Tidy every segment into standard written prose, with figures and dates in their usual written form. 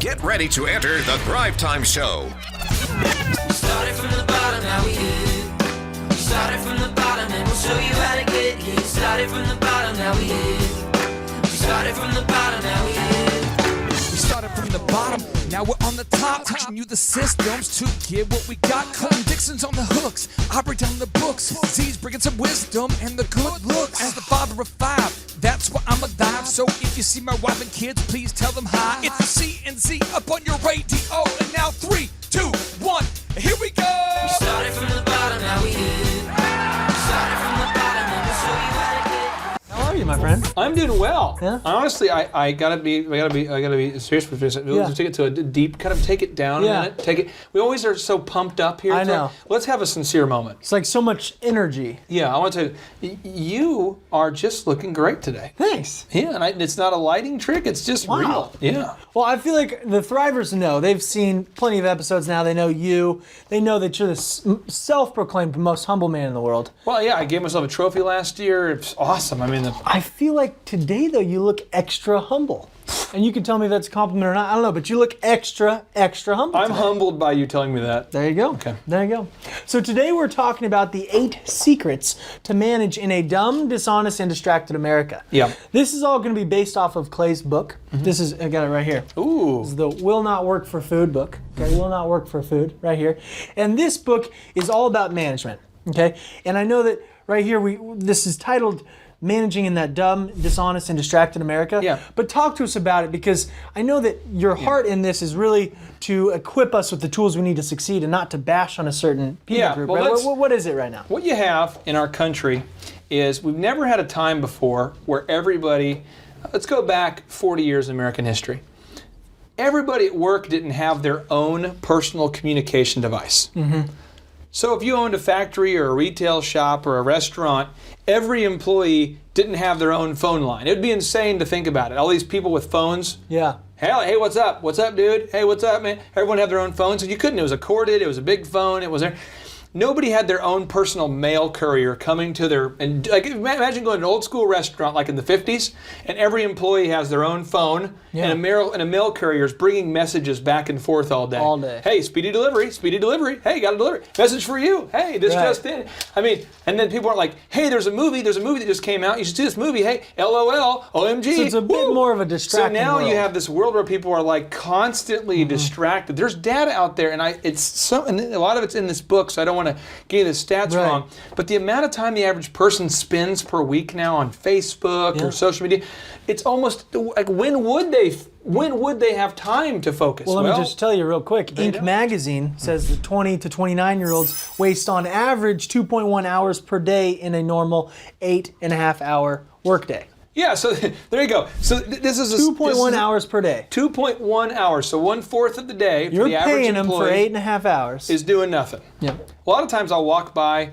Get ready to enter the Thrivetime Show. We started from the bottom, now we here. We started from the bottom and we'll show you how to get here. Started from the bottom, now we here. We started from the bottom, now we here. We started from the bottom, now we're on the top. Teaching you the systems to get what we got. Cutting Dixon's on the hooks, I break down the books. Z's bringing some wisdom and the good looks. As the father of five, that's why I'm a dive. So if you see my wife and kids, please tell them hi. It's the CNC up on your radio. And now 3, 2, 1, here we go. We started from the bottom, now we here. We started from the bottom and we'll show you how to get. How are you, my friend? I'm doing well. Yeah? Honestly, I gotta be serious with this. Yeah. Take it to a deep, kind of take it down Yeah. a minute. Take it. We always are so pumped up here. I know. Let's have a sincere moment. It's like so much energy. Yeah, I want to tell you, you are just looking great today. Thanks. Yeah, and it's not a lighting trick. It's just Wow. real. Yeah. Well, I feel like the Thrivers know. They've seen plenty of episodes now. They know you. They know that you're the self-proclaimed most humble man in the world. Well, yeah, I gave myself a trophy last year. It's awesome. I mean, I feel like today, though, you look extra humble. And you can tell me if that's a compliment or not. I don't know, but you look extra humble I'm today. humbled by you telling me that. There you go. Okay. There you go. So today we're talking about the 8 secrets to manage in a dumb, dishonest, and distracted America. Yeah. This is all going to be based off of Clay's book. This is, I got it right here. Ooh. This is the Will Not Work for Food book. Okay, Will Not Work for Food, right here. And this book is all about management. Okay, and I know that right here this is titled Managing in that Dumb, Dishonest, and Distracted America. Yeah. But talk to us about it, because I know that your heart in this is really to equip us with the tools we need to succeed and not to bash on a certain people Yeah, group. well, Right? let's- What is it right now? What you have in our country is we've never had a time before where everybody, let's go back 40 years in American history. Everybody at work didn't have their own personal communication device. So if you owned a factory or a retail shop or a restaurant, every employee didn't have their own phone line. It'd be insane to think about it. All these people with phones. Yeah. Hey, what's up? What's up, dude? Hey, what's up, man? Everyone had their own phones, and you couldn't. It was a corded, it was a big phone, it was there. Nobody had their own personal mail courier coming to their, and like imagine going to an old school restaurant like in the 50s, and every employee has their own phone, Yeah. and a mail courier is bringing messages back and forth all day. All day. Hey, speedy delivery. Hey, got a delivery. Message for you. Hey, this Right. just in. I mean, and then people aren't like, hey, there's a movie that just came out. You should see this movie. Hey, LOL, OMG. So it's a bit Woo. more of a So distracting now world. you have this world where people are like constantly distracted. There's data out there, and a lot of it's in this book, so I don't want to give you the stats Right. wrong. But the amount of time the average person spends per week now on Facebook Yeah. or social media, it's almost like when would they have time to focus? Well, let me just tell you real quick. Inc. don't. magazine says that 20 to 29-year-olds waste on average 2.1 hours per day in a normal 8.5-hour workday. yeah. So there you go. So this is 2.1 hours per day. 2.1 hours. So 1/4 of the day for You're the average paying them for employee 8.5 hours. is doing nothing. Yeah. A lot of times I'll walk by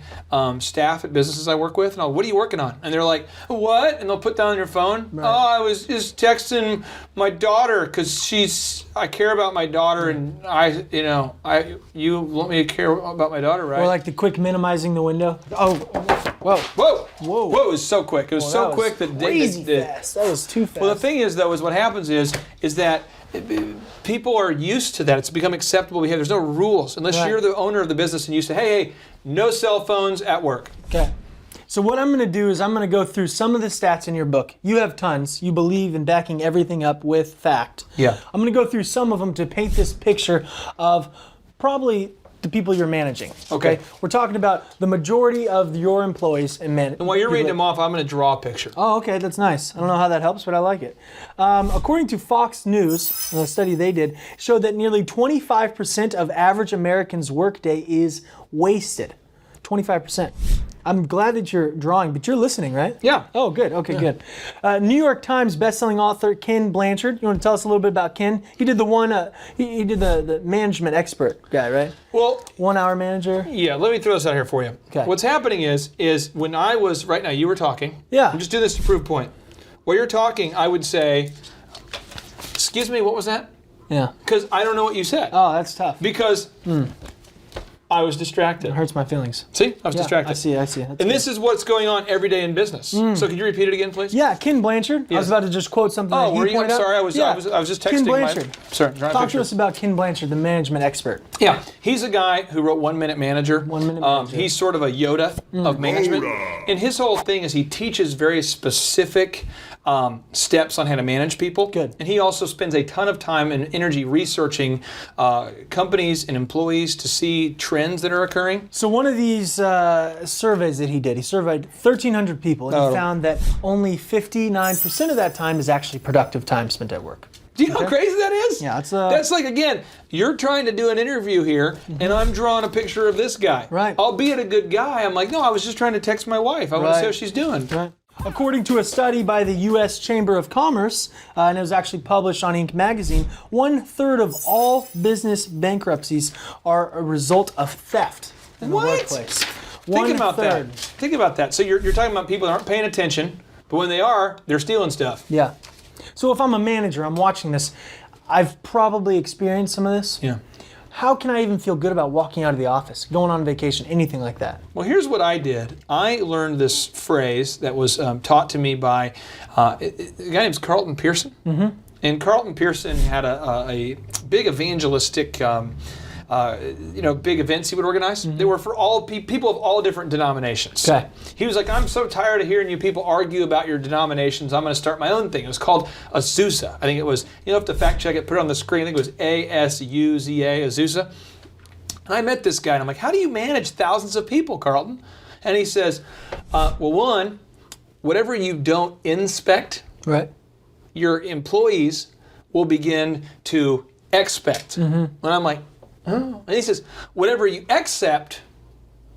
staff at businesses I work with, and what are you working on? And they're like, what? And they'll put down their phone. Right. Oh, I was just texting my daughter because I care about my daughter, and you want me to care about my daughter, right? Or like the quick minimizing the window. Oh, whoa. Whoa! Whoa. Whoa! It was so quick. It was so That quick was that crazy fast. That was too fast. Well, the thing is, though, is what happens is that people are used to that. It's become acceptable behavior. There's no rules unless Right. you're the owner of the business and you say, hey, no cell phones at work. Okay. So what I'm going to do is I'm going to go through some of the stats in your book. You have tons. You believe in backing everything up with fact. Yeah. I'm going to go through some of them to paint this picture of probably the people you're managing. Okay. We're talking about the majority of your employees and men. And while you're reading them off, I'm going to draw a picture. Oh, okay, that's nice. I don't know how that helps, but I like it. According to Fox News, a study they did showed that nearly 25% of average Americans' workday is wasted. 25%. I'm glad that you're drawing, but you're listening, right? Yeah. Oh, good. Okay, good. New York Times bestselling author Ken Blanchard. You want to tell us a little bit about Ken? He did the one. He did the management expert guy, right? Well, 1 hour manager. yeah, let me throw this out here for you. Okay. What's happening is when I was, right now, you were talking. Yeah. I'm just doing this to prove a point. While you're talking, I would say, excuse me, what was that? Yeah. Because I don't know what you said. Oh, that's tough. Because I was distracted. It hurts my feelings. See, I was distracted. I see. That's And this is what's going on every day in business. So could you repeat it again, please? Yeah, Ken Blanchard. I was about to just quote something that he were you? pointed I'm sorry, out. I was just texting. Ken Blanchard. Sorry, trying to Talk picture. to us about Ken Blanchard, the management expert. Yeah, he's a guy who wrote 1 Minute Manager. 1 Minute Manager. He's sort of a Yoda of management. And his whole thing is he teaches very specific steps on how to manage people. Good. And he also spends a ton of time and energy researching companies and employees to see trends that are occurring. So one of these surveys that he did, he surveyed 1,300 people, and he found that only 59% of that time is actually productive time spent at work. Do you know how crazy that is? Yeah, it's that's like, again, you're trying to do an interview here, and I'm drawing a picture of this guy. Right. Albeit a good guy, I'm like, no, I was just trying to text my wife. I want to see how she's doing. Right. According to a study by the U.S. Chamber of Commerce, and it was actually published on Inc. magazine, 1/3 of all business bankruptcies are a result of theft in the workplace. Think about that. Think about that. So you're talking about people that aren't paying attention, but when they are, they're stealing stuff. Yeah. So if I'm a manager, I'm watching this, I've probably experienced some of this. Yeah. How can I even feel good about walking out of the office, going on vacation, anything like that? Well, here's what I did. I learned this phrase that was taught to me by a guy named Carlton Pearson. Mm-hmm. And Carlton Pearson had a big evangelistic, big events he would organize. Mm-hmm. They were for all people of all different denominations. Okay. He was like, I'm so tired of hearing you people argue about your denominations. I'm going to start my own thing. It was called Azusa. I think it was, you'll have to fact check it, put it on the screen. I think it was ASUZA, Azusa. And I met this guy, and I'm like, how do you manage thousands of people, Carlton? And he says, one, whatever you don't inspect, Right. your employees will begin to expect. Mm-hmm. And I'm like, oh. And he says, whatever you accept,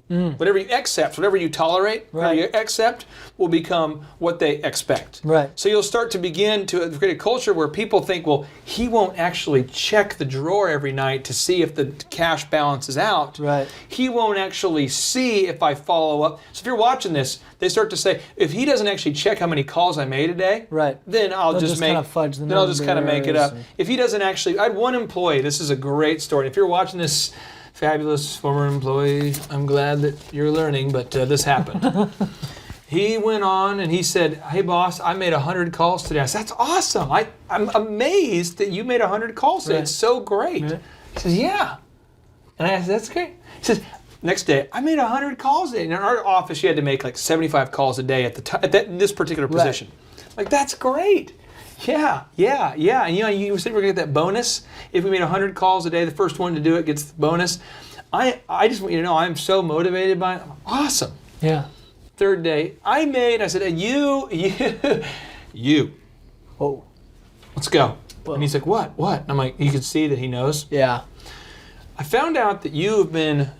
whatever you tolerate, whatever you accept will become what they expect. Right. So you'll start to begin to create a culture where people think, well, he won't actually check the drawer every night to see if the cash balance is out. Right. He won't actually see if I follow up. So if you're watching this, they start to say, if he doesn't actually check how many calls I made today, right. then I'll just kind of fudge the numbers. Then I'll just kind of make it up. If he doesn't actually, I had one employee, this is a great story. If you're watching this, fabulous former employee, I'm glad that you're learning, but this happened. He went on and he said, hey boss, I made 100 calls today. I said, that's awesome. I'm amazed that you made 100 calls today. Right. It's so great. Right. He says, yeah. And I said, that's great. He says, next day, I made 100 calls a day. In our office, you had to make like 75 calls a day at this particular position. Right. Like, that's great. Yeah. And you said we're going to get that bonus. If we made 100 calls a day, the first one to do it gets the bonus. I just want you to know I'm so motivated by it. I'm awesome. Yeah. Third day, I said, you. Whoa. Let's go. Whoa. And he's like, what? And I'm like, you can see that he knows. Yeah. I found out that you have been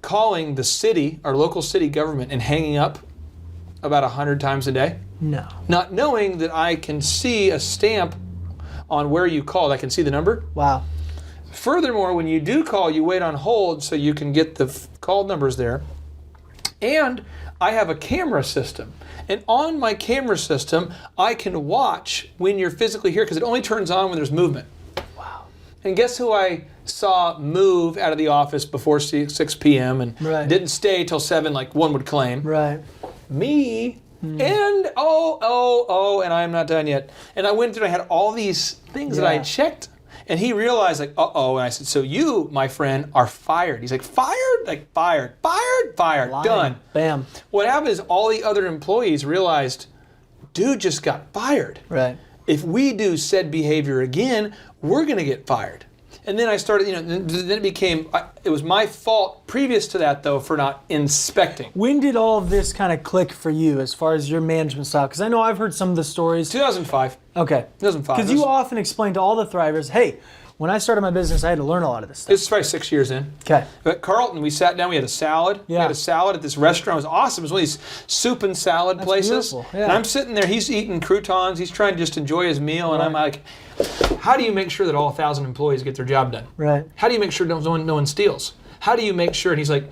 calling the city, our local city government, and hanging up about 100 times a day. No. Not knowing that I can see a stamp on where you called. I can see the number. Wow. Furthermore, when you do call, you wait on hold so you can get the call numbers there. And I have a camera system. And on my camera system, I can watch when you're physically here because it only turns on when there's movement. Wow. And guess who I saw move out of the office before 6 p.m. and didn't stay till 7 like one would claim? Right. Me. And and I am not done yet. And I went through and I had all these things that I had checked. And he realized, like, and I said, so you, my friend, are fired. He's like, fired? Like, fired, Lying. done. Bam. What happened is all the other employees realized, dude just got fired. Right. If we do said behavior again, we're going to get fired. And then I started, then it became, it was my fault previous to that, though, for not inspecting. When did all of this kind of click for you as far as your management style? Because I know I've heard some of the stories. 2005. Okay. 2005. Because you often explain to all the Thrivers, hey, when I started my business, I had to learn a lot of this stuff. This is probably 6 years in. Okay. But Carlton, we sat down, we had a salad. Yeah. We had a salad at this restaurant. It was awesome. It was one of these soup and salad places. Beautiful. Yeah. And I'm sitting there, he's eating croutons, he's trying to just enjoy his meal, and I'm like, how do you make sure that all 1,000 employees get their job done? Right. How do you make sure no one steals? How do you make sure? And he's like,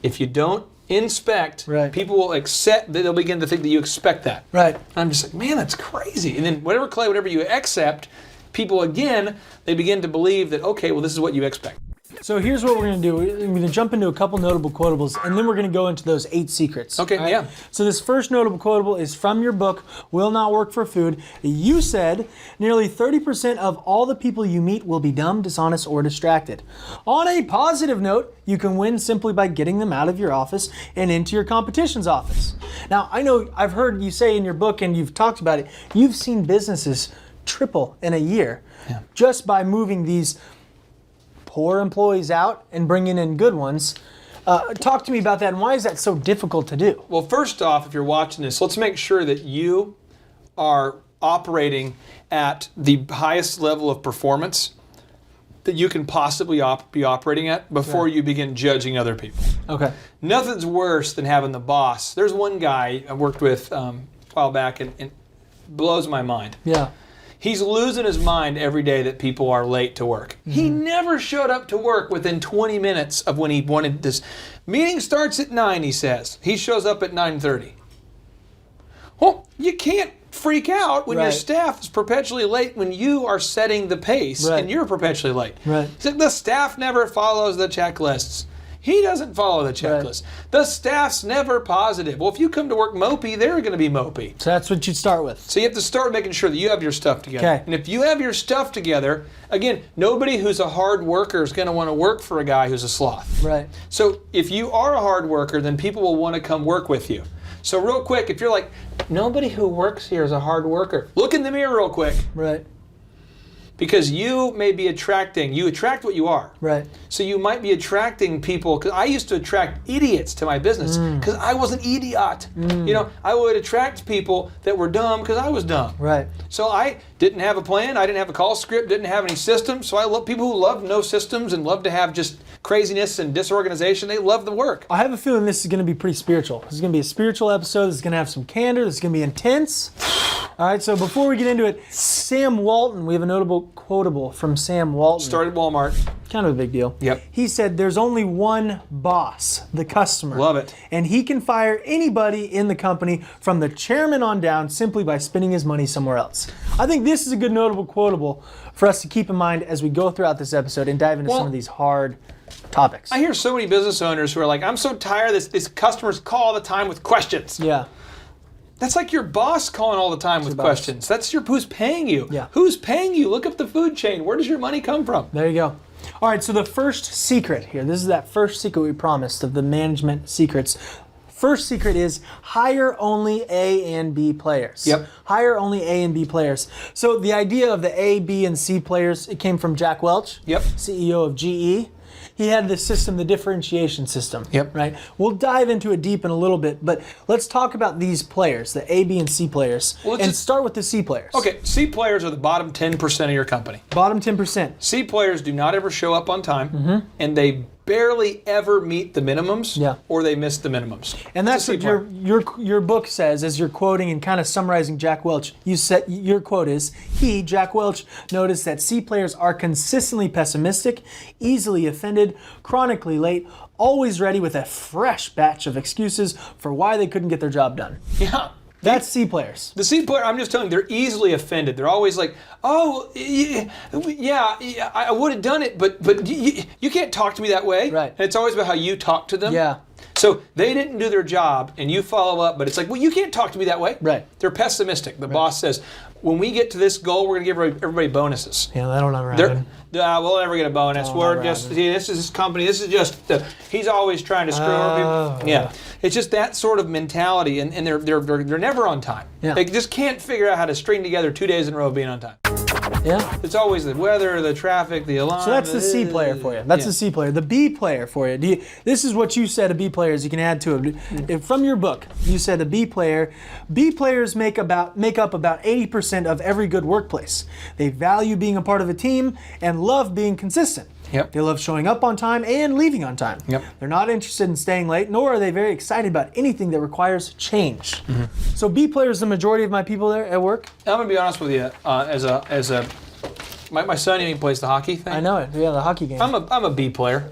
if you don't inspect, people will accept, they'll begin to think that you expect that. Right. And I'm just like, man, that's crazy. And then whatever you accept, people again, they begin to believe that, okay, well, this is what you expect. So here's what we're going to do. We're going to jump into a couple notable quotables, and then we're going to go into those 8 secrets. Okay, all right? yeah. So this first notable quotable is from your book, Will Not Work for Food. You said, nearly 30% of all the people you meet will be dumb, dishonest, or distracted. On a positive note, you can win simply by getting them out of your office and into your competition's office. Now, I know I've heard you say in your book, and you've talked about it, you've seen businesses triple in a year just by moving these poor employees out and bringing in good ones. Talk to me about that, and why is that so difficult to do? Well, first off, if you're watching this, let's make sure that you are operating at the highest level of performance that you can possibly be operating at before you begin judging other people. Okay. Nothing's worse than having the boss. There's one guy I worked with a while back, and it blows my mind. Yeah. He's losing his mind every day that people are late to work. He never showed up to work within 20 minutes of when he wanted this. Meeting starts at 9, he says. He shows up at 9:30. Well, you can't freak out when your Right. staff is perpetually late when you are setting the pace Right. and you're perpetually late. Right. He said, the staff never follows the checklists. He doesn't follow the checklist. The staff's never positive. Well, if you come to work mopey, they're going to be mopey. So that's what you'd start with. So you have to start making sure that you have your stuff together. Okay. And if you have your stuff together, again, nobody who's a hard worker is going to want to work for a guy who's a sloth. Right. So if you are a hard worker, then people will want to come work with you. So real quick, if you're like, nobody who works here is a hard worker, look in the mirror real quick. Right. Because you may be you attract what you are. Right. So you might be attracting people, because I used to attract idiots to my business because I was an idiot. You know, I would attract people that were dumb because I was dumb. Right. So I didn't have a plan, I didn't have a call script, didn't have any systems, so I love people who love no systems and love to have just craziness and disorganization. They love the work. I have a feeling this is going to be pretty spiritual. This is going to be a spiritual episode. This is going to have some candor. This is going to be intense. All right, so before we get into it, Sam Walton, we have a notable quotable from Sam Walton. Started Walmart. Kind of a big deal. Yep. He said, there's only one boss, the customer. Love it. And he can fire anybody in the company from the chairman on down simply by spending his money somewhere else. I think this is a good notable quotable for us to keep in mind as we go throughout this episode and dive into some of these hard topics. I hear so many business owners who are like, I'm so tired of this customers call all the time with questions. Yeah. That's like your boss calling all the time with questions. That's who's paying you. Yeah. Who's paying you? Look up the food chain. Where does your money come from? There you go. All right, so the first secret here, this is that first secret we promised of the management secrets. First secret is hire only A and B players. Yep. Hire only A and B players. So the idea of the A, B, and C players, it came from Jack Welch, Yep. CEO of GE. He had this system, the differentiation system. Yep. Right? We'll dive into it deep in a little bit, but let's talk about these players, the A, B, and C players, Well, and start with the C players. Okay, C players are the bottom 10% of your company. Bottom 10%. C players do not ever show up on time, and they barely ever meet the minimums, Yeah. or they miss the minimums. And that's a what C player. your book says, as you're quoting and kind of summarizing Jack Welch. You said your quote is, Jack Welch, noticed that C players are consistently pessimistic, easily offended, chronically late, always ready with a fresh batch of excuses for why they couldn't get their job done. Yeah. That's C players. The C player, I'm just telling you, they're easily offended. They're always like, oh, yeah, I would have done it, but you can't talk to me that way. Right. And it's always about how you talk to them. Yeah. So they didn't do their job, and you follow up, but it's like, well, you can't talk to me that way. Right. They're pessimistic. The boss says, when we get to this goal, we're going to give everybody bonuses. Yeah, that'll never happen. We'll never get a bonus. We're just, this is this company. This is just, he's always trying to screw over people. Yeah. It's just that sort of mentality, and they're never on time. Yeah. They just can't figure out how to string together 2 days in a row of being on time. Yeah. It's always the weather, the traffic, the alarm. So that's the C player for you. That's the C player. The B player for you. This is what you said a B player is. You can add to it. From your book, you said a B player. B players make up about 80% of every good workplace. They value being a part of a team and love being consistent. Yep. They love showing up on time and leaving on time. Yep. They're not interested in staying late, nor are they very excited about anything that requires change. So B players, the majority of my people there at work. I'm gonna be honest with you. My son even plays the hockey thing. I know it. Yeah, the hockey game. I'm a B player.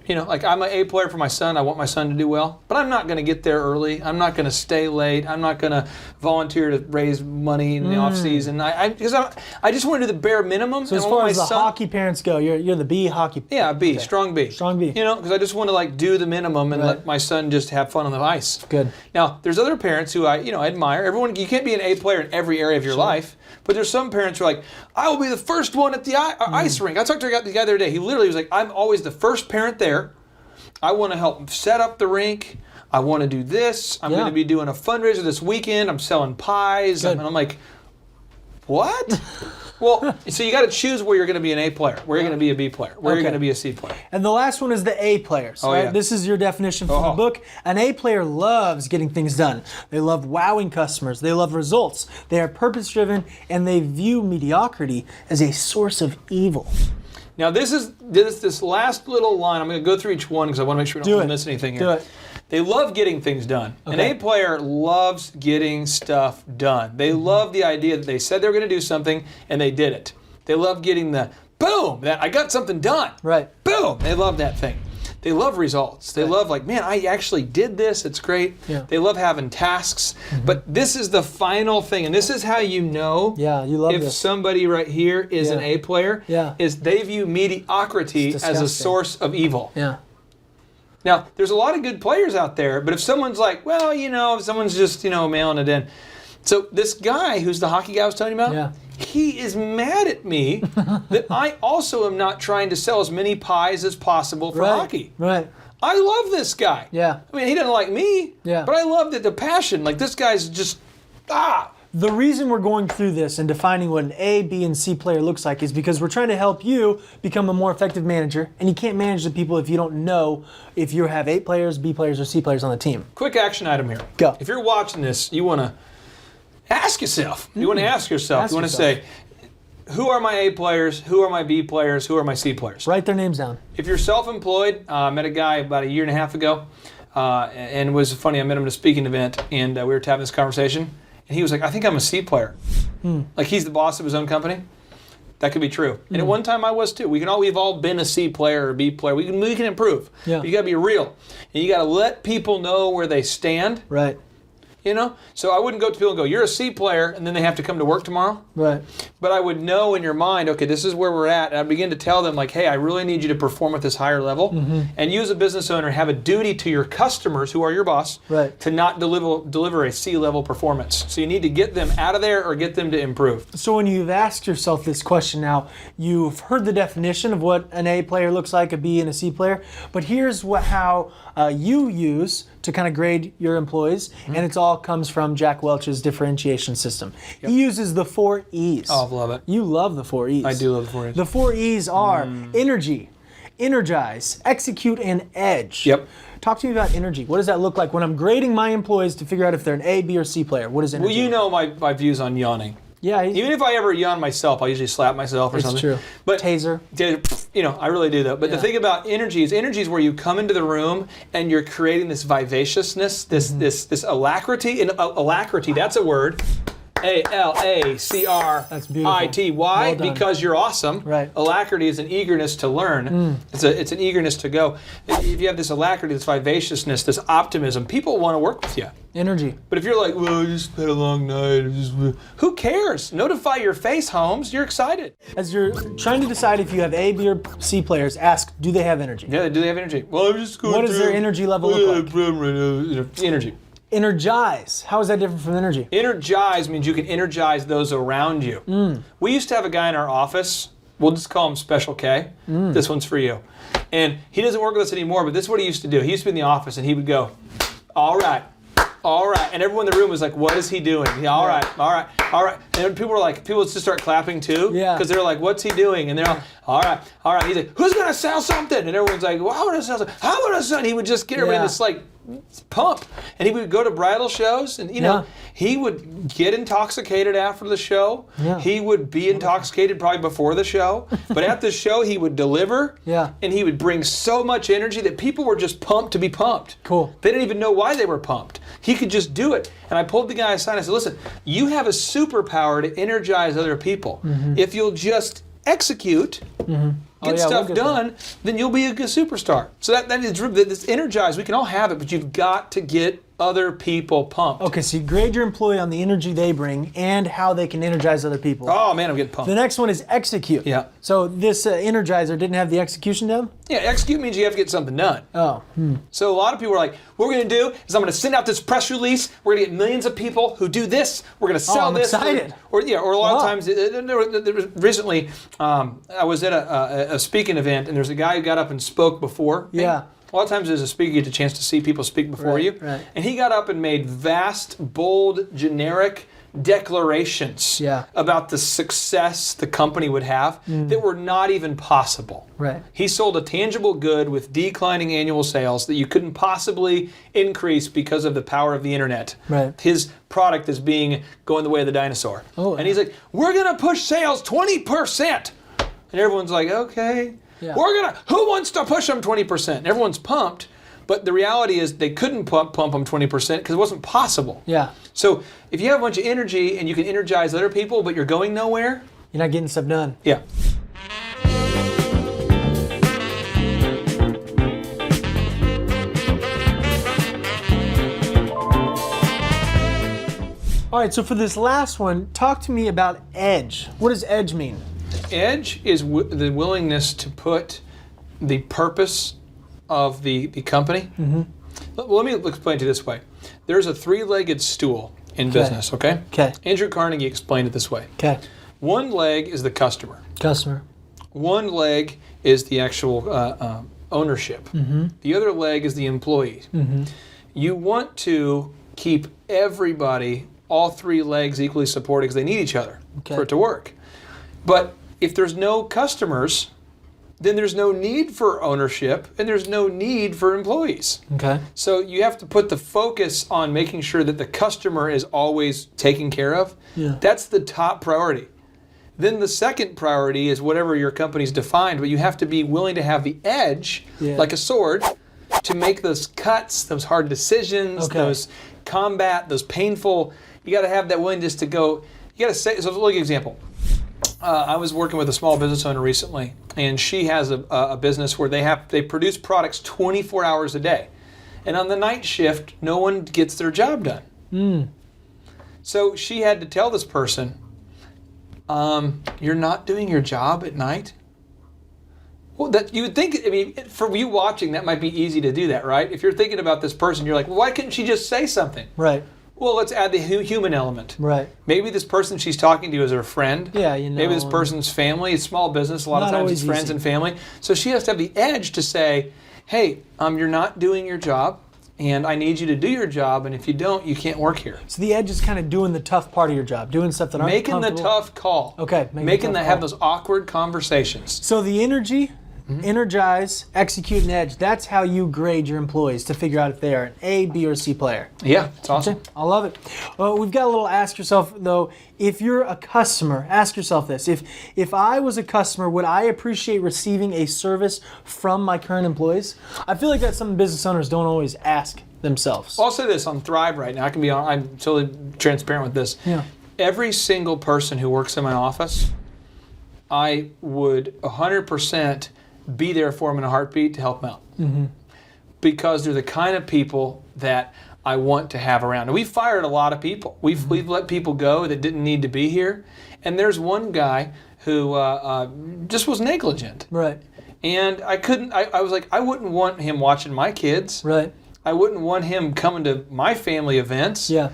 You know, like I'm an A player for my son. I want my son to do well, but I'm not going to get there early. I'm not going to stay late. I'm not going to volunteer to raise money in the off season. Because I just want to do the bare minimum. So as far as the hockey parents go, you're the B hockey. Yeah, B, okay. strong B. Strong B. You know, because I just want to like do the minimum and let my son just have fun on the ice. Good. Now, there's other parents who I admire. Everyone, you can't be an A player in every area of your life, but there's some parents who are like, I will be the first one at the ice rink. I talked to the guy the other day. He literally was like, I'm always the first parent there. I want to help set up the rink. I want to do this. I'm going to be doing a fundraiser this weekend. I'm selling pies. And I'm like, what? Well, so you got to choose where you're going to be an A player, where you're going to be a B player, where you're going to be a C player. And the last one is the A players. Oh, right? yeah. This is your definition from the book. An A player loves getting things done. They love wowing customers. They love results. They are purpose-driven, and they view mediocrity as a source of evil. Now, this last little line, I'm going to go through each one because I want to make sure we don't miss anything here. Do it. They love getting things done. Okay. An A player loves getting stuff done. They love the idea that they said they were going to do something and they did it. They love getting the boom, that I got something done. Right. Boom. They love that thing. They love results. They love like, man, I actually did this. It's great. Yeah. They love having tasks. But this is the final thing, and this is how you know if somebody right here is an A player, is they view mediocrity as a source of evil. Yeah. Now, there's a lot of good players out there, but if someone's like, well, if someone's just, mailing it in. So this guy who's the hockey guy I was telling you about, he is mad at me that I also am not trying to sell as many pies as possible for hockey. Right. I love this guy. Yeah. I mean, he doesn't like me, but I love the passion. Like, this guy's just, The reason we're going through this and defining what an A, B, and C player looks like is because we're trying to help you become a more effective manager, and you can't manage the people if you don't know if you have A players, B players, or C players on the team. Quick action item here. Go. If you're watching this, you want to ask yourself. You want to ask yourself. You want to say, who are my A players? Who are my B players? Who are my C players? Write their names down. If you're self-employed, I met a guy about 1.5 years ago, and it was funny. I met him at a speaking event, and we were having this conversation, and he was like, I think I'm a C player. Like, he's the boss of his own company. That could be true. And at one time I was too. We've all been a C player or a B player. We can improve. Yeah. But you got to be real. And you got to let people know where they stand. Right. So I wouldn't go to people and go, you're a C player, and then they have to come to work tomorrow. Right. But I would know in your mind, okay, this is where we're at. And I begin to tell them, like, hey, I really need you to perform at this higher level. And you as a business owner have a duty to your customers, who are your boss, to not deliver a C-level performance. So you need to get them out of there or get them to improve. So when you've asked yourself this question now, you've heard the definition of what an A player looks like, a B and a C player, but here's how you use to kind of grade your employees, and it all comes from Jack Welch's differentiation system. He uses the 4 E's. Oh, I love it. You love the 4 E's. I do love the 4 E's. The 4 E's are energy, energize, execute, and edge. Yep. Talk to me about energy. What does that look like when I'm grading my employees to figure out if they're an A, B, or C player? What is energy? Well, you know my views on yawning. Yeah. Even if I ever yawn myself, I usually slap myself or something. It's true. But Taser. I really do though. But the thing about energy is where you come into the room and you're creating this vivaciousness, this alacrity. And alacrity, that's a word. Alacrity. That's beautiful. Why? Well done. Because you're awesome. Right. Alacrity is an eagerness to learn. It's an eagerness to go. If you have this alacrity, this vivaciousness, this optimism, people want to work with you. Energy. But if you're like, well, I just had a long night, who cares? Notify your face, Holmes. You're excited. As you're trying to decide if you have A, B, or C players, ask, do they have energy? Yeah, do they have energy? Well, I'm just going What does their energy level look like? Energy. Energize. How is that different from energy? Energize means you can energize those around you. We used to have a guy in our office. We'll just call him Special K. This one's for you. And he doesn't work with us anymore, but this is what he used to do. He used to be in the office, and he would go, all right. And everyone in the room was like, what is he doing? Yeah, all right. And then people would just start clapping too. Yeah. Because they're like, what's he doing? And they're all right. He's like, who's going to sell something? And everyone's like, well, I want to sell something. I want to sell. And he would just get everybody in this pump. And he would go to bridal shows, and he would get intoxicated after the show. Yeah. He would be intoxicated probably before the show. But at the show, he would deliver. Yeah. And he would bring so much energy that people were just pumped to be pumped. Cool. They didn't even know why they were pumped. He could just do it. And I pulled the guy aside and I said, listen, you have a superpower to energize other people. If you'll just execute, get yeah, stuff we'll get done, then you'll be a good superstar. So that is this energized. We can all have it, but you've got to get other people pumped. Okay, so you grade your employee on the energy they bring and how they can energize other people. Oh man, I'm getting pumped. The next one is execute. Yeah. So this energizer didn't have the execution down? Yeah, execute means you have to get something done. Oh. So a lot of people are like, what we're going to do is I'm going to send out this press release. We're going to get millions of people who do this. We're going to sell I'm this. excited. Or a lot of Wow. times, there was recently, I was at a speaking event, and there's a guy who got up and spoke before me. Yeah. A lot of times as a speaker, you get a chance to see people speak before Right, you. right. And he got up and made vast, bold, generic declarations Yeah. about the success the company would have that were not even possible. Right. He sold a tangible good with declining annual sales that you couldn't possibly increase because of the power of the internet. Right. His product is going the way of the dinosaur. Oh, and he's like, we're going to push sales 20%. And everyone's like, okay. Yeah. Who wants to push them 20%? And everyone's pumped, but the reality is they couldn't pump them 20% because it wasn't possible. Yeah. So if you have a bunch of energy and you can energize other people, but you're going nowhere, You're not getting stuff done. yeah. All right, so for this last one, talk to me about edge. What does edge mean? Edge is the willingness to put the purpose of the company. Let me explain it to you this way. There's a three-legged stool in business, okay? Okay. Andrew Carnegie explained it this way. Okay. One leg is the customer. Customer. One leg is the actual ownership. The other leg is the employee. You want to keep everybody, all three legs, equally supported because they need each other for it to work. But if there's no customers, then there's no need for ownership and there's no need for employees. Okay. So you have to put the focus on making sure that the customer is always taken care of. Yeah. That's the top priority. Then the second priority is whatever your company's defined, but you have to be willing to have the edge, like a sword, to make those cuts, those hard decisions, those combat, those painful. You got to have that willingness to go. You got to say. So, look, example. I was working with a small business owner recently, and she has a business where they produce products 24 hours a day, and on the night shift, no one gets their job done. So she had to tell this person, "You're not doing your job at night." Well, that you would think. I mean, for you watching, that might be easy to do that, right? If you're thinking about this person, you're like, well, why couldn't she just say something? Right. Well, let's add the human element. Right. Maybe this person she's talking to is her friend. Yeah, you know. Maybe this person's family. It's small business. A lot of Not times it's always friends easy. and family. So she has to have the edge to say, hey, you're not doing your job, and I need you to do your job, and if you don't, you can't work here. So the edge is kind of doing the tough part of your job, doing stuff that aren't Making the comfortable. tough call. Okay, Making the have tough those awkward conversations. So the energy, energize, execute, and edge, that's how you grade your employees to figure out if they are an A, B, or C player. Yeah, it's awesome. Okay, I love it. Well, we've got a little ask yourself, though. If you're a customer, ask yourself this. If I was a customer, would I appreciate receiving a service from my current employees? I feel like that's something business owners don't always ask themselves. I'll say this on Thrive right now. I'm totally transparent with this. Yeah. Every single person who works in my office, I would 100% be there for them in a heartbeat to help them out. Because they're the kind of people that I want to have around. And we've fired a lot of people. We've let people go that didn't need to be here. And there's one guy who just was negligent. Right. And I was like, I wouldn't want him watching my kids. Right. I wouldn't want him coming to my family events. Yeah.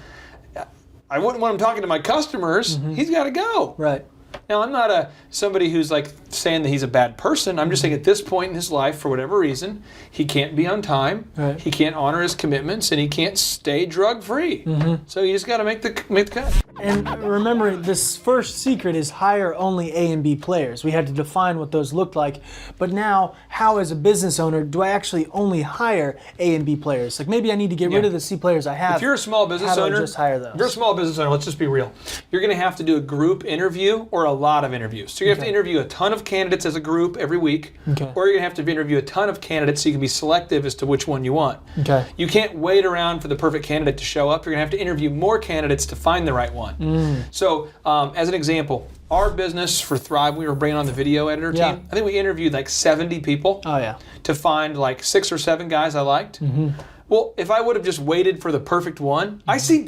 I wouldn't want him talking to my customers. He's got to go. Right. Now, I'm not somebody who's like saying that he's a bad person. I'm just saying at this point in his life, for whatever reason, he can't be on time. Right. He can't honor his commitments, and he can't stay drug-free. So you just got to make the cut. And remember, this first secret is hire only A and B players. We had to define what those looked like. But now, how as a business owner do I actually only hire A and B players? Like maybe I need to get rid of the C players I have. If you're a small business How do I owner, just hire those? if you're a small business owner, let's just be real. You're going to have to do a group interview or a lot of interviews. So you have to interview a ton of candidates as a group every week, or you're going to have to interview a ton of candidates so you can be selective as to which one you want. Okay. You can't wait around for the perfect candidate to show up. You're going to have to interview more candidates to find the right one. on. So, as an example, our business for Thrive, we were bringing on the video editor team. Yeah. I think we interviewed like 70 people Oh yeah. to find like 6 or 7 guys I liked. Well, if I would have just waited for the perfect one, I see.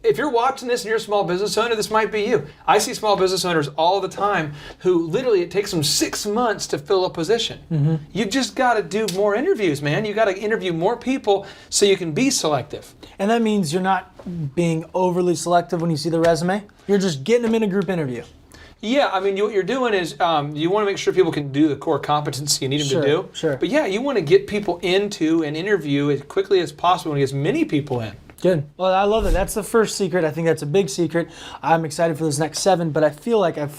If you're watching this and you're a small business owner, this might be you. I see small business owners all the time who literally it takes them 6 months to fill a position. You've just got to do more interviews, man. You got to interview more people so you can be selective. And that means you're not being overly selective when you see the resume. You're just getting them in a group interview. Yeah, I mean, what you're doing is you want to make sure people can do the core competency you need them to do. Sure. But yeah, you want to get people into an interview as quickly as possible and get as many people in. Good. Well, I love it. That's the first secret. I think that's a big secret. I'm excited for those next 7, but I feel like I've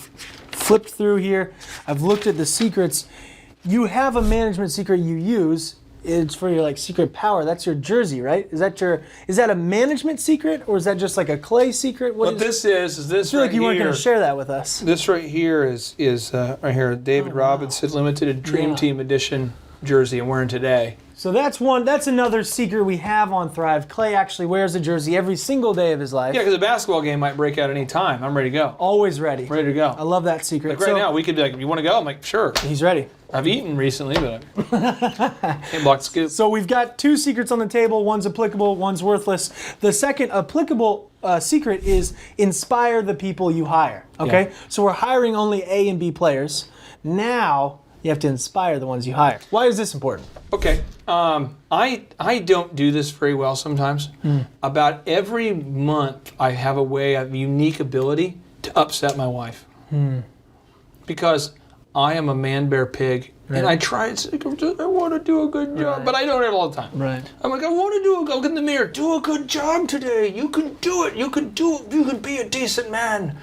flipped through here. I've looked at the secrets. You have a management secret you use. It's for your like secret power. That's your jersey, right? Is that a management secret or is that just like a Clay secret? What this is this I feel right like you weren't here. going to share that with us. This right here is right here, David Robinson Limited Dream Yeah. Team Edition jersey I'm wearing today. So that's another secret we have on Thrive. Clay actually wears a jersey every single day of his life. Yeah, because a basketball game might break out any time. I'm ready to go. Always ready. Ready to go. I love that secret. Like right now, we could be like, you want to go? I'm like, sure. He's ready. I've eaten recently, but I can't block the scoop. So we've got 2 secrets on the table. One's applicable, one's worthless. The second applicable secret is inspire the people you hire. Okay? Yeah. So we're hiring only A and B players. Now you have to inspire the ones you hire. Why is this important? Okay. I don't do this very well sometimes. About every month, I have a unique ability to upset my wife. Because I am a man, bear, pig, and I try and say, I want to do a good job, Right. but I don't have it all the time. Right. I'm like, I want to look in the mirror, do a good job today. You can do it. You can do it. You can be a decent man.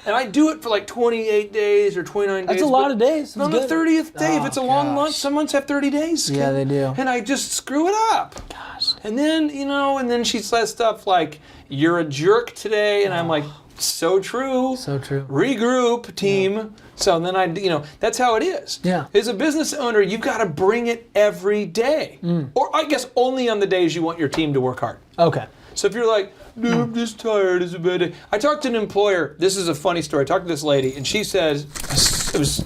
And I do it for like 28 days or 29 days. That's a lot but of days. On That's the good. 30th day, if Oh, it's a long gosh. month, some months have 30 days. Yeah, they do. And I just screw it up. Gosh. And then, and then she says stuff like, you're a jerk today. And I'm like, so true. So true. Regroup, team. Yeah. So then that's how it is. Yeah. As a business owner, you've got to bring it every day. Or I guess only on the days you want your team to work hard. Okay. So if you're like, no, I'm just tired, it's a bad day. I talked to an employer, this is a funny story. I talked to this lady, and she says, it was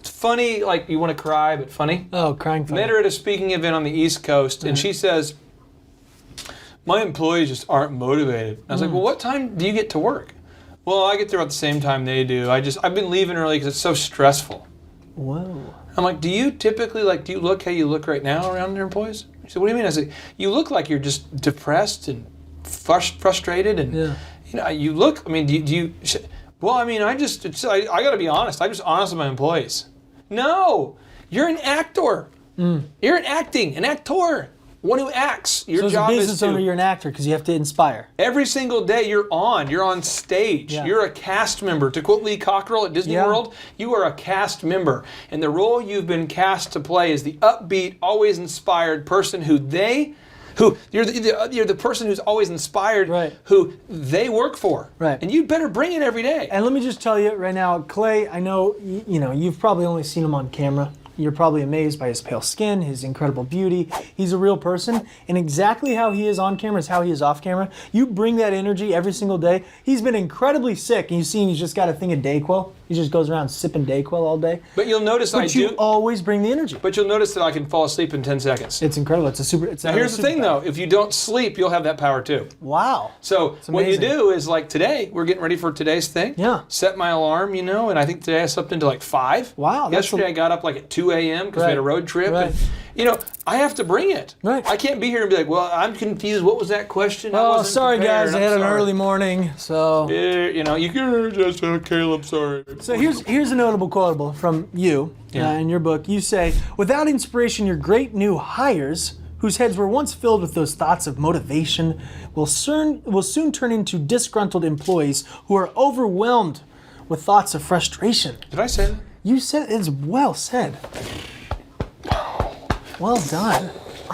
funny, like you want to cry, but funny. Oh, crying funny. Met her at a speaking event on the East Coast, and she says, my employees just aren't motivated. I was like, well, what time do you get to work? Well, I get there at the same time they do. I've been leaving early because it's so stressful. Whoa. I'm like, do you typically, do you look how you look right now around your employees? She said, what do you mean? I said, you look like you're just depressed and frustrated and, you look, I mean, do you well, I mean, I got to be honest. I'm just honest with my employees. No, you're an actor. You're an actor. One who acts. Your job as a is business owner, you're an actor because you have to inspire. Every single day you're on stage. Yeah. You're a cast member. To quote Lee Cockrell at Disney World, you are a cast member. And the role you've been cast to play is the upbeat, always inspired person you're the person who's always inspired, Right. who they work for. Right. And you better bring it every day. And let me just tell you right now, Clay, I know, you've probably only seen him on camera. You're probably amazed by his pale skin, his incredible beauty. He's a real person, and exactly how he is on camera is how he is off camera. You bring that energy every single day. He's been incredibly sick, and you've seen he's just got a thing of Dayquil. He just goes around sipping Dayquil all day. But you'll notice But you always bring the energy. But you'll notice that I can fall asleep in 10 seconds. It's incredible. Now here's the thing though, if you don't sleep, you'll have that power too. Wow. So what you amazing. do is like today, we're getting ready for today's thing. Yeah. Set my alarm, and I think today I slept into like 5. Wow, that's Yesterday I got up like at 2 a.m. because we had a road trip. Right. And, I have to bring it. Right. I can't be here and be like, well, I'm confused. What was that question? I Oh, wasn't sorry prepared. guys, I I'm had an sorry." early morning, so. You can just Caleb, sorry. So here's a notable quotable from you in your book. You say, without inspiration, your great new hires, whose heads were once filled with those thoughts of motivation, will soon turn into disgruntled employees who are overwhelmed with thoughts of frustration. Did I say that? You said it's well said. Well done.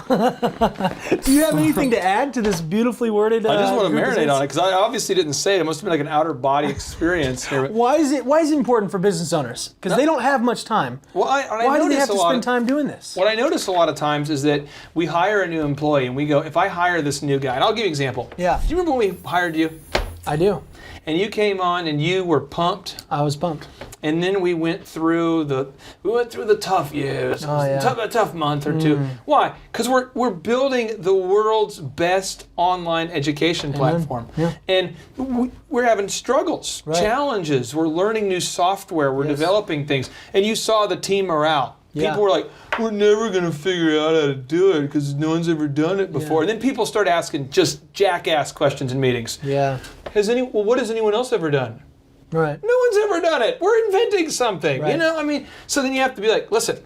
Do you have anything to add to this beautifully worded? I just want to group of marinate things? on it because I obviously didn't say it. It must have been like an outer body experience here. Why is it important for business owners? Because they don't have much time. Well, Why do they have to spend time doing this? What I notice a lot of times is that we hire a new employee and we go, if I hire this new guy, and I'll give you an example. Yeah. Do you remember when we hired you? I do. and you came on and you were pumped. I was pumped. And then we went through the tough years, a tough month or two. Why? Because we're building the world's best online education platform, and we're having struggles, challenges. We're learning new software. We're developing things, and you saw the team morale. People were like, "We're never gonna figure out how to do it because no one's ever done it before." And then people start asking just jackass questions in meetings. Yeah. What has anyone else ever done? Right. No one's ever done it. We're inventing something. Right. You know, I mean, so then you have to be like, listen,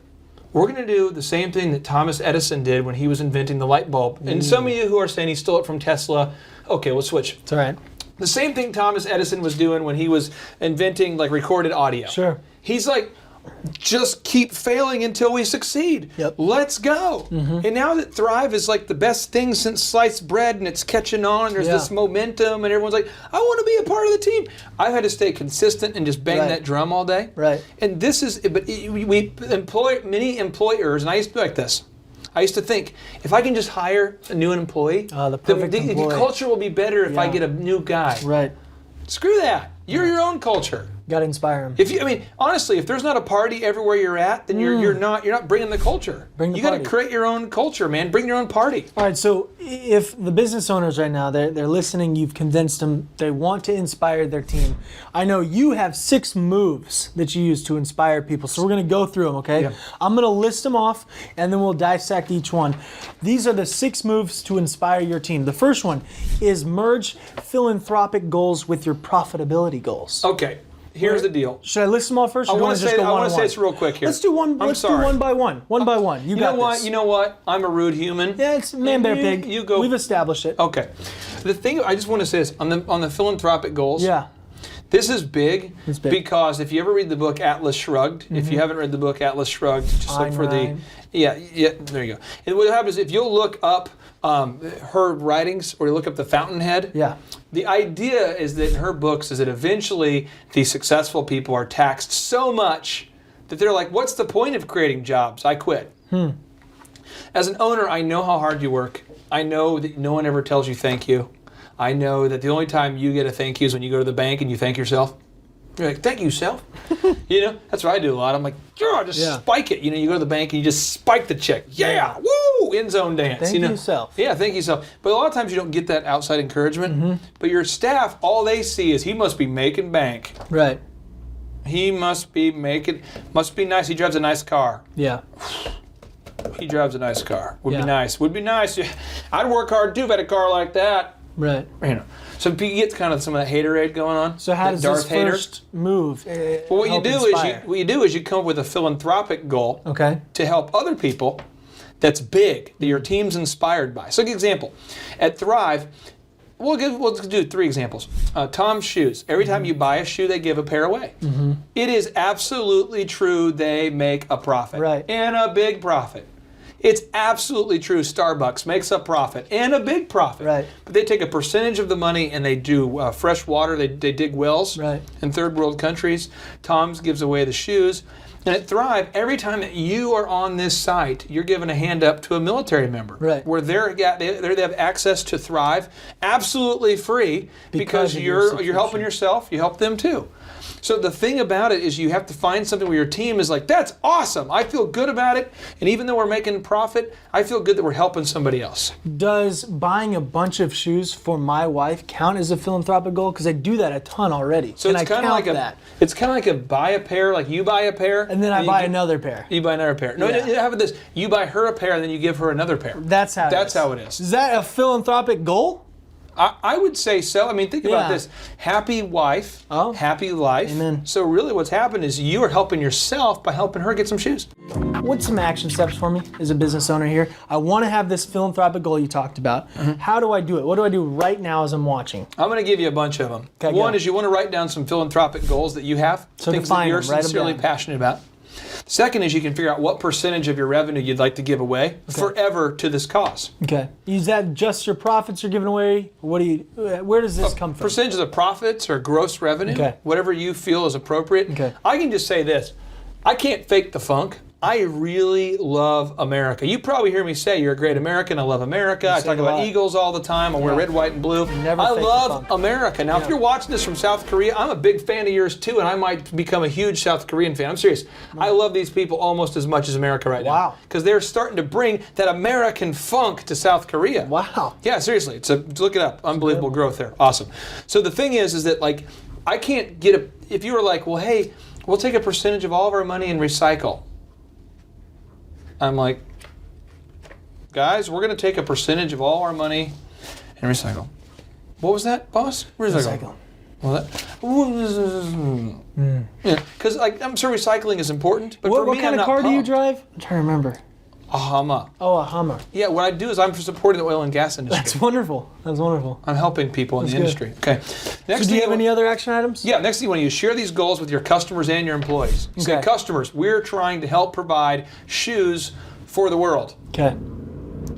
we're going to do the same thing that Thomas Edison did when he was inventing the light bulb. And some of you who are saying he stole it from Tesla, okay, we'll switch. It's all right. The same thing Thomas Edison was doing when he was inventing like recorded audio. Sure. He's like, just keep failing until we succeed. Yep. Let's go. And now that Thrive is like the best thing since sliced bread and it's catching on, there's this momentum and everyone's like, I want to be a part of the team. I've had to stay consistent and just bang that drum all day. Right. And this is, but we employ many employers, and I used to be like this. I used to think, if I can just hire a new employee, the perfect the employee. culture will be better if I get a new guy. Right. Screw that. You're your own culture. Got to inspire them. If you, I mean, honestly, if there's not a party everywhere you're at, then you're not bringing the culture. Bring the you got to party. create your own culture, man. Bring your own party. All right, so if the business owners right now, they're listening, you've convinced them, they want to inspire their team. I know you have 6 moves that you use to inspire people, so we're going to go through them, okay? Yeah. I'm going to list them off, and then we'll dissect each one. These are the 6 moves to inspire your team. The first one is merge philanthropic goals with your profitability goals. Okay. Here's the deal. Should I list them all first? I Or do you want to just say go one on this real quick here. Let's do one. Let's do one by one. One by one. You got know what? this. You know what? I'm a rude human. Yeah, it's man, bear, You- pig. you go. We've established it. Okay. The thing I just want to say is on the philanthropic goals. Yeah. This is big, It's big. because if you ever read the book Atlas Shrugged, if you haven't read the book Atlas Shrugged, just look Ayn for Rand. yeah, there you go. And what happens is if you'll look up her writings or you look up the Fountainhead, Yeah. the idea is that in her books is that eventually these successful people are taxed so much that they're like, what's the point of creating jobs? I quit. As an owner, I know how hard you work. I know that no one ever tells you thank you. I know that the only time you get a thank you is when you go to the bank and you thank yourself. You're like, thank you, self. You know, that's what I do a lot. I'm like, yeah, just spike it. You know, you go to the bank and you just spike the check. Yeah, woo, end zone dance. Thank you, self. Yeah, thank you, self. But a lot of times you don't get that outside encouragement. But your staff, all they see is he must be making bank. Right. He must be nice. He drives a nice car. Yeah. He drives a nice car. Would Yeah. be nice. Would be nice. I'd work hard too if I had a car like that. Right. You know, so you get kind of some of that haterade going on. So how that does Darth this hater. first move Well, what help you inspire? do is you come up with a philanthropic goal Okay. to help other people that's big, that your team's inspired by. So, an example, at Thrive, we'll do 3 examples. Tom's shoes. Every time you buy a shoe, they give a pair away. It is absolutely true they make a profit. Right. And a big profit. It's absolutely true Starbucks makes a profit and a big profit. Right. But they take a percentage of the money and they do fresh water. They dig wells Right. in third world countries. Tom's gives away the shoes. And at Thrive, every time that you are on this site, you're giving a hand up to a military member. Right. Where they have access to Thrive absolutely free because of your you're helping subscription. yourself, you help them too. So the thing about it is you have to find something where your team is like, that's awesome. I feel good about it. And even though we're making profit, I feel good that we're helping somebody else. Does buying a bunch of shoes for my wife count as a philanthropic goal? Because I do that a ton already. So and it's I kind of count like that. it's kind of like a buy a pair, like you buy a pair. And then I you buy give- another pair. You buy another pair. No, Yeah. how about this? You buy her a pair and then you give her another pair. That's how it is. Is that a philanthropic goal? I would say so. I mean, think about Yeah. this. Happy wife, Oh. happy life. Amen. So really what's happened is you are helping yourself by helping her get some shoes. What's some action steps for me as a business owner here? I want to have this philanthropic goal you talked about. How do I do it? What do I do right now as I'm watching? I'm going to give you a bunch of them. Okay, One go. is you want to write down some philanthropic goals that you have, So things define that you're them, write them sincerely down. passionate about. Second is you can figure out what percentage of your revenue you'd like to give away forever to this cause. Okay. Is that just your profits you're giving away? What do you? Where does this come from? Percentage of profits or gross revenue, Okay. whatever you feel is appropriate. Okay. I can just say this. I can't fake the funk. I really love America. You probably hear me say you're a great American. I love America. I say talk it a about lot. Eagles all the time. I wear red, white, and blue. Never I fake the love funk. America. Now, if you're watching this from South Korea, I'm a big fan of yours too, and I might become a huge South Korean fan. I'm serious. I love these people almost as much as America right now. Wow. Because they're starting to bring that American funk to South Korea. Wow. Yeah, seriously. Look it up. Unbelievable growth there. Awesome. So the thing is that like, I can't get if you were like, well, hey, we'll take a percentage of all of our money and recycle. I'm like, guys, we're going to take a percentage of all our money and recycle. What was that, boss? Recycle. Well, yeah, because like I'm sure recycling is important, but for What me, kind I'm of not car do you pumped. drive? I'm trying to remember. A Hummer. Oh, a Hummer. Yeah, what I do is I'm supporting the oil and gas industry. That's wonderful. That's wonderful. I'm helping people in the good. industry. Okay. Next So do you have thing any other action items? Yeah, next thing you want to do is share these goals with your customers and your employees. You say, Okay. customers, we're trying to help provide shoes for the world. Okay.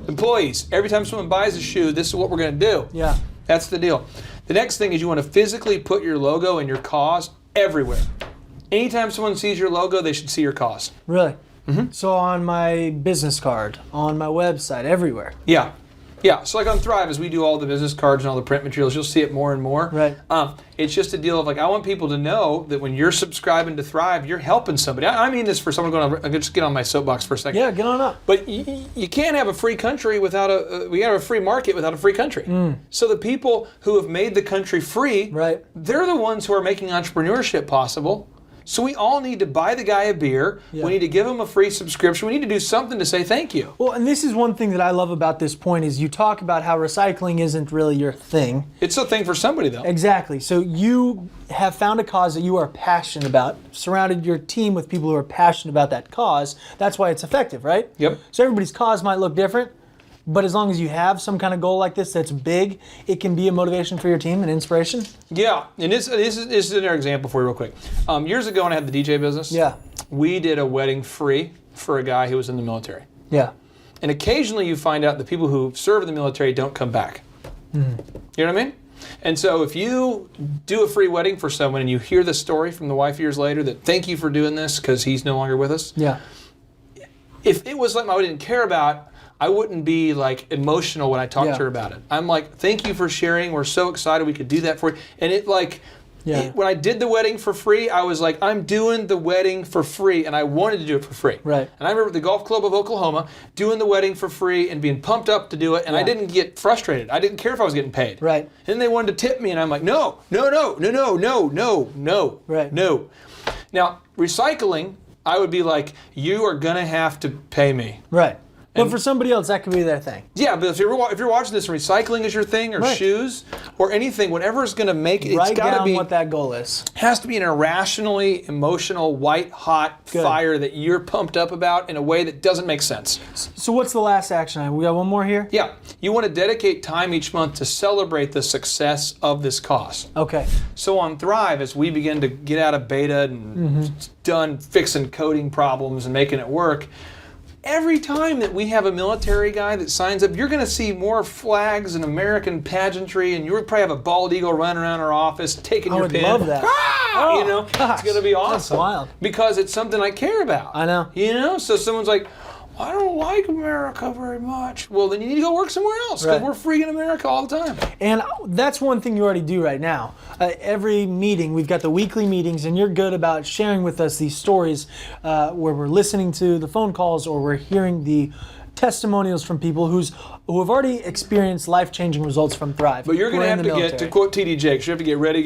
Employees, every time someone buys a shoe, this is what we're going to do. Yeah. That's the deal. The next thing is you want to physically put your logo and your cause everywhere. Anytime someone sees your logo, they should see your cause. Really? Mm-hmm. So on my business card, on my website, everywhere. Yeah. Yeah, so like on Thrive, as we do all the business cards and all the print materials, you'll see it more and more. Right. It's just a deal of like, I want people to know that when you're subscribing to Thrive, you're helping somebody. I mean this for someone going, I'll just get on my soapbox for a second. Yeah, get on up. But you can't have a free country without we have a free market without a free country. So the people who have made the country free, Right. they're the ones who are making entrepreneurship possible. So we all need to buy the guy a beer. Yeah. We need to give him a free subscription. We need to do something to say thank you. Well, and this is one thing that I love about this point is you talk about how recycling isn't really your thing. It's a thing for somebody though. Exactly. So you have found a cause that you are passionate about, surrounded your team with people who are passionate about that cause. That's why it's effective, right? Yep. So everybody's cause might look different, but as long as you have some kind of goal like this that's big, it can be a motivation for your team and inspiration. Yeah, and this is another example for you real quick. Years ago when I had the DJ business, Yeah. we did a wedding free for a guy who was in the military. Yeah. And occasionally you find out the people who serve in the military don't come back. You know what I mean? And so if you do a free wedding for someone and you hear the story from the wife years later that thank you for doing this because he's no longer with us. Yeah. If it was something I didn't care about, I wouldn't be like emotional when I talked Yeah. to her about it. I'm like, thank you for sharing. We're so excited we could do that for you. And it like, Yeah. when I did the wedding for free, I was like, I'm doing the wedding for free, and I wanted to do it for free. Right. And I remember the Golf Club of Oklahoma doing the wedding for free and being pumped up to do it, and I Yeah. didn't get frustrated. I didn't care if I was getting paid. Right. And they wanted to tip me, and I'm like, no. Right. No. Now, recycling, I would be like, you are gonna have to pay me. Right. But And- for somebody else, that could be their thing. Yeah, but if you're watching this, and recycling is your thing, or Right. shoes, or anything, whatever is going to make it, it's Write got to down be what that goal is. has to be an irrationally emotional, white hot Good. fire that you're pumped up about in a way that doesn't make sense. So what's the last action item? We got one more here? Yeah, you want to dedicate time each month to celebrate the success of this cause. Okay. So on Thrive, as we begin to get out of beta and done fixing coding problems and making it work, every time that we have a military guy that signs up, you're going to see more flags and American pageantry, and you'll probably have a bald eagle running around our office taking I your would pin. love that. Ah! Oh, You know, gosh. it's going to be awesome. That's wild. Because it's something I care about. I know. You know, so someone's like, I don't like America very much. Well, then you need to go work somewhere else because Right. we're free in America all the time. And that's one thing you already do right now. Every meeting, we've got the weekly meetings, and you're good about sharing with us these stories where we're listening to the phone calls or we're hearing the testimonials from people who have already experienced life-changing results from Thrive. But you're going who to are in have the to get, military. to quote TD Jakes, you have to get ready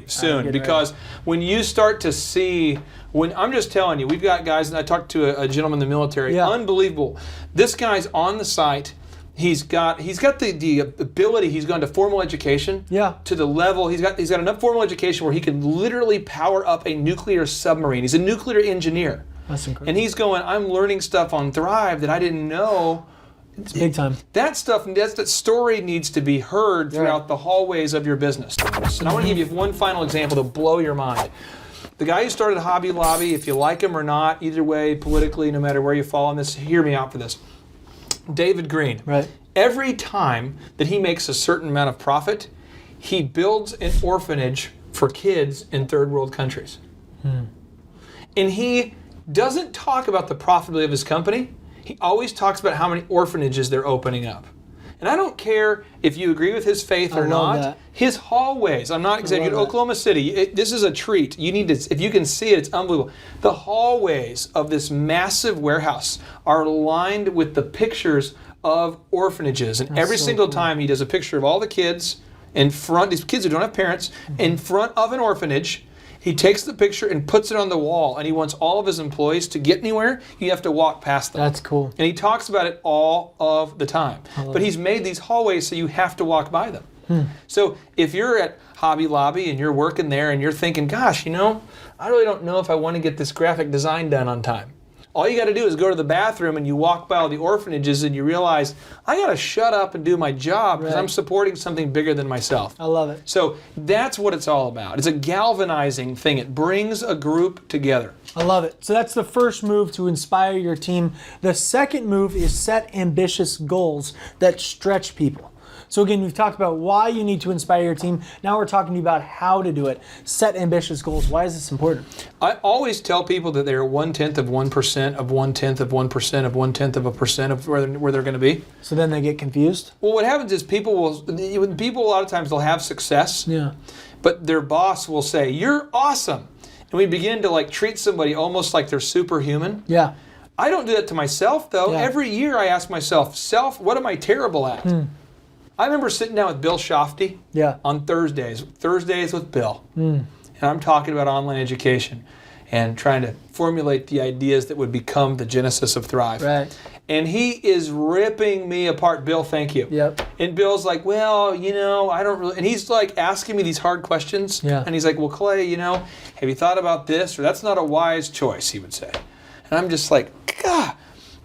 soon. get Because when you start to see, I'm just telling you, we've got guys, and I talked to a gentleman in the military, Yeah. unbelievable. This guy's on the site. He's got the ability. He's gone to formal education. Yeah. To the level he's got enough formal education where he can literally power up a nuclear submarine. He's a nuclear engineer. That's incredible. And he's going, I'm learning stuff on Thrive that I didn't know. It's big time. That story needs to be heard throughout the hallways of your business. And I want to give you one final example to blow your mind. The guy who started Hobby Lobby, if you like him or not, either way, politically, no matter where you fall on this, hear me out for this. David Green. Right. Every time that he makes a certain amount of profit, he builds an orphanage for kids in third world countries. And he doesn't talk about the profitability of his company. He always talks about how many orphanages they're opening up. And I don't care if you agree with his faith or love not. that. His hallways, I'm not exaggerating, love that. Oklahoma City, this is a treat. You need to, if you can see it, it's unbelievable. The hallways of this massive warehouse are lined with the pictures of orphanages. And every so single cool. time he does a picture of all the kids in front, these kids who don't have parents, in front of an orphanage. He takes the picture and puts it on the wall, and he wants all of his employees to get anywhere, you have to walk past them. That's cool. And he talks about it all of the time. But he's made these hallways so you have to walk by them. So if you're at Hobby Lobby and you're working there and you're thinking, gosh, I really don't know if I want to get this graphic design done on time. All you got to do is go to the bathroom and you walk by all the orphanages and you realize, I got to shut up and do my job because Right. I'm supporting something bigger than myself. I love it. So that's what it's all about. It's a galvanizing thing. It brings a group together. I love it. So that's the first move to inspire your team. The second move is set ambitious goals that stretch people. So again, we've talked about why you need to inspire your team. Now we're talking about how to do it. Set ambitious goals. Why is this important? I always tell people that they're 1/10 of 1% of 1/10 of 1% of 1/10 of a percent of where they're going to be. So then they get confused? Well, what happens is people a lot of times they'll have success, Yeah. but their boss will say, "You're awesome," and we begin to treat somebody almost like they're superhuman. Yeah. I don't do that to myself though. Yeah. Every year I ask myself, what am I terrible at? I remember sitting down with Bill Shofty Yeah. on Thursdays with Bill. And I'm talking about online education and trying to formulate the ideas that would become the genesis of Thrive. Right. And he is ripping me apart. Bill, thank you. Yep. And Bill's like, well, I don't really, and he's asking me these hard questions. Yeah. And he's like, well, Clay, have you thought about this? Or that's not a wise choice, he would say. And I'm just like, God.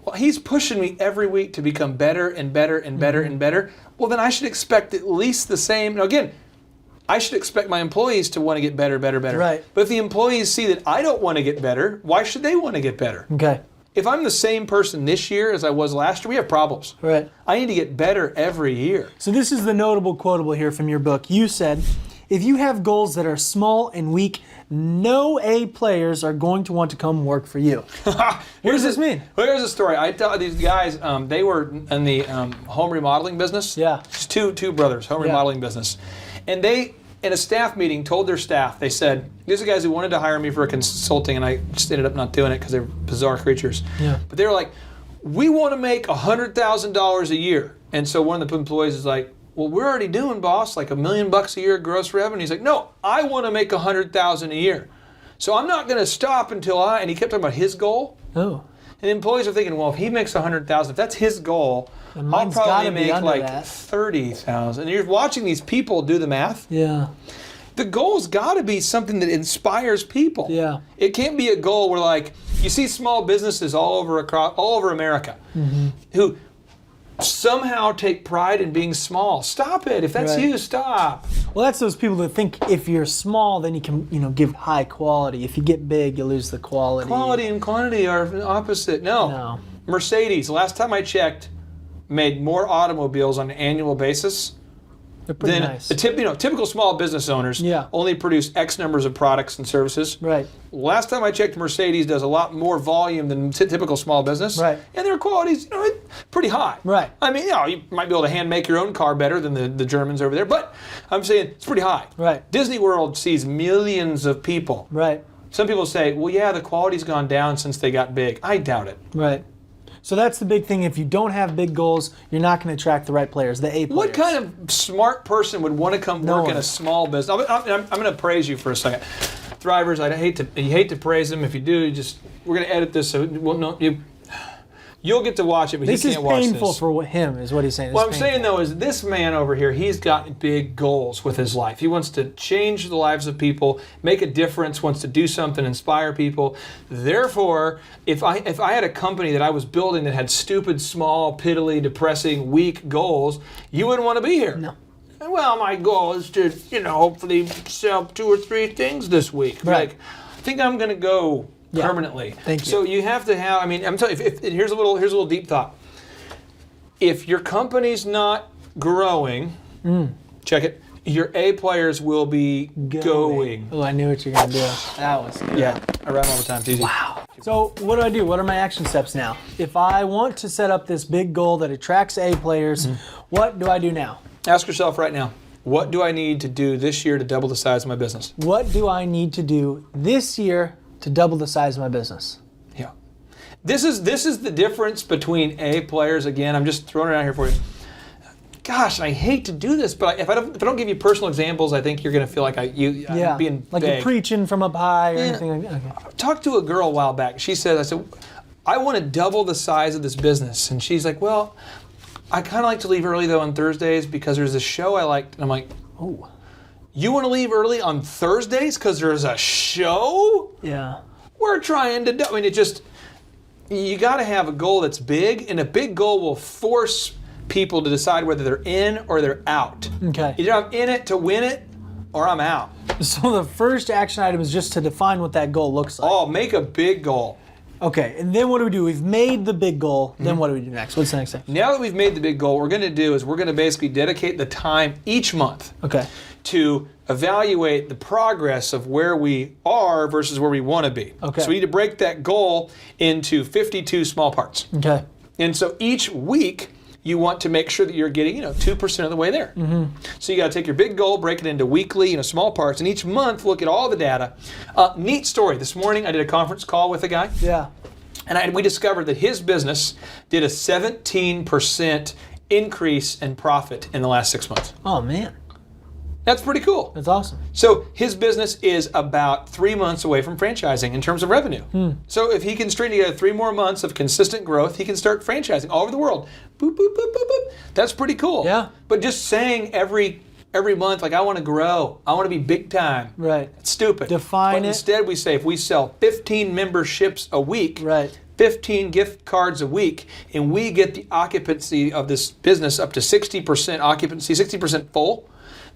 Well, he's pushing me every week to become better and better and better and better. Well, then I should expect at least the same. Now, again, I should expect my employees to want to get better, better, better. Right. But if the employees see that I don't want to get better, why should they want to get better? Okay. If I'm the same person this year as I was last year, we have problems. Right. I need to get better every year. So this is the notable quotable here from your book. You said, if you have goals that are small and weak, no A players are going to want to come work for you. What does this mean? Well, here's a story. I tell these guys, they were in the home remodeling business. Yeah. Just two brothers, home remodeling business. And they, in a staff meeting, told their staff, they said, these are guys who wanted to hire me for a consulting, and I just ended up not doing it because they're bizarre creatures. Yeah. But they were like, we want to make $100,000 a year. And so one of the employees is like, well, we're already doing, boss, like $1 million a year gross revenue. He's like, no, I want to make $100,000 a year. So I'm not going to stop until and he kept talking about his goal. Oh. And the employees are thinking, well, if he makes $100,000, if that's his goal, And I'll mine's probably gotta be make under like that. $30,000. And you're watching these people do the math. Yeah. The goal's got to be something that inspires people. Yeah. It can't be a goal where you see small businesses all over America who somehow take pride in being small. Stop it. If that's Right. you, stop. Well, that's those people that think if you're small, then you can, give high quality. If you get big, you lose the quality. Quality and quantity are opposite. No. Mercedes, last time I checked, made more automobiles on an annual basis They're pretty than nice. typical small business owners Yeah. only produce X numbers of products and services. Right. Last time I checked, Mercedes does a lot more volume than typical small business. Right. And their quality's pretty high. Right. I mean, you might be able to hand make your own car better than the Germans over there, but I'm saying it's pretty high. Right. Disney World sees millions of people. Right. Some people say, well, yeah, the quality's gone down since they got big. I doubt it. Right. So that's the big thing. If you don't have big goals, you're not going to attract the right players, the A players. What kind of smart person would want to come No work one. in a small business? I'm going to praise you for a second. Thrivers, you hate to praise them. If you do, we're going to edit this so you'll get to watch it, but This he is can't watch painful this. for him, is what he's saying. What It's I'm saying painful. though is this man over here, he's got big goals with his life. He wants to change the lives of people, make a difference, wants to do something, inspire people. Therefore, if I had a company that I was building that had stupid, small, piddly, depressing, weak goals, you wouldn't want to be here. No. Well, my goal is to, hopefully sell 2 or 3 things this week. Right. I think I'm going to go Yeah. permanently. Thank you. So you have to have. I'm telling you. Here's a little deep thought. If your company's not growing, check it. Your A players will be going. Oh, I knew what you were going to do. That was good. Yeah, I rhyme all the time. It's easy. Wow. So what do I do? What are my action steps now? If I want to set up this big goal that attracts A players, what do I do now? Ask yourself right now, what do I need to do this year to double the size of my business? What do I need to do this year to double the size of my business? Yeah. This is the difference between A players. Again, I'm just throwing it out here for you. Gosh, I hate to do this, but if I don't give you personal examples, I think you're going to feel like I'm being like vague. you're preaching from up high or anything like that. Okay. Talked to a girl a while back. I said, I want to double the size of this business. And she's like, well, I kind of like to leave early though on Thursdays because there's a show I like. And I'm like, oh, you want to leave early on Thursdays because there's a show? Yeah. We're trying to I mean, you got to have a goal that's big, and a big goal will force people to decide whether they're in or they're out. Okay. Either I'm in it to win it or I'm out. So the first action item is just to define what that goal looks like. Oh, make a big goal. Okay, and then what do we do? We've made the big goal. Then what do we do next? What's the next thing? Now that we've made the big goal, what we're going to do is we're going to basically dedicate the time each month to evaluate the progress of where we are versus where we want to be. Okay. So we need to break that goal into 52 small parts. Okay. And so each week, you want to make sure that you're getting, 2% of the way there. Mm-hmm. So you got to take your big goal, break it into weekly, small parts, and each month look at all the data. Neat story. This morning I did a conference call with a guy. Yeah. And we discovered that his business did a 17% increase in profit in the last 6 months. Oh man. That's pretty cool. That's awesome. So his business is about 3 months away from franchising in terms of revenue. So if he can string together 3 more months of consistent growth, he can start franchising all over the world. Boop, boop, boop, boop, boop. That's pretty cool. Yeah. But just saying every month, like, I want to grow, I want to be big time. Right. It's stupid. Define but it. Instead, we say if we sell 15 memberships a week, Right. 15 gift cards a week, and we get the occupancy of this business up to 60% occupancy, 60% full,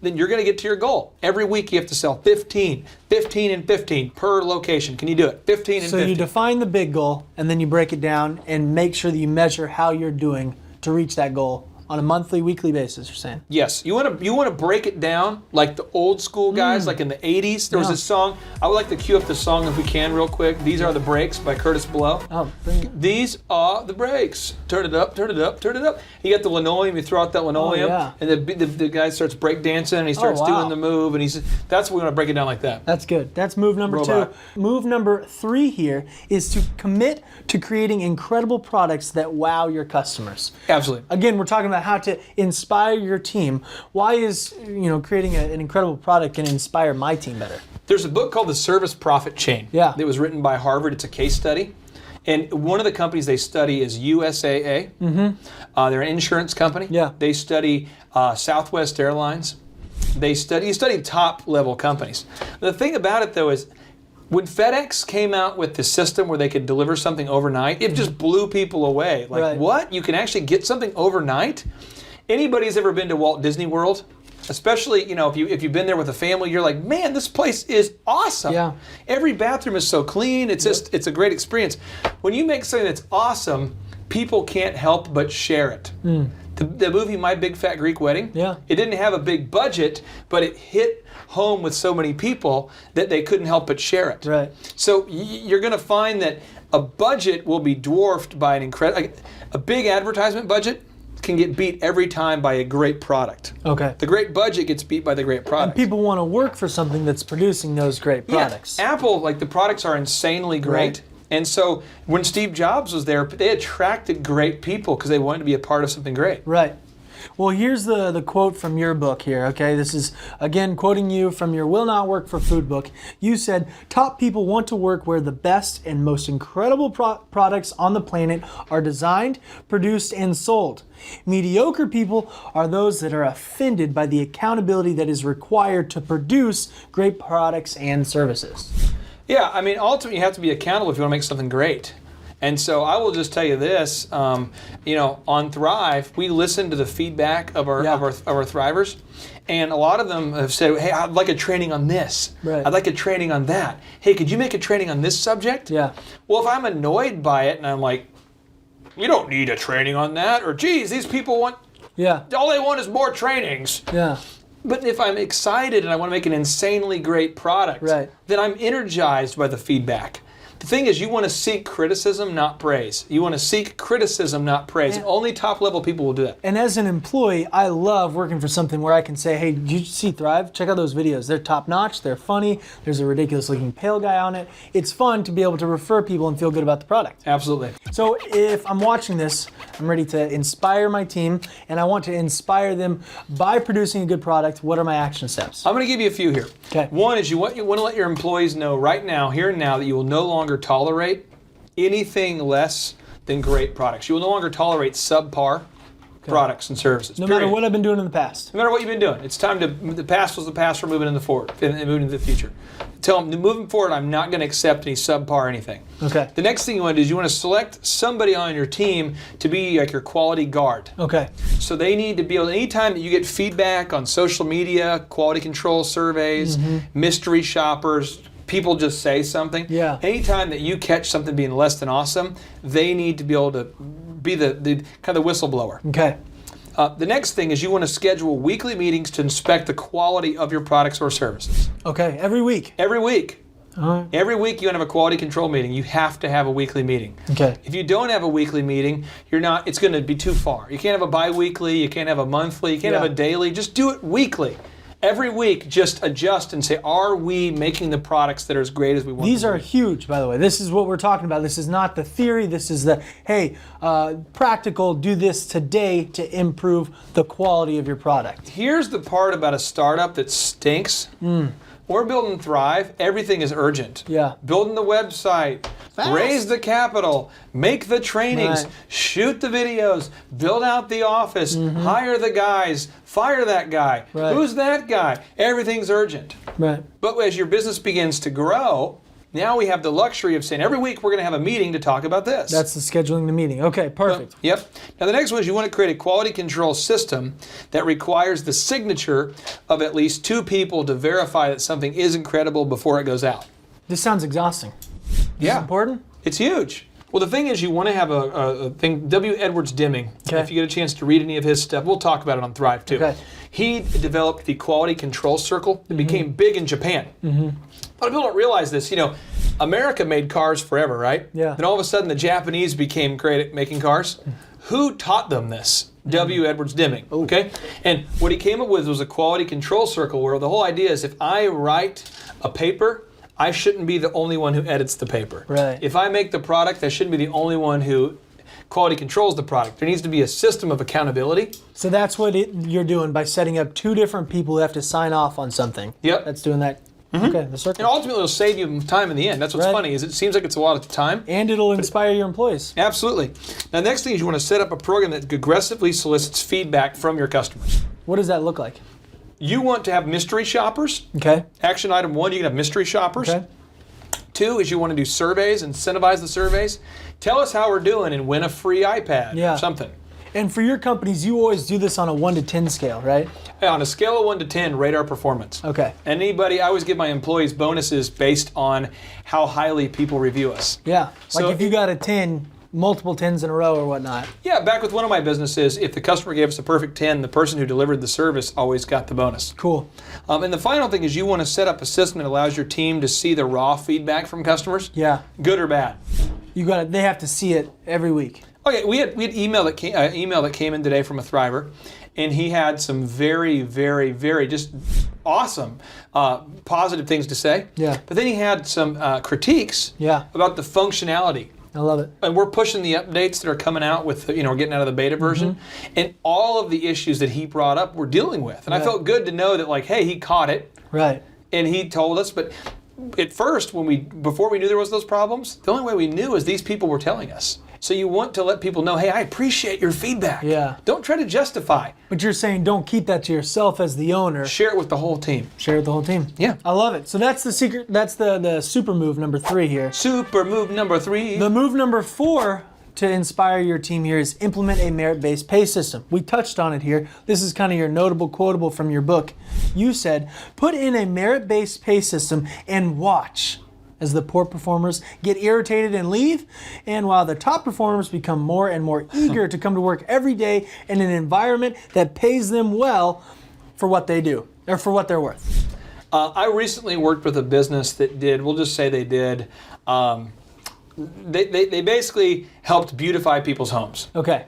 then you're going to get to your goal. Every week you have to sell 15 and 15 per location. Can you do it? 15 and 15. So you define the big goal, and then you break it down and make sure that you measure how you're doing to reach that goal on a monthly, weekly basis, you're saying? Yes. You want to break it down like the old school guys, like in the 80s. There was this song. I would like to cue up the song if we can real quick. These Are the Breaks by Curtis Blow. Oh, bring it. These are the breaks. Turn it up, turn it up, turn it up. You got the linoleum, you throw out that linoleum, and the guy starts break dancing, and he starts doing the move, and that's what we want to break it down like that. That's good. That's move number Robot. 2. Move number 3 here is to commit to creating incredible products that wow your customers. Absolutely. Again, we're talking about how to inspire your team. Why is creating an incredible product going to inspire my team better? There's a book called The Service Profit Chain. Yeah. That was written by Harvard. It's a case study. And one of the companies they study is USAA. Mm-hmm. They're an insurance company. Yeah. They study Southwest Airlines. You study top level companies. The thing about it though is when FedEx came out with the system where they could deliver something overnight, it just blew people away. Like, Right. What? You can actually get something overnight? Anybody who's ever been to Walt Disney World, especially, if you've been there with a family, you're like, man, this place is awesome. Yeah. Every bathroom is so clean. It's it's a great experience. When you make something that's awesome, people can't help but share it. The movie My Big Fat Greek Wedding, it didn't have a big budget, but it hit home with so many people that they couldn't help but share it. Right. So you're going to find that a budget will be dwarfed by a big advertisement budget can get beat every time by a great product. Okay. The great budget gets beat by the great product. And people want to work for something that's producing those great products. Yeah. Apple, the products are insanely great. Right. And so when Steve Jobs was there, they attracted great people because they wanted to be a part of something great. Right. Well, here's the quote from your book here, okay? This is, again, quoting you from your Will Not Work for Food book. You said, top people want to work where the best and most incredible products on the planet are designed, produced, and sold. Mediocre people are those that are offended by the accountability that is required to produce great products and services. Yeah, ultimately you have to be accountable if you want to make something great. And so I will just tell you this, on Thrive, we listen to the feedback of our Thrivers, and a lot of them have said, hey, I'd like a training on this. Right. I'd like a training on that. Hey, could you make a training on this subject? Yeah. Well, if I'm annoyed by it and I'm like, you don't need a training on that, or geez, these people all they want is more trainings. Yeah. But if I'm excited and I want to make an insanely great product, Right. then I'm energized by the feedback. The thing is, you want to seek criticism, not praise. You want to seek criticism, not praise. And only top-level people will do that. And as an employee, I love working for something where I can say, hey, did you see Thrive? Check out those videos. They're top-notch. They're funny. There's a ridiculous-looking pale guy on it. It's fun to be able to refer people and feel good about the product. Absolutely. So if I'm watching this, I'm ready to inspire my team, and I want to inspire them by producing a good product. What are my action steps? I'm going to give you a few here. Okay. One is you want to let your employees know right now, here and now, that you will no longer tolerate anything less than great products. You will no longer tolerate subpar products and services. No matter what I've been doing in the past. No matter what you've been doing. It's time to, the past was the past, we're moving in the forward, and moving into the future. Tell them, moving forward, I'm not going to accept any subpar anything. Okay. The next thing you want to do is you want to select somebody on your team to be like your quality guard. Okay. So they need to be able, anytime that you get feedback on social media, quality control surveys, mystery shoppers, people just say something. Yeah. Anytime that you catch something being less than awesome, they need to be able to be the kind of the whistleblower. Okay. The next thing is you want to schedule weekly meetings to inspect the quality of your products or services. Okay. Every week. Every week. All right. Every week you want to have a quality control meeting. You have to have a weekly meeting. Okay. If you don't have a weekly meeting, it's going to be too far. You can't have a bi-weekly, you can't have a monthly, you can't have a daily. Just do it weekly. Every week, just adjust and say, are we making the products that are as great as we want? These are huge, by the way. This is what we're talking about. This is not the theory. This is the, hey, practical, do this today to improve the quality of your product. Here's the part about a startup that stinks. We're building Thrive. Everything is urgent. Yeah. Building the website, raise the capital, make the trainings, Right. shoot the videos, build out the office, hire the guys, fire that guy. Right. Who's that guy? Everything's urgent. Right. But as your business begins to grow, now we have the luxury of saying every week we're going to have a meeting to talk about this. That's the scheduling the meeting. Okay, perfect. Yep. Now the next one is you want to create a quality control system that requires the signature of at least 2 people to verify that something is incredible before it goes out. This sounds exhausting. Is this important? It's huge. Well, the thing is, you want to have a thing. W. Edwards Deming. Okay. If you get a chance to read any of his stuff, we'll talk about it on Thrive too. Okay. He developed the quality control circle that became big in Japan. A lot of people don't realize this. You know, America made cars forever, right? Yeah. Then all of a sudden, the Japanese became great at making cars. Who taught them this? W. Edwards Deming. Okay. And what he came up with was a quality control circle, where the whole idea is if I write a paper, I shouldn't be the only one who edits the paper. Right. If I make the product, I shouldn't be the only one who quality controls the product. There needs to be a system of accountability. So that's what you're doing by setting up 2 different people who have to sign off on something. Yep. That's doing that. Okay, the circle. And ultimately, it'll save you time in the end. That's what's Right. funny, is it seems like it's a lot of time. And it'll inspire your employees. Absolutely. Now, the next thing is you want to set up a program that aggressively solicits feedback from your customers. What does that look like? You want to have mystery shoppers. Okay. Action item 1, you can have mystery shoppers. Okay. 2 is you want to do surveys, incentivize the surveys. Tell us how we're doing and win a free iPad Yeah. or something. And for your companies, you always do this on a 1 to 10 scale, right? On a scale of 1 to 10, rate our performance. Okay. I always give my employees bonuses based on how highly people review us. Yeah. So Like if you got a 10, multiple 10s in a row or whatnot. Yeah, back with one of my businesses, if the customer gave us a perfect 10, the person who delivered the service always got the bonus. Cool. And the final thing is you want to set up a system that allows your team to see the raw feedback from customers, Yeah. good or bad. They have to see it every week. Okay, we had email that came in today from a Thriver, and he had some very, very, very just awesome positive things to say. Yeah. But then he had some critiques Yeah. about the functionality. I love it. And we're pushing the updates that are coming out with, we're getting out of the beta version. And all of the issues that he brought up, we're dealing with. And I Right. felt good to know that, like, hey, he caught it Right. and he told us. But at first, before we knew there was those problems, the only way we knew is these people were telling us. So you want to let people know, hey, I appreciate your feedback. Yeah. Don't try to justify. But you're saying don't keep that to yourself as the owner. Share it with the whole team. Share it with the whole team. Yeah. I love it. So that's the secret. That's the super move number 3 here. Super move number 3. The move number 4 to inspire your team here is implement a merit-based pay system. We touched on it here. This is kind of your notable quotable from your book. You said, put in a merit-based pay system and watch as the poor performers get irritated and leave, and while the top performers become more and more eager to come to work every day in an environment that pays them well for what they do, or for what they're worth. I recently worked with a business that did, we'll just say they did they basically helped beautify people's homes. Okay.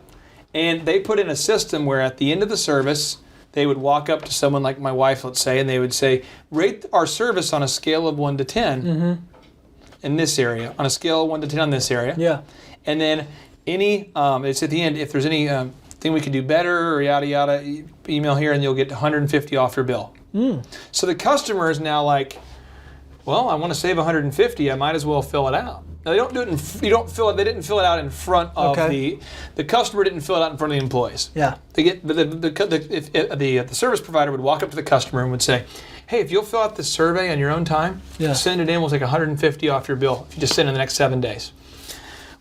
And they put in a system where at the end of the service, they would walk up to someone like my wife, let's say, and they would say, rate our service on a scale of 1 to 10 in this area, on a scale of 1 to 10 on this area. Yeah. And then it's at the end, if there's any thing we could do better or yada yada, email here and you'll get 150 off your bill. So the customer is now like, well, I want to save 150, I might as well fill it out. Now they don't do it they didn't fill it out in front of the customer didn't fill it out in front of the employees. Yeah. They get the service provider would walk up to the customer and would say, hey, if you'll fill out this survey on your own time, send it in, we'll take 150 off your bill if you just send it in the next 7 days.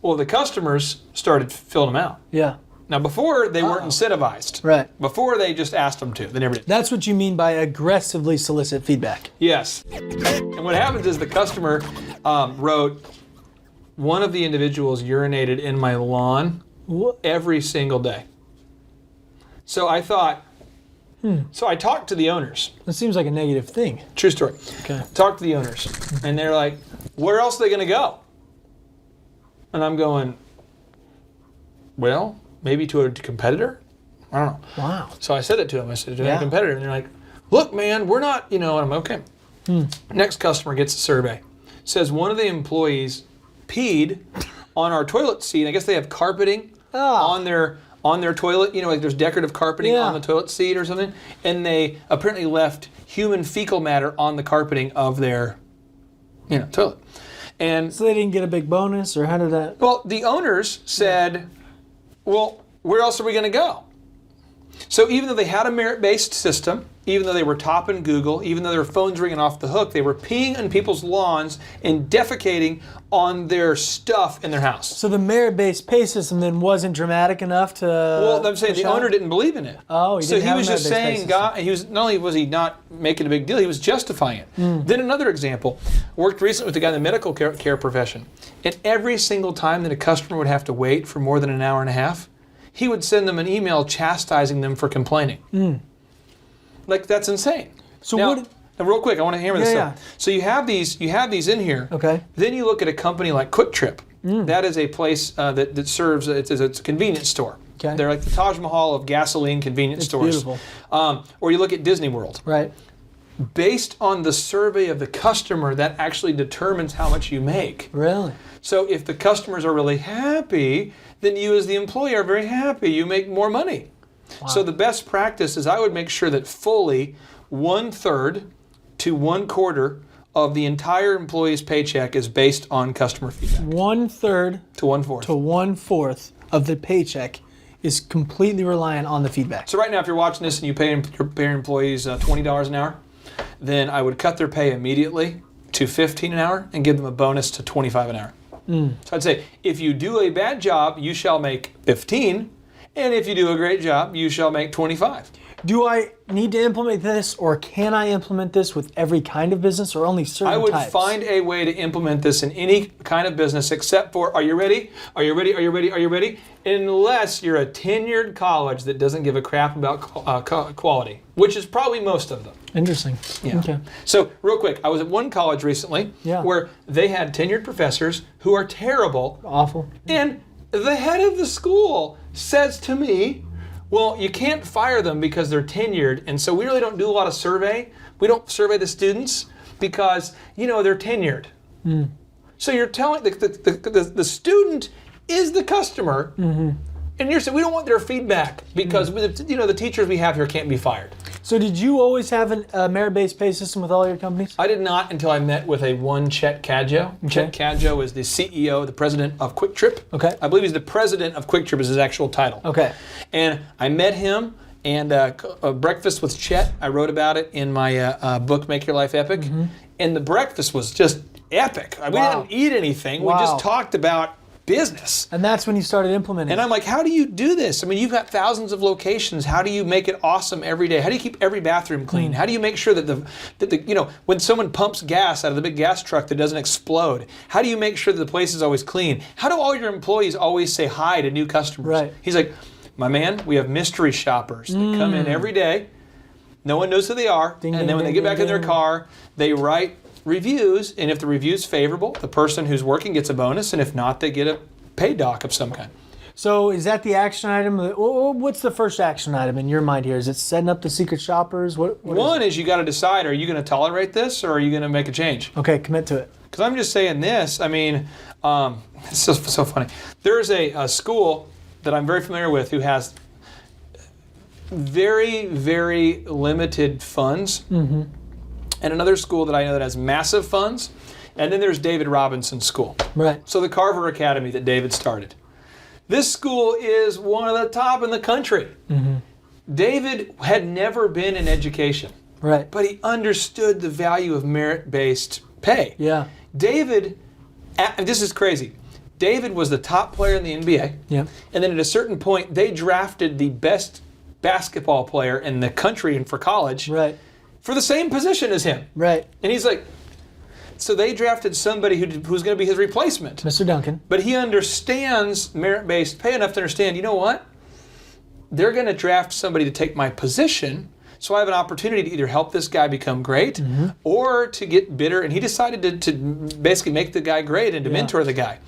Well, the customers started filling them out. Yeah. Now, before, they weren't incentivized. Right. Before, they just asked them to. They never did. That's what you mean by aggressively solicit feedback. Yes. And what happens is the customer wrote, one of the individuals urinated in my lawn every single day. So I thought, so I talked to the owners. That seems like a negative thing. True story. Okay. Talked to the owners. And they're like, where else are they going to go? And I'm going, well, maybe to a competitor? I don't know. Wow. So I said it to them. I said, to a competitor. And they're like, look, man, we're not, and I'm okay. Next customer gets a survey. Says one of the employees peed on our toilet seat. I guess they have carpeting on their toilet. Like there's decorative carpeting on the toilet seat or something. And they apparently left human fecal matter on the carpeting of their, toilet. And so they didn't get a big bonus, or how did that? Well, the owners said, well, where else are we going to go? So even though they had a merit-based system, even though they were top in Google, even though their phones ringing off the hook, they were peeing on people's lawns and defecating on their stuff in their house. So the merit-based pay system then wasn't dramatic enough to. Well, I'm saying the owner didn't believe in it. Oh, he didn't have a was just merit-based saying, not only was he not making a big deal, he was justifying it. Then another example, worked recently with a guy in the medical care profession, and every single time that a customer would have to wait for more than an hour and a half, he would send them an email chastising them for complaining. Like, that's insane. So now, what? now, real quick, I want to hammer this Yeah, up. So you have these in here. Okay. Then you look at a company like Quick Trip. That is a place that serves. It's a convenience store. Okay. They're like the Taj Mahal of gasoline convenience stores. Beautiful. Or you look at Disney World. Right. Based on the survey of the customer, that actually determines how much you make. Really? So if the customers are really happy, then you as the employee are very happy. You make more money. Wow. So the best practice is I would make sure that fully 1/3 to 1/4 of the entire employee's paycheck is based on customer feedback. 1/3 to 1/4 to 1/4 of the paycheck is completely reliant on the feedback. So right now, if you're watching this and you pay your employees $20 an hour, then I would cut their pay immediately to $15 an hour and give them a bonus to $25 an hour. So I'd say, if you do a bad job, you shall make 15, and if you do a great job, you shall make 25. Do I need to implement this, or can I implement this with every kind of business, or only certain I would types? find a way to implement this in any kind of business except for, are you ready? Are you ready? Are you ready? Are you ready? Unless you're a tenured college that doesn't give a crap about quality, which is probably most of them. Interesting. Yeah. Okay. So real quick, I was at one college recently where they had tenured professors who are terrible. Awful. And the head of the school says to me, well, you can't fire them because they're tenured, and so we really don't do a lot of survey. We don't survey the students because, they're tenured. So you're telling the student is the customer, and you're saying we don't want their feedback because the teachers we have here can't be fired. So did you always have a merit-based pay system with all your companies? I did not until I met with Chet Cadjo. Okay. Chet Cadjo is the CEO, the president of Quick Trip. Okay. I believe he's the president of Quick Trip is his actual title. Okay. And I met him, and Breakfast with Chet, I wrote about it in my book, Make Your Life Epic. And the breakfast was just epic. We didn't eat anything. We just talked about business. And that's when you started implementing. And I'm like, how do you do this? I mean, you've got thousands of locations. How do you make it awesome every day? How do you keep every bathroom clean? How do you make sure that the when someone pumps gas out of the big gas truck that doesn't explode, how do you make sure that the place is always clean? How do all your employees always say hi to new customers? Right. He's like, my man, we have mystery shoppers that come in every day. No one knows who they are. Ding, and ding, then when they ding, get back ding, in their ding. car, they write reviews, and if the review's favorable, the person who's working gets a bonus, and if not, they get a pay doc of some kind. So is that the action item? What's the first action item in your mind here? Is it setting up the secret shoppers? What One is you got to decide, are you going to tolerate this or are you going to make a change? Okay, commit to it. Because I'm just saying this, I mean, it's so funny. There's a school that I'm very familiar with who has very, very limited funds. Mm-hmm. And another school that I know that has massive funds. And then there's David Robinson's school. Right. So the Carver Academy that David started. This school is one of the top in the country. Mm-hmm. David had never been in education. Right. But he understood the value of merit-based pay. Yeah. David, this is crazy. David was the top player in the NBA. Yeah. And then at a certain point, they drafted the best basketball player in the country and for college. Right. For the same position as him. Right. And he's like, so they drafted somebody who's going to be his replacement. Mr. Duncan. But he understands merit-based pay enough to understand, you know what? They're going to draft somebody to take my position, so I have an opportunity to either help this guy become great or to get bitter. And he decided to basically make the guy great and to mentor the guy.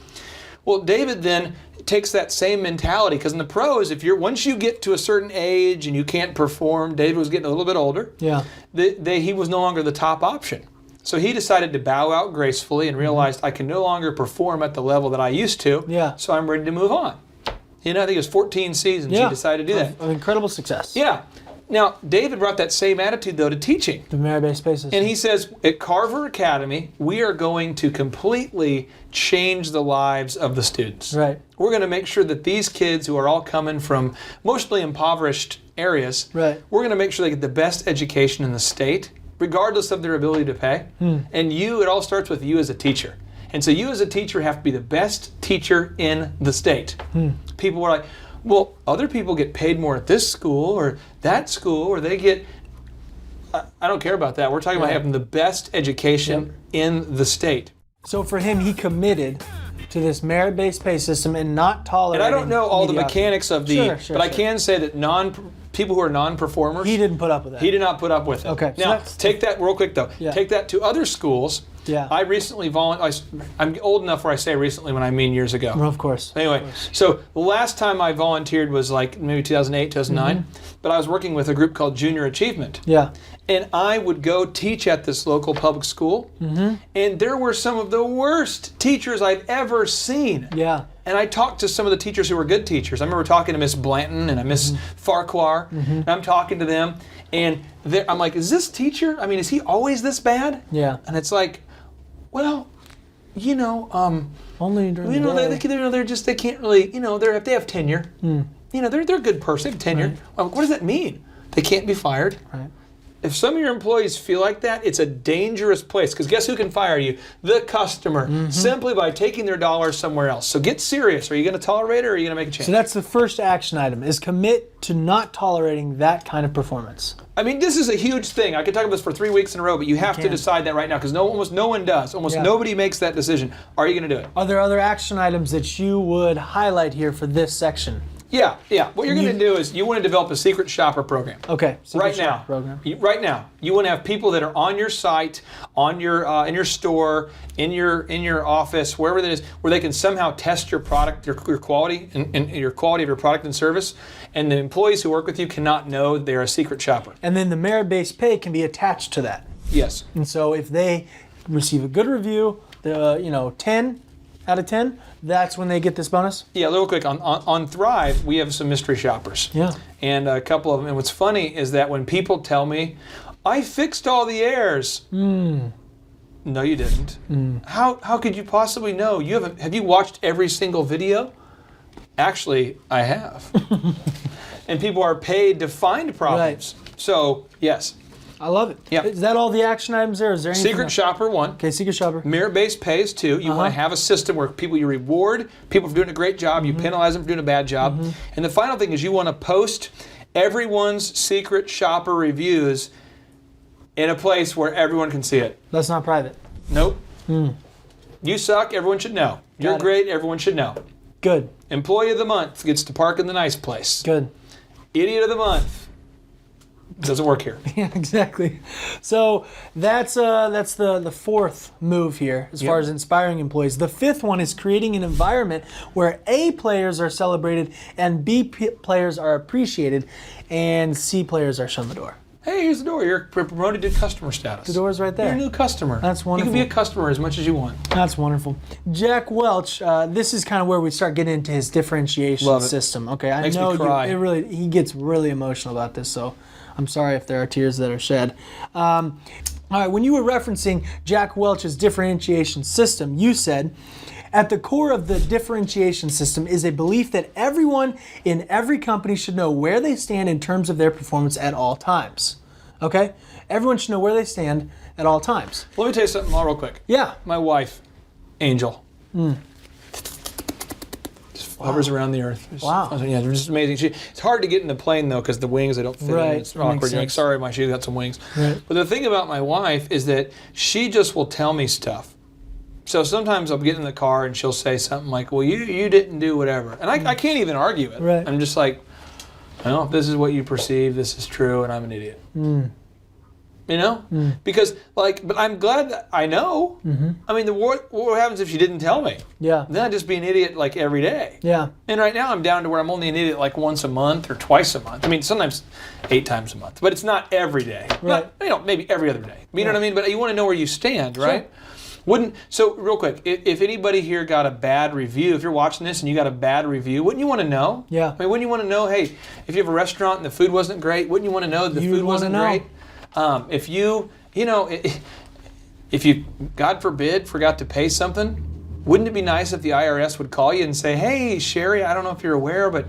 Well, David then takes that same mentality, because in the pros, once you get to a certain age and you can't perform, David was getting a little bit older. Yeah. He was no longer the top option. So he decided to bow out gracefully and realized I can no longer perform at the level that I used to. Yeah. So I'm ready to move on. I think it was 14 seasons he decided to do that. An incredible success. Yeah. Now, David brought that same attitude, though, to teaching. The merit-based pay system. And he says, at Carver Academy, we are going to completely change the lives of the students. Right. We're going to make sure that these kids who are all coming from mostly impoverished areas, Right. we're going to make sure they get the best education in the state, regardless of their ability to pay. And it all starts with you as a teacher. And so you as a teacher have to be the best teacher in the state. People were like, well, other people get paid more at this school or that school, or they get... I don't care about that. We're talking about having the best education in the state. So for him, he committed to this merit-based pay system and not tolerating... And I don't know all the mediocrity. mechanics of the... Sure, but I can say that people who are non-performers... He didn't put up with that. He did not put up with it. Okay. So Now, take that real quick, though. Yeah. Take that to other schools. Yeah. I recently I'm old enough where I say recently when I mean years ago. Well, of course. Anyway, so the last time I volunteered was like maybe 2008, 2009. But I was working with a group called Junior Achievement. Yeah. And I would go teach at this local public school. And there were some of the worst teachers I'd ever seen. Yeah. And I talked to some of the teachers who were good teachers. I remember talking to Miss Blanton and Miss Farquhar. And I'm talking to them. And I'm like, is this teacher, is he always this bad? Yeah. And it's like, well, Only during the day. they can't really, they have tenure. They're a good person, they have tenure. Right. Well, what does that mean? They can't be fired. Right. If some of your employees feel like that, it's a dangerous place, because guess who can fire you? The customer, simply by taking their dollars somewhere else. So get serious. Are you going to tolerate it, or are you going to make a change? So that's the first action item, is commit to not tolerating that kind of performance. This is a huge thing. I could talk about this for 3 weeks in a row, but you have to decide that right now, because almost no one does. Almost nobody makes that decision. Are you going to do it? Are there other action items that you would highlight here for this section? Yeah. What you're going to do is you want to develop a secret shopper program. Okay. Right now. Right now, you want to have people that are on your site, on your in your store, in your office, wherever that is, where they can somehow test your product, your quality, and your quality of your product and service. And the employees who work with you cannot know they're a secret shopper. And then the merit-based pay can be attached to that. Yes. And so if they receive a good review, 10 out of 10, that's when they get this bonus? Yeah, real quick, on Thrive, we have some mystery shoppers. Yeah. And a couple of them. And what's funny is that when people tell me, I fixed all the errors. No, you didn't. How could you possibly know? Have you watched every single video? Actually, I have. And people are paid to find problems. Right. So, yes. I love it. Yeah. Is that all the action items there? Is there anything Secret else? shopper 1. Okay, secret shopper. Merit-based pay is 2. You want to have a system where you reward people for doing a great job, you penalize them for doing a bad job. And the final thing is you want to post everyone's secret shopper reviews in a place where everyone can see it. That's not private. Nope. You suck, everyone should know. You're great, everyone should know. Good. Employee of the month gets to park in the nice place. Good. Idiot of the month It doesn't work here. Yeah, exactly. So that's the fourth move here as far as inspiring employees. The fifth one is creating an environment where A players are celebrated and players are appreciated and C players are shown the door. Hey, here's the door. You're promoted to customer status. The door's right there. You're a new customer. That's wonderful. You can be a customer as much as you want. That's wonderful. Jack Welch, this is kind of where we start getting into his differentiation Love it. system. Okay, I Makes know me cry. he gets really emotional about this, so I'm sorry if there are tears that are shed. All right, when you were referencing Jack Welch's differentiation system, you said, at the core of the differentiation system is a belief that everyone in every company should know where they stand in terms of their performance at all times. Okay? Everyone should know where they stand at all times. Let me tell you something real quick. Yeah. My wife, Angel, just hovers around the earth. Wow. Yeah, it's just amazing. It's hard to get in the plane, though, because the wings, they don't fit Right. in. It's That makes awkward. You're like, sense. sorry, my shoe got some wings. Right. But the thing about my wife is that she just will tell me stuff. So sometimes I'll get in the car and she'll say something like, well, you didn't do whatever. And I can't even argue it. Right. I'm just like, well, if this is what you perceive, this is true, and I'm an idiot. You know? Because, but I'm glad that I know. I mean, what happens if she didn't tell me? Yeah. Then I'd just be an idiot, every day. Yeah. And right now I'm down to where I'm only an idiot, once a month or twice a month. I mean, sometimes 8 times a month. But it's not every day. Right. Not, maybe every other day. You know what I mean? But you want to know where you stand, right? Sure. So real quick, if anybody here got a bad review, if you're watching this and you got a bad review, wouldn't you want to know? Yeah. I mean, wouldn't you want to know, hey, if you have a restaurant and the food wasn't great, wouldn't you want to know that the food wasn't great? If you God forbid, forgot to pay something, wouldn't it be nice if the IRS would call you and say, hey, Sherry, I don't know if you're aware, but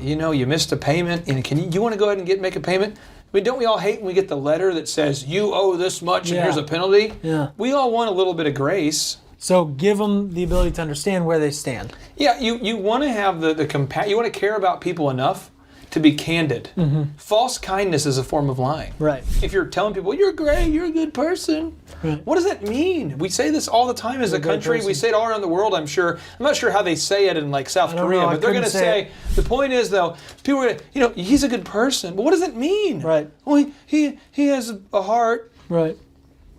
you missed a payment, and you want to go ahead and make a payment? I mean, don't we all hate when we get the letter that says, you owe this much and here's a penalty? Yeah. We all want a little bit of grace. So give them the ability to understand where they stand. Yeah, you want to have you want to care about people enough to be candid. False kindness is a form of lying. Right. If you're telling people, you're great, you're a good person, what does that mean? We say this all the time as a country. We say it all around the world, I'm sure. I'm not sure how they say it in South Korea, but they're going to say, the point is though, people are going to, he's a good person. But what does it mean? Right. Well, he has a heart. Right.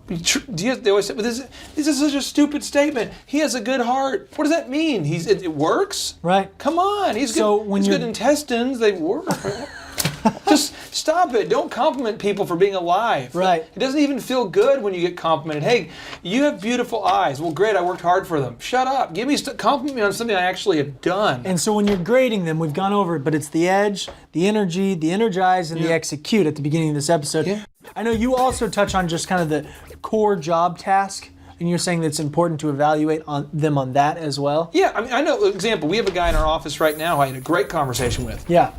They always say, this is such a stupid statement. He has a good heart. What does that mean? It works? Right. Come on. He's good intestines. They work. Just stop it. Don't compliment people for being alive. Right. It doesn't even feel good when you get complimented. Hey, you have beautiful eyes. Well, great. I worked hard for them. Shut up. Compliment me on something I actually have done. And so when you're grading them, we've gone over it, but it's the edge, the energy, the energize, and the execute at the beginning of this episode. Yeah. I know you also touch on just kind of the core job task, and you're saying that it's important to evaluate them on that as well? Yeah, I mean, I know, example, we have a guy in our office right now I had a great conversation with. Yeah.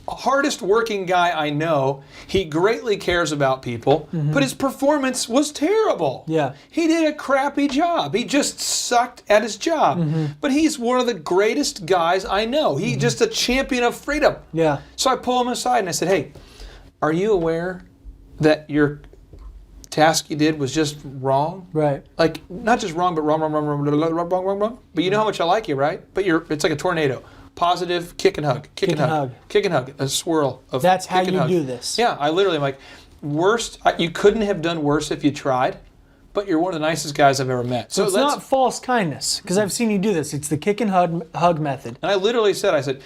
Hardest working guy I know. He greatly cares about people, but his performance was terrible. Yeah. He did a crappy job. He just sucked at his job. But he's one of the greatest guys I know. He's just a champion of freedom. Yeah. So I pull him aside and I said, hey, are you aware that your task you did was just wrong? Right. Not just wrong, but wrong. But you know how much I like you, right? But it's like a tornado. Positive, kick and hug, kick and hug, kick and hug, a swirl of That's how kick and you hug. do this. Yeah, I literally am like, worst, you couldn't have done worse if you tried, but you're one of the nicest guys I've ever met. So it's not false kindness, because I've seen you do this. It's the kick and hug method. And I literally said,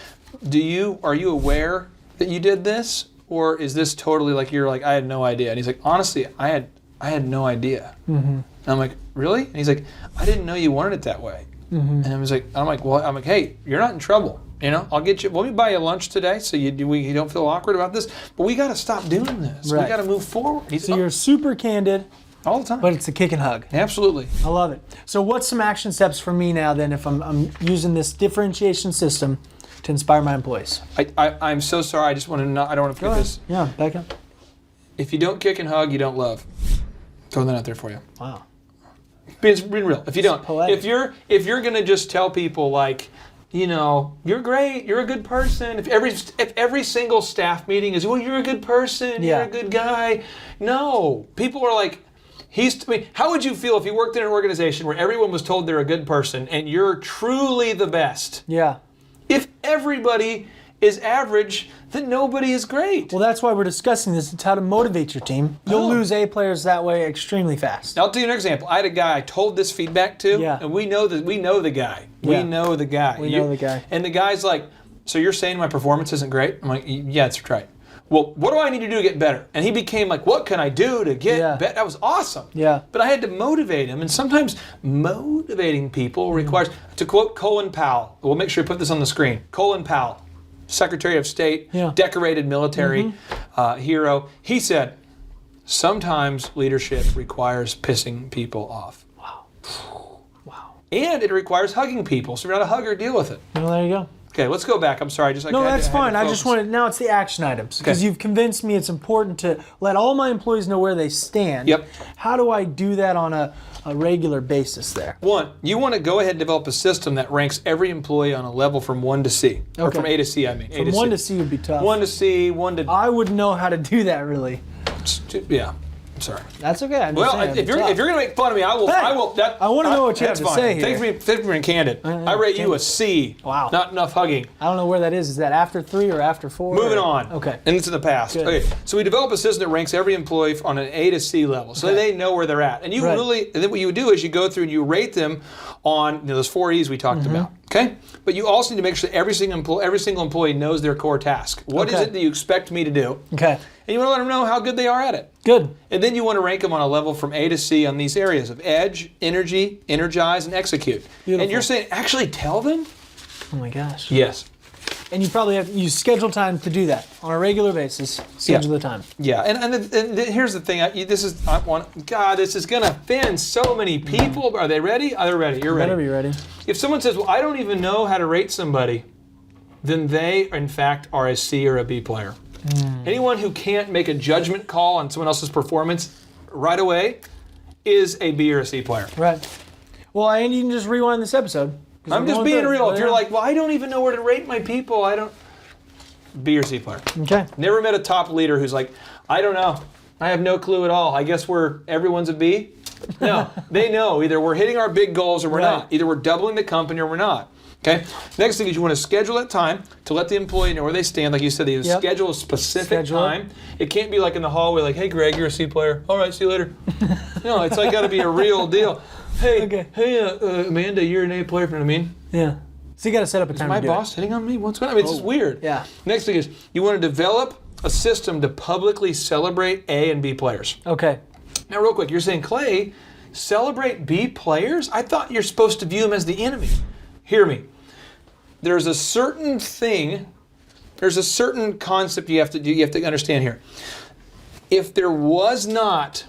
are you aware that you did this? Or is this totally I had no idea? And he's like, honestly, I had no idea. And I'm like, really? And he's like, I didn't know you wanted it that way. And I'm like, hey, you're not in trouble. I'll get you. Let me buy you lunch today, so you don't feel awkward about this. But we got to stop doing this. Right. We got to move forward. So you're super candid all the time, but it's a kick and hug. Absolutely. I love it. So what's some action steps for me now then if I'm using this differentiation system to inspire my employees? I'm so sorry. I don't want to forget this. Yeah, back up. If you don't kick and hug, you don't love. Throwing that out there for you. Wow. Being real. If you don't, poetic. if you're gonna just tell people you're great, you're a good person. If every single staff meeting is, well, you're a good person, you're a good guy. No, people are like, how would you feel if you worked in an organization where everyone was told they're a good person and you're truly the best? Yeah. If everybody is average, then nobody is great. Well, that's why we're discussing this. It's how to motivate your team. You'll lose A players that way extremely fast. I'll tell you an example. I had a guy I told this feedback to, and we know the guy. We know the guy. We know the guy. And the guy's like, so you're saying my performance isn't great? I'm like, yeah, that's right. Well, what do I need to do to get better? And he became like, what can I do to get better? That was awesome. Yeah. But I had to motivate him. And sometimes motivating people requires, to quote Colin Powell, we'll make sure you put this on the screen. Colin Powell, Secretary of State, decorated military hero. He said, sometimes leadership requires pissing people off. Wow. And it requires hugging people. So if you're not a hugger, deal with it. Well, there you go. Okay, let's go back. I'm sorry. No, that's fine. I just wanted, now it's the action items. Because you've convinced me it's important to let all my employees know where they stand. Yep. How do I do that on a regular basis there? One, you want to go ahead and develop a system that ranks every employee on a level from 1 to C. Or from A to C, I mean. From 1 to C would be tough. 1 to C, 1 to... I wouldn't know how to do that, really. Yeah. Sorry. That's okay. I'm just Well, saying, if you're going to make fun of me, I will. Hey, I will. I want to know what you have to say here. Thanks for being candid. I rate you a C. Wow. Not enough hugging. I don't know where that is. Is that after 3 or after 4? Moving on. Okay. And it's in the past. Good. Okay. So we develop a system that ranks every employee on an A to C level, so they know where they're at. And you and then what you would do is you go through and you rate them on those 4 E's we talked about. Okay. But you also need to make sure every single employee knows their core task. What is it that you expect me to do? Okay. And you want to let them know how good they are at it. Good. And then you want to rank them on a level from A to C on these areas of edge, energy, energize, and execute. Beautiful. And you're saying, actually tell them? Oh my gosh. Yes. And you probably have you schedule time to do that on a regular basis. Schedule the time. Yeah. And here's the thing. This is going to offend so many people. Are they ready? Are they ready? You're ready. Better be ready. If someone says, well, I don't even know how to rate somebody, then they, in fact, are a C or a B player. Anyone who can't make a judgment call on someone else's performance right away is a B or a C player. Right. Well, and you can just rewind this episode. I'm just being real. If you're like, well, I don't even know where to rate my people, I don't. B or C player. Okay. Never met a top leader who's like, I don't know. I have no clue at all. I guess everyone's a B. No, they know either we're hitting our big goals or we're not. Either we're doubling the company or we're not. Okay. Next thing is you want to schedule that time to let the employee know where they stand. Like you said, you schedule a specific time. It can't be like in the hallway, like, hey, Greg, you're a C player. All right, see you later. No, it's like got to be a real deal. Hey, Amanda, you're an A player. You know what I mean? Yeah. So you got to set up a time my to do boss hitting on me? What's going on? I mean, it's just weird. Yeah. Next thing is you want to develop a system to publicly celebrate A and B players. Okay. Now, real quick, you're saying, Clay, celebrate B players? I thought you're supposed to view them as the enemy. Hear me. There's a certain concept you have to understand here. If there was not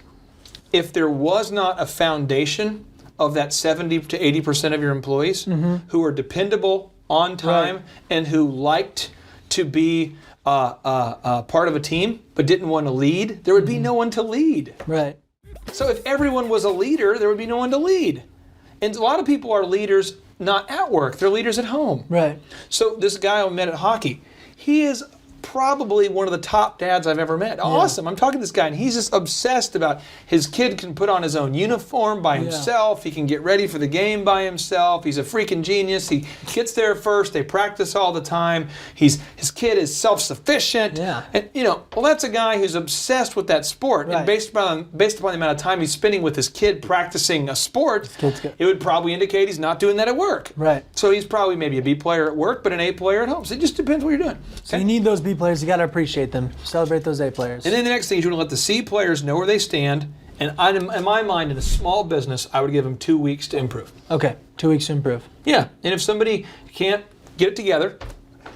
a foundation of that 70 to 80% of your employees who are dependable, on time, and who liked to be part of a team but didn't want to lead, there would be no one to lead. Right. So if everyone was a leader, there would be no one to lead. And a lot of people are leaders not at work, they're leaders at home. Right. So this guy I met at hockey, he is probably one of the top dads I've ever met. Awesome. I'm talking to this guy, and he's just obsessed about his kid can put on his own uniform by himself. He can get ready for the game by himself. He's a freaking genius. He gets there first. They practice all the time. His kid is self-sufficient. Yeah. And that's a guy who's obsessed with that sport. Right. And based upon the amount of time he's spending with his kid practicing a sport, it would probably indicate he's not doing that at work. Right. So he's probably maybe a B player at work, but an A player at home. So it just depends what you're doing. So you need those B players. You got to appreciate them. Celebrate those A players. And then the next thing is you want to let the C players know where they stand. And in my mind, in a small business, I would give them 2 weeks to improve. Okay, 2 weeks to improve. Yeah, and if somebody can't get it together,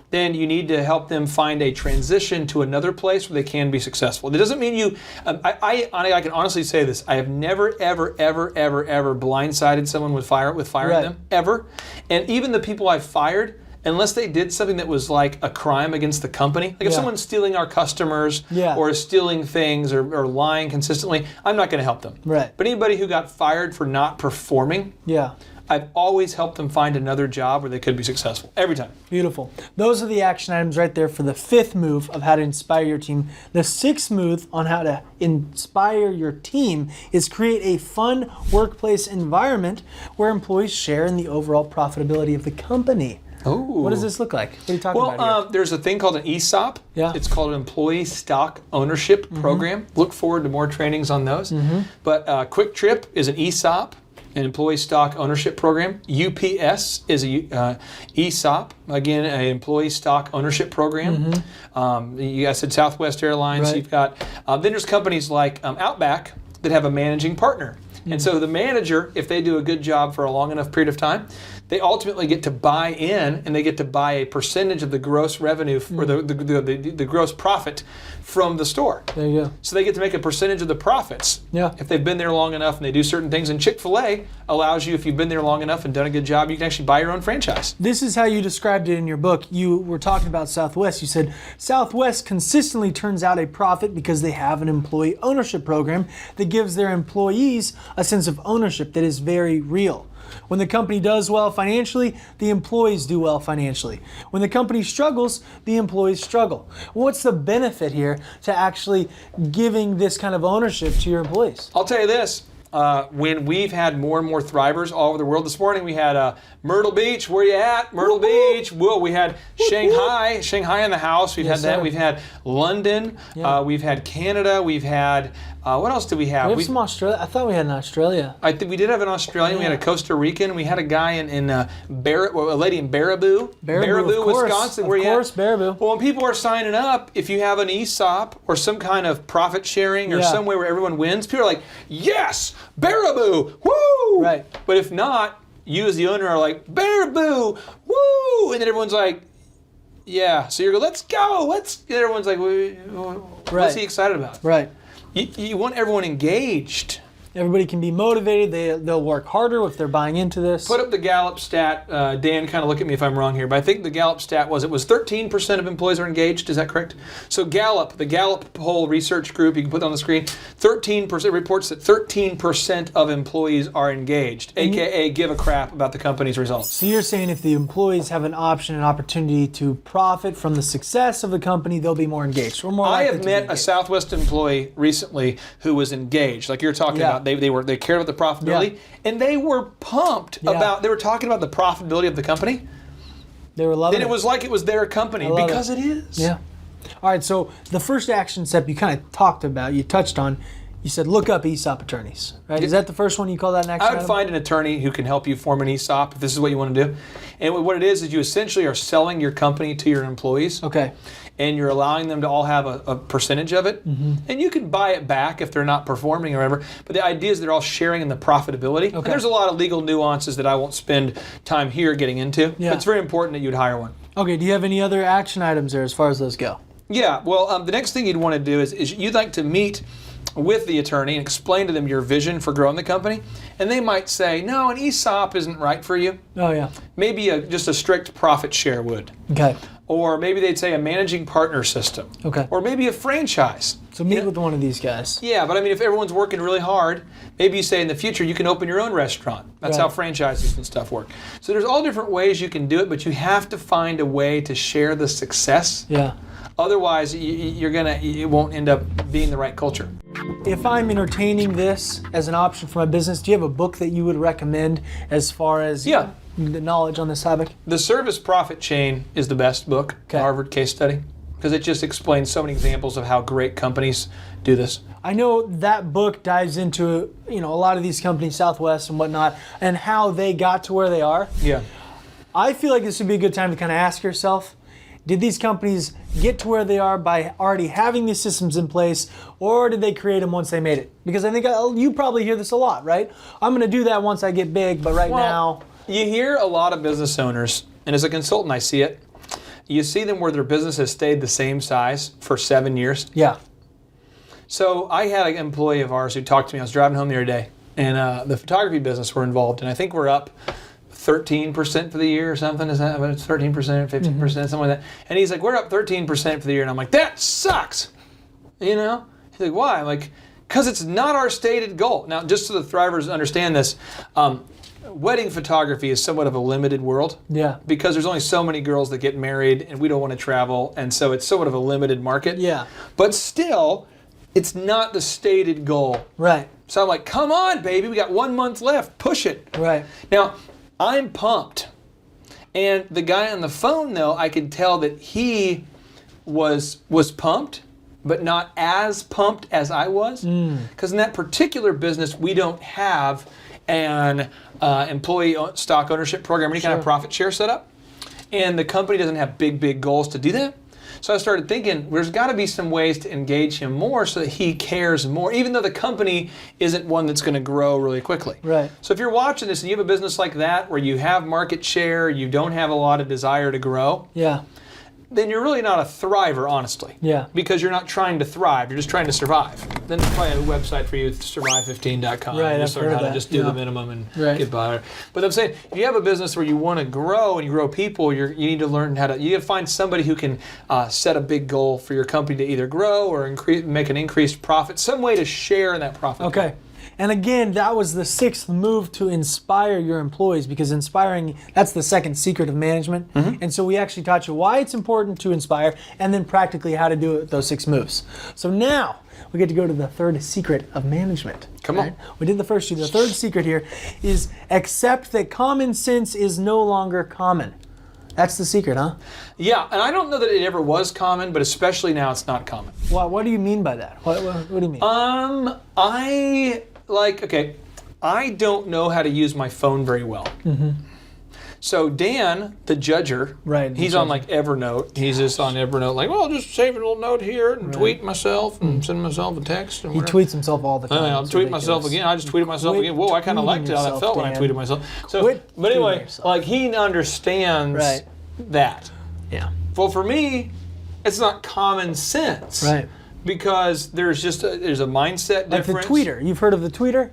then you need to help them find a transition to another place where they can be successful. It doesn't mean I can honestly say this. I have never, ever, ever, ever, ever blindsided someone with firing them, ever. And even the people I've fired, unless they did something that was like a crime against the company, like if someone's stealing our customers or stealing things or lying consistently, I'm not going to help them. Right. But anybody who got fired for not performing, I've always helped them find another job where they could be successful, every time. Beautiful. Those are the action items right there for the 5th move of how to inspire your team. The 6th move on how to inspire your team is create a fun workplace environment where employees share in the overall profitability of the company. Oh. What does this look like? What are you talking about Well, here? there's a thing called an ESOP. Yeah. It's called an Employee Stock Ownership Program. Look forward to more trainings on those. But Quick Trip is an ESOP, an Employee Stock Ownership Program. UPS is a ESOP, again, an Employee Stock Ownership Program. You guys said Southwest Airlines. Right. You've got, then there's companies like Outback that have a managing partner. And so the manager, if they do a good job for a long enough period of time, they ultimately get to buy in, and they get to buy a percentage of the gross revenue or the gross profit from the store. There you go. So they get to make a percentage of the profits Yeah. if they've been there long enough and they do certain things. And Chick-fil-A allows you, if you've been there long enough and done a good job, you can actually buy your own franchise. This is how you described it in your book. You were talking about Southwest. You said Southwest consistently turns out a profit because they have an employee ownership program that gives their employees a sense of ownership that is very real. When the company does well financially, the employees do well financially. When the company struggles, the employees struggle. What's the benefit here to actually giving this kind of ownership to your employees? I'll tell you this. When we've had more and more thrivers all over the world. This morning we had Myrtle Beach. Where you at? Myrtle Beach. Whoa, we had Shanghai in the house. We've Yes, had that. sir. We've had London. Yeah. We've had Canada. We've had, what else do we have? We have some Australia. I thought we had an Australia. I think we did have an Australian. We had a Costa Rican. We had a guy in a lady in Baraboo, Baraboo, of course. Wisconsin. Of Where you at? course, Baraboo. Well, when people are signing up, if you have an ESOP or some kind of profit sharing or Yeah. some way where everyone wins, people are like, yes, Baraboo, woo! Right. But if not, you as the owner are like, Baraboo, woo! And then everyone's like, yeah. So you're going, let's go, and everyone's like, what's Right. he excited about? Right. You want everyone engaged. Everybody can be motivated. They'll work harder if they're buying into this. Put up the Gallup stat. Dan, kind of look at me if I'm wrong here, but I think the Gallup stat was 13% of employees are engaged. Is that correct? So Gallup, the Gallup poll research group, you can put it on the screen, 13% reports that 13% of employees are engaged, aka give a crap about the company's results. So you're saying if the employees have an option, an opportunity to profit from the success of the company, they'll be more engaged. Or more I likely have to be met a engaged. Southwest employee recently who was engaged, like you're talking Yeah. about. They cared about the profitability, Yeah. and they were pumped Yeah. about. They were talking about the profitability of the company. They were loving And it was like it was their company, I love because it. it is. Yeah. All right, so the first action step you kind of talked about, you touched on, you said look up ESOP attorneys, right? Is that the first one you call that an action I would item? find an attorney who can help you form an ESOP if this is what you want to do. And what it is you essentially are selling your company to your employees. Okay. And you're allowing them to all have a percentage of it. And you can buy it back if they're not performing or whatever. But the idea is they're all sharing in the profitability. And there's a lot of legal nuances that I won't spend time here getting into. Yeah. But it's very important that you'd hire one. Okay, do you have any other action items there as far as those go? Yeah, well, the next thing you'd want to do is you'd like to meet with the attorney and explain to them your vision for growing the company. And they might say, no, an ESOP isn't right for you. Oh, yeah. Maybe just a strict profit share would. Okay. Or maybe they'd say a managing partner system. Okay. Or maybe a franchise. So meet with one of these guys. Yeah, but I mean, if everyone's working really hard, maybe you say in the future you can open your own restaurant. That's Right. how franchises and stuff work. So there's all different ways you can do it, but you have to find a way to share the success. Yeah. Otherwise, it won't end up being the right culture. If I'm entertaining this as an option for my business, do you have a book that you would recommend as far as Yeah. the knowledge on this topic? The Service Profit Chain is the best book, Okay. the Harvard case study, because it just explains so many examples of how great companies do this. I know that book dives into a lot of these companies, Southwest and whatnot, and how they got to where they are. Yeah. I feel like this would be a good time to kind of ask yourself, did these companies get to where they are by already having these systems in place, or did they create them once they made it? Because I think you probably hear this a lot, right? I'm going to do that once I get big, but right now... You hear a lot of business owners, and as a consultant I see it, you see them where their business has stayed the same size for 7 years. Yeah. So I had an employee of ours who talked to me. I was driving home the other day, and the photography business we're involved in. I think we're up 13% for the year or something. Is that it's 13%, 15%, something like that? And he's like, we're up 13% for the year. And I'm like, that sucks. He's like, why? I'm like, because it's not our stated goal. Now, just so the Thrivers understand this, wedding photography is somewhat of a limited world. Yeah. Because there's only so many girls that get married, and we don't want to travel, and so it's somewhat of a limited market. Yeah. But still, it's not the stated goal. Right. So I'm like, come on, baby, we got 1 month left. Push it. Right. Now, I'm pumped And the guy on the phone, though, I could tell that he was pumped, but not as pumped as I was. Because in that particular business, we don't have an employee stock ownership program, any kind of profit share setup. And the company doesn't have big goals to do that. So I started thinking, there's got to be some ways to engage him more so that he cares more, even though the company isn't one that's going to grow really quickly. Right. So if you're watching this and you have a business like that where you have market share, you don't have a lot of desire to grow, then you're really not a thriver, honestly. Yeah. Because you're not trying to thrive, you're just trying to survive. Then there's probably a website for you, survive15.com. Right, Just I've learn heard how to that. just do the minimum and Right. get by. But I'm saying, if you have a business where you want to grow and you grow people, you need to learn how to, you got to find somebody who can set a big goal for your company to either grow or make an increased profit, some way to share in that profit. Okay. And again, that was the 6th move to inspire your employees, because inspiring, that's the second secret of management. And so we actually taught you why it's important to inspire and then practically how to do it with those 6 moves. So now we get to go to the third secret of management. Come on. We did the first 2. The third secret here is accept that common sense is no longer common. That's the secret, huh? Yeah, and I don't know that it ever was common, but especially now it's not common. What do you mean by that? What do you mean? I don't know how to use my phone very well. So Dan, the judger, Right, he's on like Evernote. He's just on Evernote, like, well, I'll just save a little note here and tweet myself and send myself a text. And He tweets himself all the time. I'll It's tweet myself ridiculous. again. I just tweeted myself Quit again. Whoa, I kind of liked tweeting how that yourself, felt when I Dan. tweeted myself. So, Quit but anyway, tweeting yourself. like he understands Right. that. Yeah. Well, for me, it's not common sense. Right. Because there's a mindset Like the difference. tweeter. You've heard of the tweeter?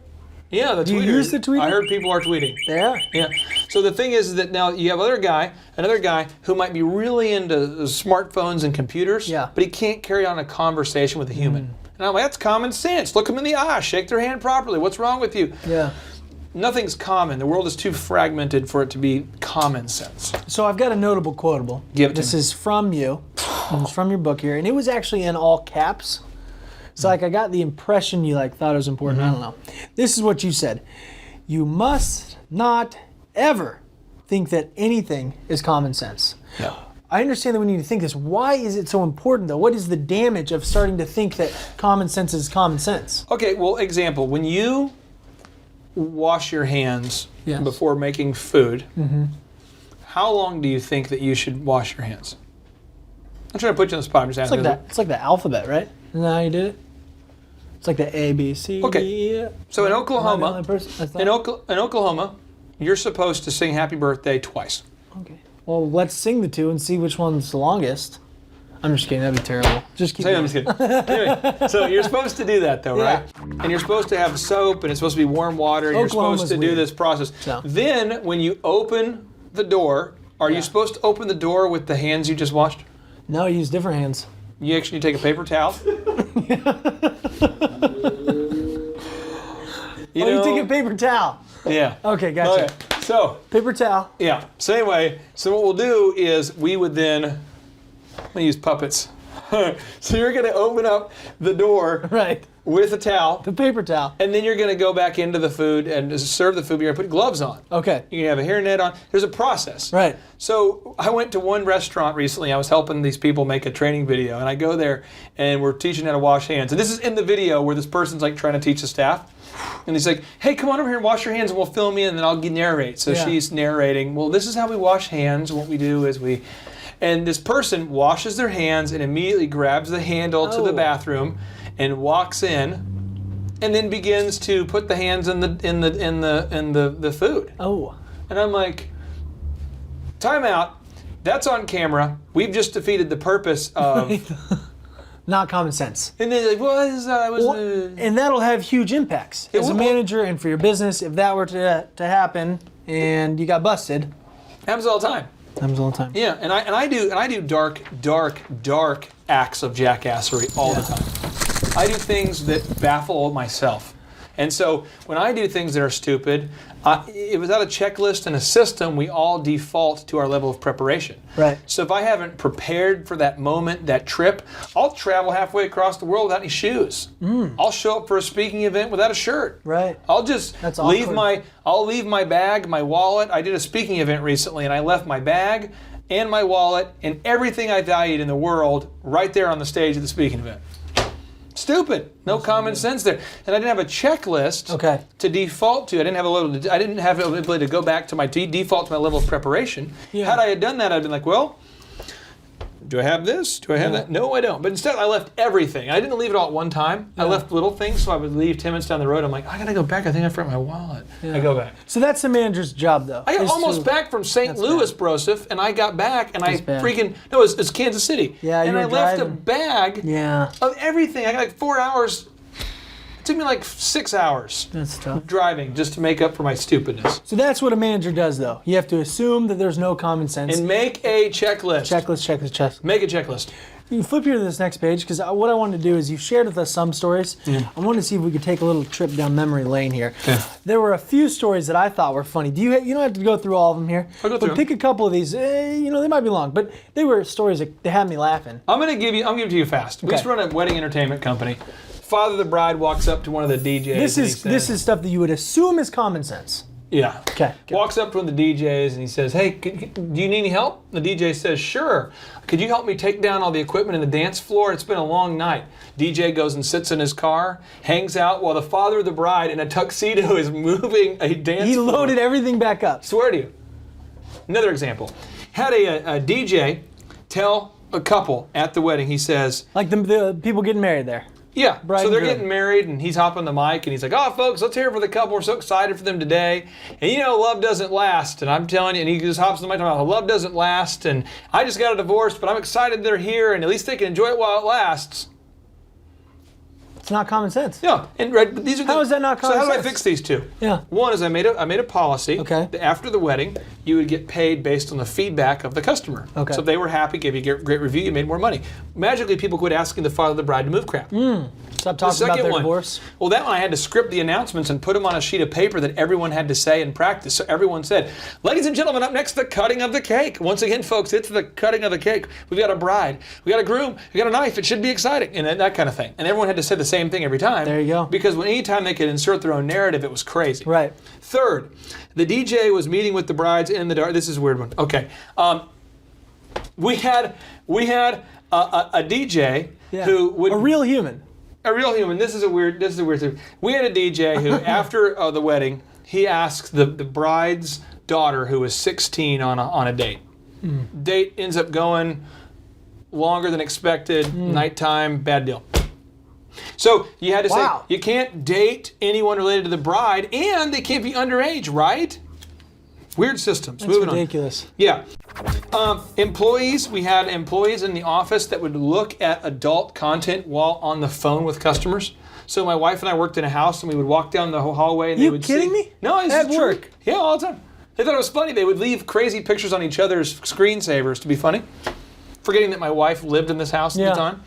Yeah, the Do you tweeter. use the tweeter? I heard people are tweeting. They are. Yeah. So the thing is that now you have another guy who might be really into smartphones and computers, Yeah. but he can't carry on a conversation with a human. And I'm like, that's common sense. Look them in the eye, shake their hand properly. What's wrong with you? Yeah. Nothing's common. The world is too fragmented for it to be common sense. So I've got a notable quotable. Give it to This me. is from you. It's from your book here, and it was actually in all caps. So like I got the impression you like thought it was important. I don't know. This is what you said. You must not ever think that anything is common sense. Yeah. I understand that we need to think this. Why is it so important though? What is the damage of starting to think that common sense is common sense? Okay, well, example, when you wash your hands Yes. before making food, how long do you think that you should wash your hands? I'm trying to put you on the spot. I'm just It's asking. like that. It's like the alphabet, right? Isn't that how you did it? It's like the A, B, C, Okay. D. So in Am I the Oklahoma, only person that's in, not- in Oklahoma, you're supposed to sing Happy Birthday twice. Okay. Well, let's sing the 2 and see which one's the longest. I'm just kidding. That'd be terrible. Just keep. Say, I'm going. just kidding. Anyway, so you're supposed to do that though, Yeah. right? And you're supposed to have soap, and it's supposed to be warm water, and you're Oklahoma's supposed to do weird. this process. No. Then, when you open the door, are you supposed to open the door with the hands you just washed? No, use different hands. You actually take a paper towel. You take a paper towel. Yeah. Okay, gotcha. Okay. So, Paper towel. yeah. So anyway, so what we'll do is we would then, I'm gonna use puppets. So you're gonna open up the door Right. with a towel, The paper towel. and then you're gonna go back into the food and serve the food. You're gonna put gloves on. Okay. You can have a hairnet on. There's a process. Right. So I went to one restaurant recently. I was helping these people make a training video, and I go there, and we're teaching how to wash hands. And this is in the video where this person's like trying to teach the staff, and he's like, "Hey, come on over here and wash your hands, and we'll film you, and then I'll narrate." So Yeah. she's narrating. Well, this is how we wash hands. What we do is and this person washes their hands and immediately grabs the handle to the Oh. bathroom, and walks in, and then begins to put the hands in the food. Oh. And I'm like, time out. That's on camera. We've just defeated the purpose of. Not common sense. And then like, well, And that'll have huge impacts as a will. manager and for your business if that were to happen and you got busted. happens all the time. Happens all the time. Yeah, and I do dark acts of jackassery all the time. I do things that baffle myself. And so when I do things that are stupid, without a checklist and a system, we all default to our level of preparation. Right. So if I haven't prepared for that moment, that trip, I'll travel halfway across the world without any shoes. I'll show up for a speaking event without a shirt. Right. I'll just That's leave awkward. I'll leave my bag, my wallet. I did a speaking event recently, and I left my bag and my wallet and everything I valued in the world right there on the stage of the speaking event. Stupid. No common sense there. And I didn't have a checklist to default to. I didn't have the ability to go back to my default to my level of preparation. Yeah. Had I had done that, I'd been like, well, do I have this? Do I have that? No, I don't. But instead, I left everything. I didn't leave it all at one time. I left little things, so I would leave 10 minutes down the road. I'm like, I gotta go back. I think I forgot my wallet. I go back. So that's the manager's job, though. I got is almost to- back from St. Louis, Broseph, and I got back, and I bad. it's Kansas City. Yeah, and you I were left a driving. bag of everything. I got like 4 hours. It took me like 6 hours That's tough. driving just to make up for my stupidness. So that's what a manager does, though. You have to assume that there's no common sense. And make a checklist. Checklist. Make a checklist. You flip here to this next page, because what I wanted to do is you've shared with us some stories. I wanted to see if we could take a little trip down memory lane here. There were a few stories that I thought were funny. You don't have to go through all of them here. I'll go through But them. pick a couple of these. They might be long, but they were stories that they had me laughing. I'm giving it to you fast. We used to run a wedding entertainment company. Father of the bride walks up to one of the DJs. This is stuff that you would assume is common sense. Yeah. Okay. Walks up to one of the DJs and he says, hey, do you need any help? The DJ says, sure. Could you help me take down all the equipment in the dance floor? It's been a long night. DJ goes and sits in his car, hangs out while the father of the bride in a tuxedo is moving a dance He floor. loaded everything back up. Swear to you. Another example. Had a DJ tell a couple at the wedding, he says, Like the people getting married there. yeah, Bride so and they're groom. getting married, and he's hopping the mic, and he's like, oh, folks, let's hear it for the couple. We're so excited for them today. And love doesn't last. And I'm telling you, and he just hops on the mic talking about love doesn't last, and I just got a divorce, but I'm excited they're here, and at least they can enjoy it while it lasts. It's not common sense. Yeah, and but these are How is that not common So how do I sense? fix these two? Yeah. One is I made a policy that after the wedding, you would get paid based on the feedback of the customer. Okay. So if they were happy, gave you a great review, you made more money. Magically, people quit asking the father of the bride to move crap. Stop The talking about second their one, divorce. well, that one I had to script the announcements and put them on a sheet of paper that everyone had to say and practice. So everyone said, ladies and gentlemen, up next, the cutting of the cake. Once again, folks, it's the cutting of the cake. We've got a bride, we got a groom, we got a knife. It should be exciting, and that kind of thing. And everyone had to say the same thing every time. There you go. Because anytime they could insert their own narrative, it was crazy. Right. Third, the DJ was meeting with the brides in the dark. This is a weird one. Okay. We had a DJ who would a real human. a real human. This is a weird thing. We had a DJ who, after the wedding, he asked the bride's daughter, who was 16, on a date. Date ends up going longer than expected. Nighttime, bad deal. So you had to say you can't date anyone related to the bride, and they can't be underage, right? Weird systems. That's Moving ridiculous. on. Yeah. Employees, we had employees in the office that would look at adult content while on the phone with customers. So my wife and I worked in a house, and we would walk down the hallway, and they You would kidding see, me? No, this At is true. work? Yeah, all the time. They thought it was funny. They would leave crazy pictures on each other's screensavers to be funny, forgetting that my wife lived in this house at the time.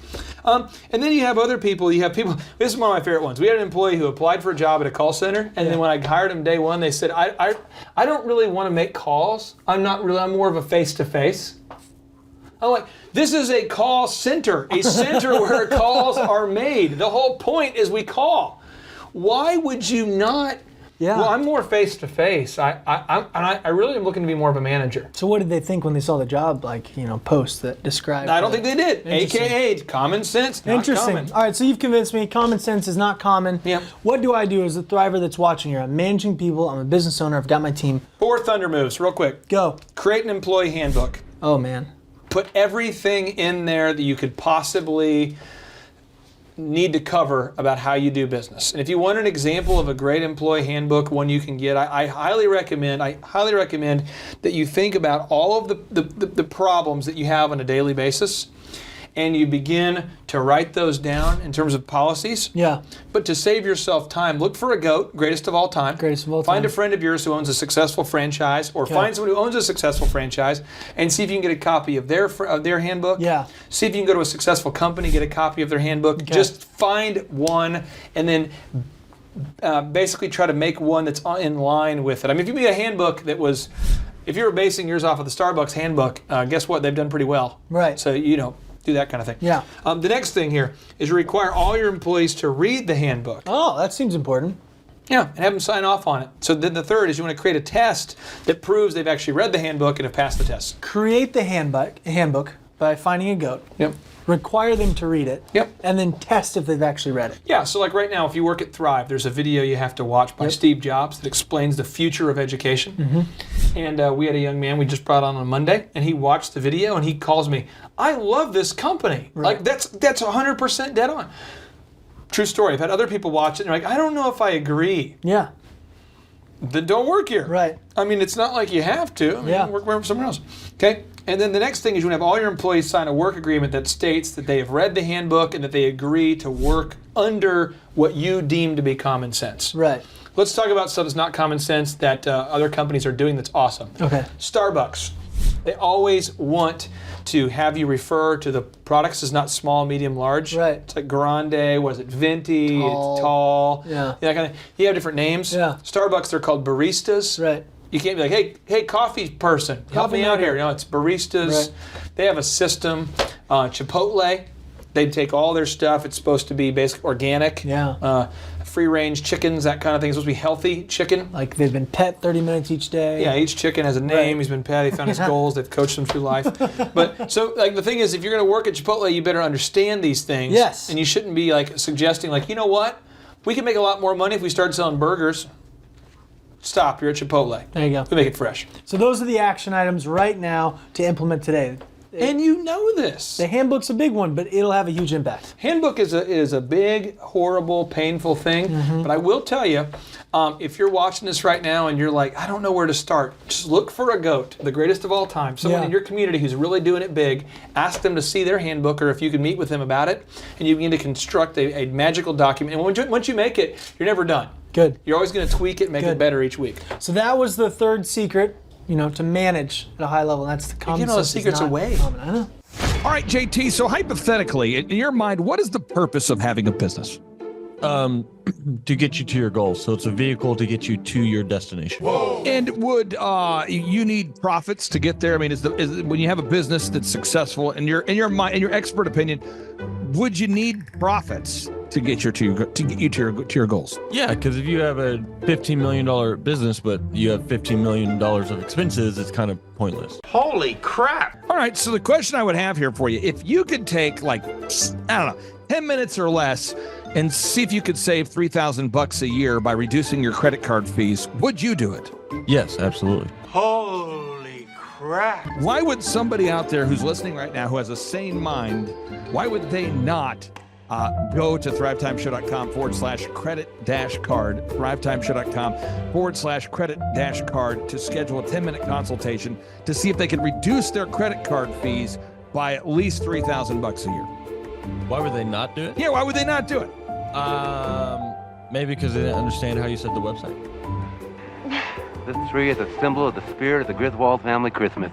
And then you have other people. You have people. This is one of my favorite ones. We had an employee who applied for a job at a call center, and then when I hired him day one, they said, "I don't really want to make calls. I'm more of a face-to-face." I'm like, this is a call center, a center where calls are made. The whole point is we call. Why would you not? Yeah. Well, I'm more face-to-face. I really am looking to be more of a manager. So what did they think when they saw the job, post that described? I don't think they did. Interesting. AKA common sense, not Interesting. common. All right, so you've convinced me. Common sense is not common. Yep. What do I do as a thriver that's watching here? I'm managing people. I'm a business owner. I've got my team. 4 thunder moves, real quick. Go. Create an employee handbook. Oh, man. Put everything in there that you could possibly need to cover about how you do business. And if you want an example of a great employee handbook, one you can get, I highly recommend that you think about all of the problems that you have on a daily basis, and you begin to write those down in terms of policies. Yeah. But to save yourself time, look for a GOAT, greatest of all time. Greatest of all Find time. a friend of yours who owns a successful franchise, or find someone who owns a successful franchise, and see if you can get a copy of their handbook. Yeah. See if you can go to a successful company, get a copy of their handbook. Okay. Just find one, and then basically try to make one that's in line with it. I mean, if you made a handbook that was, if you were basing yours off of the Starbucks handbook, guess what? They've done pretty well. Right. So, you know, do that kind of thing. Yeah. The next thing here is require all your employees to read the handbook. Oh, that seems important. Yeah, and have them sign off on it. So then the third is you want to create a test that proves they've actually read the handbook and have passed the test. Create the handbook by finding a goat. Yep. Require them to read it. Yep. And then test if they've actually read it. Yeah, so like right now, if you work at Thrive, there's a video you have to watch by Steve Jobs that explains the future of education. Mm-hmm. And we had a young man we just brought on Monday, and he watched the video, and he calls me, I love this company. Right. Like, that's 100% dead on. True story. I've had other people watch it, and they're like, I don't know if I agree. Yeah. Then don't work here. Right. I mean, it's not like you have to. I mean, Yeah. work somewhere else. Okay? And then the next thing is you want to have all your employees sign a work agreement that states that they have read the handbook and that they agree to work under what you deem to be common sense. Right. Let's talk about stuff that's not common sense that other companies are doing that's awesome. Okay. Starbucks. They always want to have you refer to the products as not small, medium, large. Right. It's like grande, was it venti, Tall. it's tall. Yeah. That kind of, you have different names. Yeah. Starbucks, they're called baristas. Right. You can't be like, hey, coffee person, help Coffee me out maker. here. No, it's baristas. Right. They have a system. Chipotle, they take all their stuff. It's supposed to be basically organic. Yeah. Free-range chickens, that kind of thing. It's supposed to be healthy chicken. Like they've been pet 30 minutes each day. Yeah, each chicken has a name. Right. He's been pet. He found his goals. They've coached him through life. But so, like, the thing is, if you're going to work at Chipotle, you better understand these things. Yes. And you shouldn't be like suggesting, like, you know what? We can make a lot more money if we start selling burgers. Stop. You're at Chipotle. There you go. We make it fresh. So those are the action items right now to implement today. And you know this. The handbook's a big one, but it'll have a huge impact. Handbook is a big, horrible, painful thing. Mm-hmm. But I will tell you, if you're watching this right now and you're like, I don't know where to start, just look for a GOAT, the greatest of all time, someone Yeah. in your community who's really doing it big. Ask them to see their handbook, or if you can meet with them about it, and you begin to construct a magical document. And once you make it, you're never done. Good. You're always going to tweak it, make it Good. better each week. So that was the third secret, to manage at a high level. That's the common giving all the sense is secrets not away. common. I know. All right, JT, so hypothetically, in your mind, what is the purpose of having a business? To get you to your goals. So it's a vehicle to get you to your destination. And would you need profits to get there? I mean, is when you have a business that's successful, in your mind, in your expert opinion, would you need profits to get you to your goals? Yeah, because if you have a $15 million business, but you have $15 million of expenses, it's kind of pointless. Holy crap! All right, so the question I would have here for you, if you could take, like, I don't know, 10 minutes or less and see if you could save $3,000 a year by reducing your credit card fees, would you do it? Yes, absolutely. Holy crap! Why would somebody out there who's listening right now who has a sane mind, why would they not go to thrivetimeshow.com/credit-card, thrivetimeshow.com/credit-card to schedule a 10-minute consultation to see if they can reduce their credit card fees by at least $3,000 a year? Why would they not do it? Yeah, why would they not do it? Maybe because they didn't understand how you said the website. This tree is a symbol of the spirit of the Griswold family Christmas.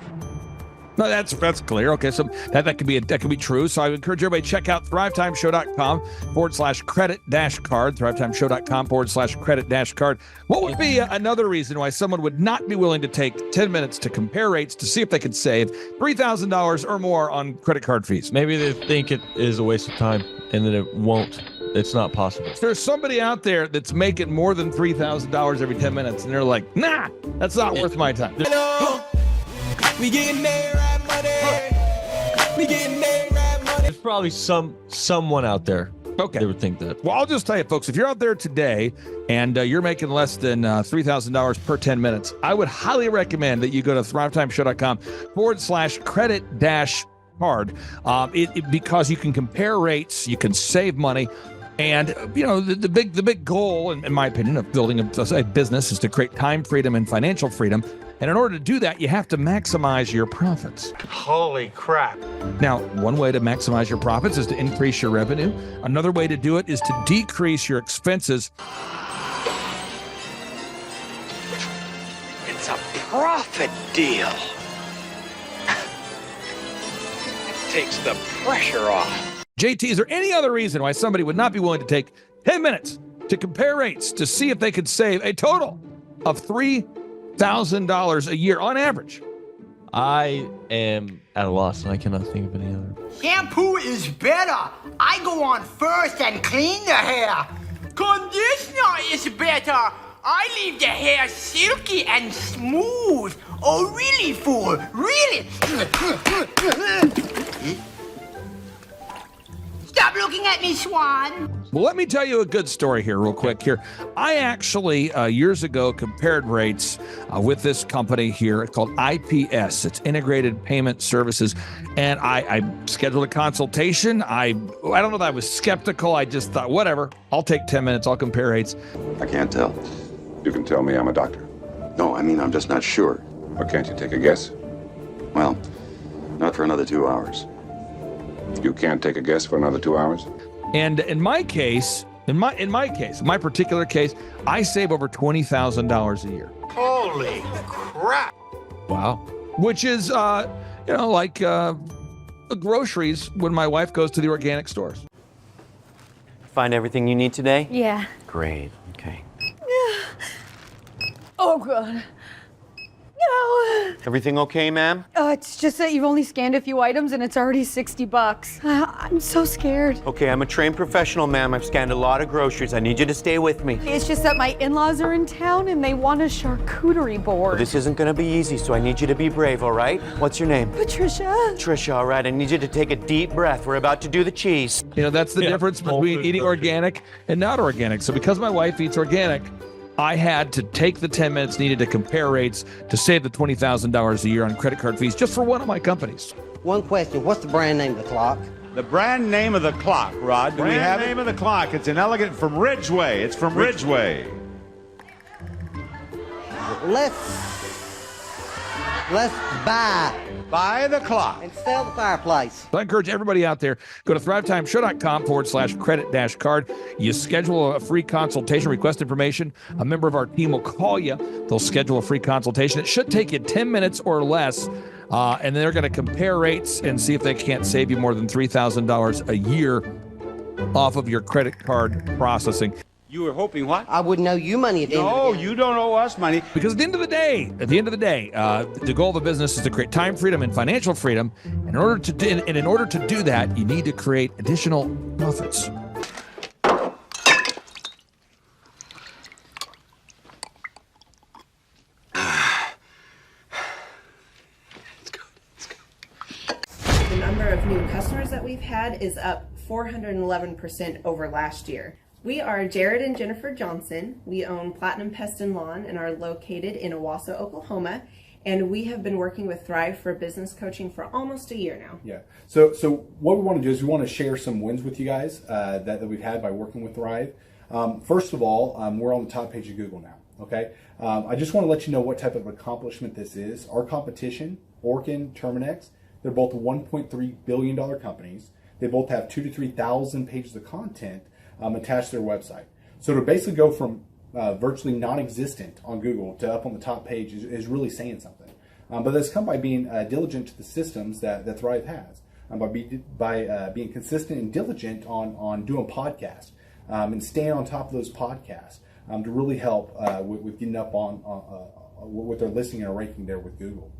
No, that's clear. Okay, so that could be true. So I would encourage everybody to check out thrivetimeshow.com/credit-card, thrivetimeshow.com/credit-card. What would be another reason why someone would not be willing to take 10 minutes to compare rates to see if they could save $3,000 or more on credit card fees? Maybe they think it is a waste of time and that it won't. It's not possible. There's somebody out there that's making more than $3,000 every 10 minutes, and they're like, nah, that's not worth my time. We getting there, right money. We getting there, right money. There's probably someone out there Okay. that would think that. Well, I'll just tell you, folks, if you're out there today and you're making less than $3,000 per 10 minutes, I would highly recommend that you go to thrivetimeshow.com/credit-card because you can compare rates, you can save money. And, the big goal, in my opinion, of building a business is to create time freedom and financial freedom. And in order to do that, you have to maximize your profits. Holy crap! Now, one way to maximize your profits is to increase your revenue. Another way to do it is to decrease your expenses. It's a profit deal. It takes the pressure off. JT, is there any other reason why somebody would not be willing to take 10 minutes to compare rates to see if they could save a total of $3,000 a year on average. I am at a loss. I cannot think of any other. Shampoo is better. I go on first and clean the hair. Conditioner is better. I leave the hair silky and smooth. Oh, really, fool? Really? Stop looking at me, Swan. Well, let me tell you a good story here real quick here. I actually, years ago, compared rates with this company here called IPS. It's Integrated Payment Services. And I scheduled a consultation. I don't know that I was skeptical. I just thought, whatever, I'll take 10 minutes. I'll compare rates. I can't tell. You can tell me I'm a doctor. No, I mean, I'm just not sure. Or can't you take a guess? Well, not for another 2 hours. You can't take a guess for another 2 hours? And in my case, in my particular case, I save over $20,000 a year. Holy crap. Wow. Which is, like groceries when my wife goes to the organic stores. Find everything you need today? Yeah. Great. Okay. Oh, God. No. Everything okay, ma'am? It's just that you've only scanned a few items and it's already $60. I'm so scared. Okay, I'm a trained professional, ma'am. I've scanned a lot of groceries. I need you to stay with me. It's just that my in-laws are in town and they want a charcuterie board. Well, this isn't gonna be easy, so I need you to be brave, all right? What's your name? Patricia. Patricia, all right. I need you to take a deep breath. We're about to do the cheese. That's the difference between eating organic and not organic. So because my wife eats organic, I had to take the 10 minutes needed to compare rates to save the $20,000 a year on credit card fees just for one of my companies. One question, what's the brand name of the clock? The brand name of the clock, Rod, do we have it? Brand name of the clock, it's an elegant from Ridgeway. It's from Ridgeway. Let's buy the clock and sell the fireplace. So I encourage everybody out there, go to thrivetimeshow.com/credit-card. You schedule a free consultation, request information. A member of our team will call you. They'll schedule a free consultation. It should take you 10 minutes or less. And they're going to compare rates and see if they can't save you more than $3,000 a year off of your credit card processing. You were hoping what? I wouldn't owe you money at the end of the day. No, you don't owe us money. Because at the end of the day, the goal of a business is to create time freedom and financial freedom. In order to do that, you need to create additional profits. The number of new customers that we've had is up 411% over last year. We are Jared and Jennifer Johnson. We own Platinum Pest and Lawn and are located in Owasso, Oklahoma. And we have been working with Thrive for business coaching for almost a year now. Yeah. So what we want to do is we want to share some wins with you guys that we've had by working with Thrive. First of all, we're on the top page of Google now. Okay. I just want to let you know what type of accomplishment this is. Our competition, Orkin, Terminex, they're both $1.3 billion companies. They both have 2,000 to 3,000 pages of content attached to their website. So to basically go from virtually non-existent on Google to up on the top page is really saying something. But that's come by being diligent to the systems that Thrive has, by being consistent and diligent on doing podcasts and staying on top of those podcasts to really help with getting up on with their listing and ranking there with Google.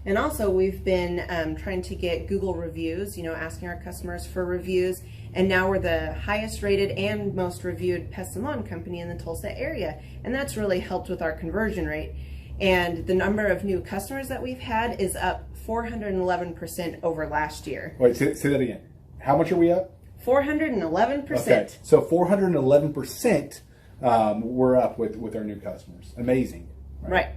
And also we've been trying to get Google reviews, asking our customers for reviews. And now we're the highest rated and most reviewed pest and lawn company in the Tulsa area. And that's really helped with our conversion rate. And the number of new customers that we've had is up 411% over last year. Wait, say that again. How much are we up? 411%. Okay, so 411% we're up with our new customers. Amazing. Right.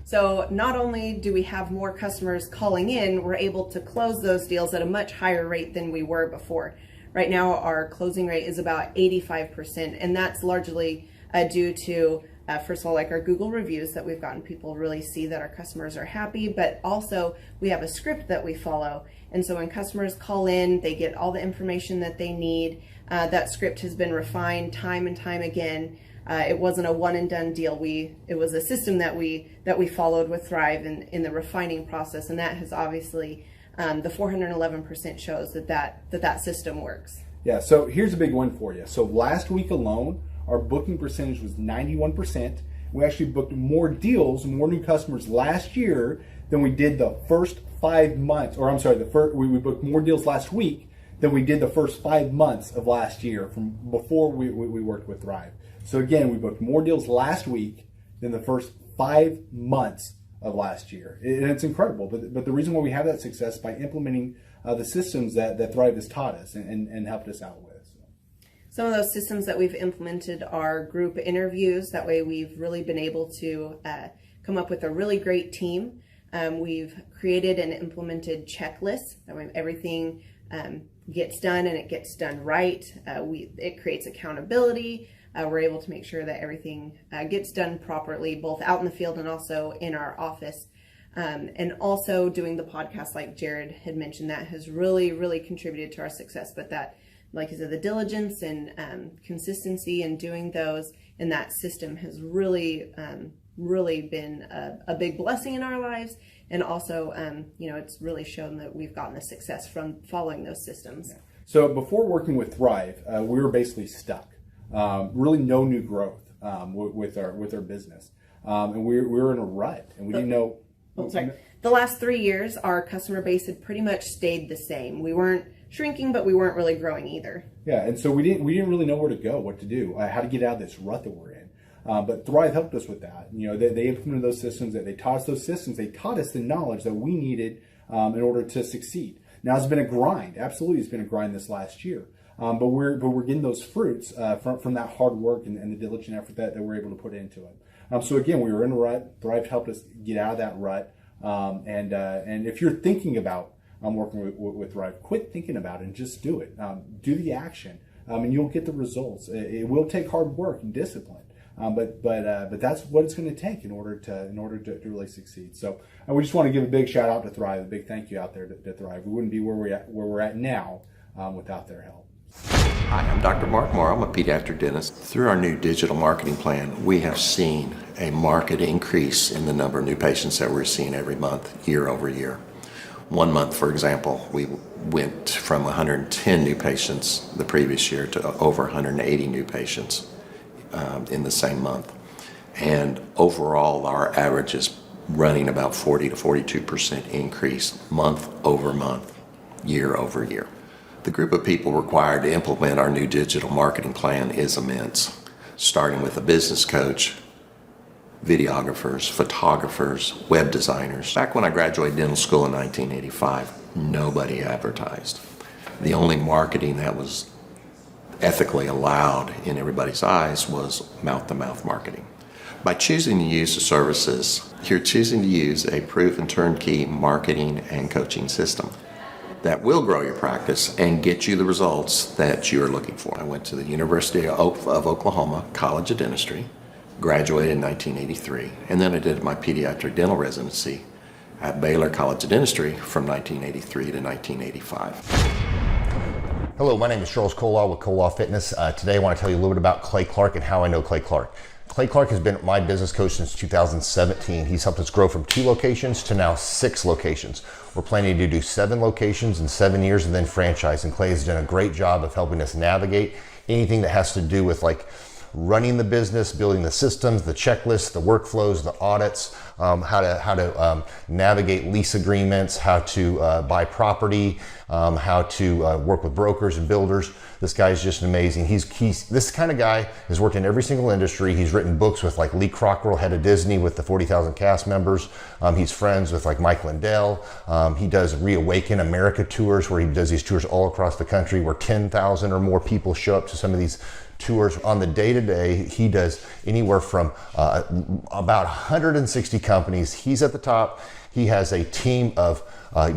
So not only do we have more customers calling in, we're able to close those deals at a much higher rate than we were before. Right now, our closing rate is about 85%, and that's largely due to, first of all, like our Google reviews that we've gotten people really see that our customers are happy, but also we have a script that we follow. And so when customers call in, they get all the information that they need. That script has been refined time and time again. It wasn't a one and done deal. It was a system that we followed with Thrive in the refining process, and that has obviously the 411% shows that system works. Yeah, so here's a big one for you. So last week alone, our booking percentage was 91%. We actually booked more deals, more new customers last year than we did the first 5 months, or I'm sorry, we booked more deals last week than we did the first 5 months of last year from before we worked with Thrive. So again, we booked more deals last week than the first 5 months of last year. And it's incredible. But the reason why we have that success is by implementing the systems that Thrive has taught us and helped us out with. Some of those systems that we've implemented are group interviews. That way we've really been able to come up with a really great team. We've created and implemented checklists. That way everything gets done and it gets done right. It creates accountability. We're able to make sure that everything gets done properly, both out in the field and also in our office. And also doing the podcast, like Jared had mentioned, that has really, really contributed to our success. But that, like I said, the diligence and consistency in doing those and that system has really, really been a big blessing in our lives. And also, it's really shown that we've gotten the success from following those systems. Yeah. So before working with Thrive, we were basically stuck. Really no new growth with our business. And we were in a rut and we didn't know. The last 3 years, our customer base had pretty much stayed the same. We weren't shrinking, but we weren't really growing either. Yeah, and so we didn't really know where to go, what to do, how to get out of this rut that we're in. But Thrive helped us with that. They implemented those systems. They taught us those systems. They taught us the knowledge that we needed in order to succeed. Now it's been a grind. Absolutely, it's been a grind this last year. But we're getting those fruits from that hard work and the diligent effort that we're able to put into it. So again, we were in a rut. Thrive helped us get out of that rut. And if you're thinking about working with Thrive, quit thinking about it and just do it. Do the action, and you'll get the results. It will take hard work and discipline, but that's what it's going to take in order to really succeed. So we just want to give a big shout out to Thrive, a big thank you out there to Thrive. We wouldn't be where we're at now without their help. Hi, I'm Dr. Mark Moore. I'm a pediatric dentist. Through our new digital marketing plan, we have seen a marked increase in the number of new patients that we're seeing every month, year over year. 1 month, for example, we went from 110 new patients the previous year to over 180 new patients in the same month. And overall, our average is running about 40 to 42% increase month over month, year over year. The group of people required to implement our new digital marketing plan is immense, starting with a business coach, videographers, photographers, web designers. Back when I graduated dental school in 1985, nobody advertised. The only marketing that was ethically allowed in everybody's eyes was mouth-to-mouth marketing. By choosing to use the services, you're choosing to use a proven turnkey marketing and coaching system that will grow your practice and get you the results that you're looking for. I went to the University of Oklahoma College of Dentistry, graduated in 1983, and then I did my pediatric dental residency at Baylor College of Dentistry from 1983 to 1985. Hello, my name is Charles Kolaw with Kolaw Fitness. Today I want to tell you a little bit about Clay Clark and how I know Clay Clark. Clay Clark has been my business coach since 2017. He's helped us grow from 2 locations to now 6 locations. We're planning to do 7 locations in 7 years and then franchise. And Clay has done a great job of helping us navigate anything that has to do with like running the business, building the systems, the checklists, the workflows, the audits, how to navigate lease agreements, how to buy property, how to work with brokers and builders. This guy's just amazing. He's this kind of guy has worked in every single industry. He's written books with like Lee Cockrell, head of Disney, with the 40,000 cast members. He's friends with like Mike Lindell. He does Reawaken America tours where he does these tours all across the country where 10,000 or more people show up to some of these tours. On the day-to-day, he does anywhere from about 160 companies. He's at the top. He has a team of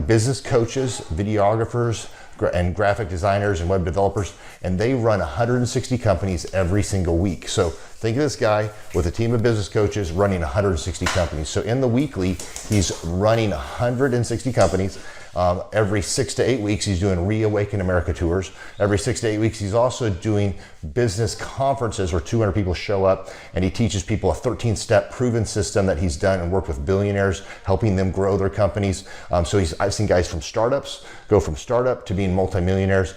business coaches, videographers, and graphic designers and web developers, and they run 160 companies every single week. So think of this guy with a team of business coaches running 160 companies. So in the weekly, he's running 160 companies. Every 6 to 8 weeks, he's doing Reawaken America tours. Every 6 to 8 weeks, he's also doing business conferences where 200 people show up, and he teaches people a 13-step proven system that he's done and worked with billionaires, helping them grow their companies. So I've seen guys from startups go from startup to being multimillionaires,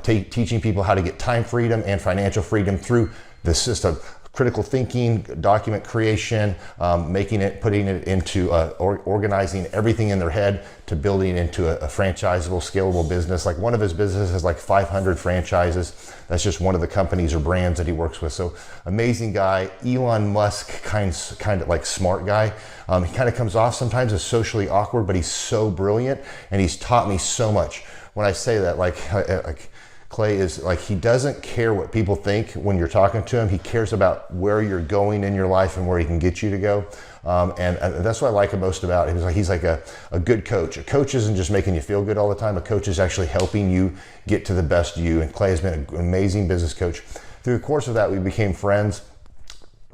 teaching people how to get time freedom and financial freedom through the system. Critical thinking, document creation, putting it into organizing everything in their head to building into a franchisable, scalable business. Like one of his businesses has like 500 franchises. That's just one of the companies or brands that he works with. So amazing guy. Elon Musk, kind of like smart guy. He kind of comes off sometimes as socially awkward, but he's so brilliant, and he's taught me so much. When I say that, like Clay is like, he doesn't care what people think when you're talking to him. He cares about where you're going in your life and where he can get you to go. And that's what I like most about him. He's like a good coach. A coach isn't just making you feel good all the time. A coach is actually helping you get to the best you. And Clay has been an amazing business coach. Through the course of that, we became friends.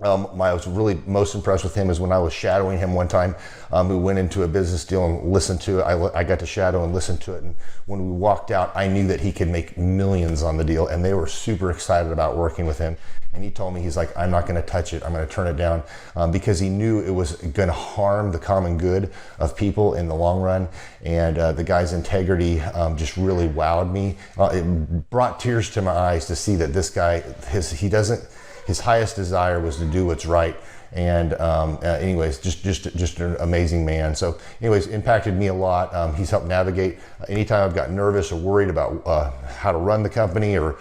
I was really most impressed with him is when I was shadowing him one time. We went into a business deal and listened to it. I got to shadow and listen to it. And when we walked out, I knew that he could make millions on the deal, and they were super excited about working with him. And he told me, he's like, I'm not going to touch it. I'm going to turn it down, because he knew it was going to harm the common good of people in the long run. And the guy's integrity just really wowed me. It brought tears to my eyes to see that this guy, his highest desire was to do what's right. And anyways, just an amazing man. So anyways, impacted me a lot. He's helped navigate anytime I've got nervous or worried about how to run the company, or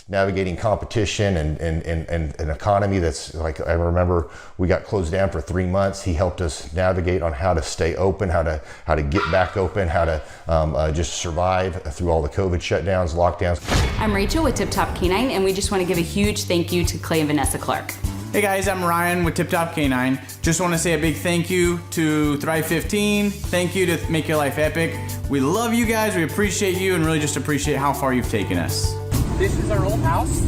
navigating competition and an economy that's like, I remember we got closed down for 3 months. He helped us navigate on how to stay open, how to get back open, how to just survive through all the COVID shutdowns, lockdowns. I'm Rachel with Tip Top Canine, and we just want to give a huge thank you to Clay and Vanessa Clark. Hey guys, I'm Ryan with Tip Top Canine. Just want to say a big thank you to Thrive 15. Thank you to Make Your Life Epic. We love you guys, we appreciate you, and really just appreciate how far you've taken us. This is our old house,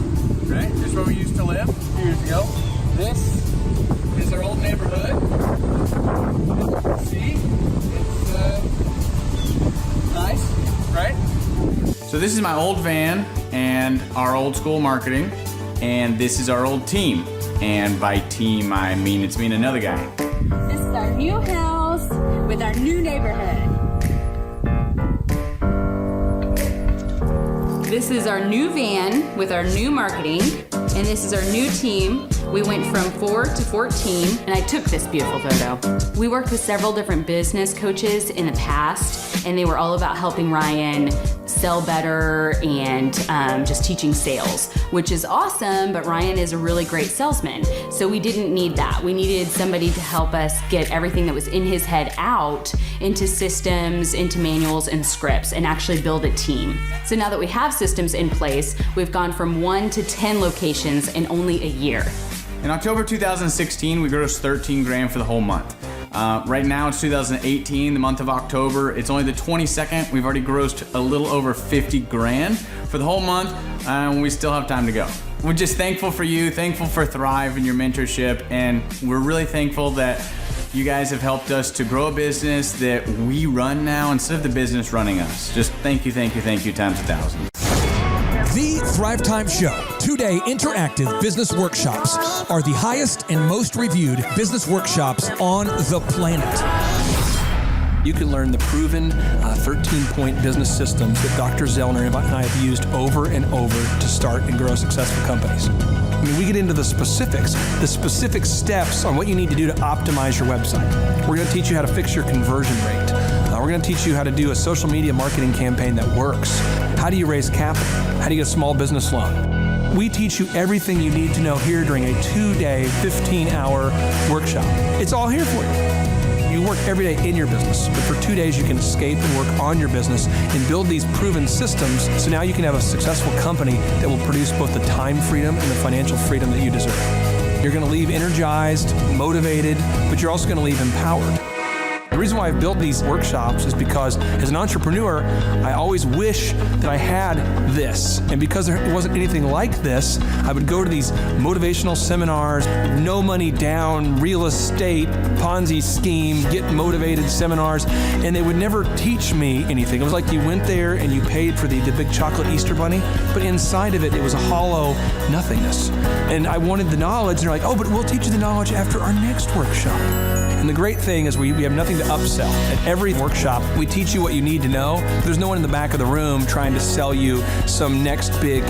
right? This is where we used to live a few years ago. This is our old neighborhood. See? It's nice, right? So this is my old van and our old school marketing, and this is our old team. And by team, I mean it's me and another guy. This is our new house with our new neighborhood. This is our new van with our new marketing, and this is our new team. We went from 4 to 14, and I took this beautiful photo. We worked with several different business coaches in the past, and they were all about helping Ryan sell better and just teaching sales, which is awesome, but Ryan is a really great salesman. So we didn't need that. We needed somebody to help us get everything that was in his head out into systems, into manuals and scripts, and actually build a team. So now that we have systems in place, we've gone from 1 to 10 locations in only a year. In October 2016, we grossed 13 grand for the whole month. Right now it's 2018, the month of October. It's only the 22nd. We've already grossed a little over 50 grand for the whole month, and we still have time to go. We're just thankful for you, thankful for Thrive and your mentorship, and we're really thankful that you guys have helped us to grow a business that we run now instead of the business running us. Just thank you times 1,000. The Thrivetime Show, 2-day interactive business workshops, are the highest and most reviewed business workshops on the planet. You can learn the proven 13-point business systems that Dr. Zellner and I have used over and over to start and grow successful companies. I mean, we get into the specific steps on what you need to do to optimize your website. We're going to teach you how to fix your conversion rate. We're going to teach you how to do a social media marketing campaign that works. How do you raise capital? How do you get a small business loan? We teach you everything you need to know here during a 2-day, 15-hour workshop. It's all here for you. You work every day in your business, but for 2 days you can escape and work on your business and build these proven systems so now you can have a successful company that will produce both the time freedom and the financial freedom that you deserve. You're going to leave energized, motivated, but you're also going to leave empowered. The reason why I've built these workshops is because as an entrepreneur, I always wish that I had this. And because there wasn't anything like this, I would go to these motivational seminars, no money down, real estate, Ponzi scheme, get motivated seminars, and they would never teach me anything. It was like you went there and you paid for the big chocolate Easter bunny, but inside of it, it was a hollow nothingness. And I wanted the knowledge, and they're like, oh, but we'll teach you the knowledge after our next workshop. And the great thing is we have nothing to upsell. At every workshop, we teach you what you need to know. There's no one in the back of the room trying to sell you some next big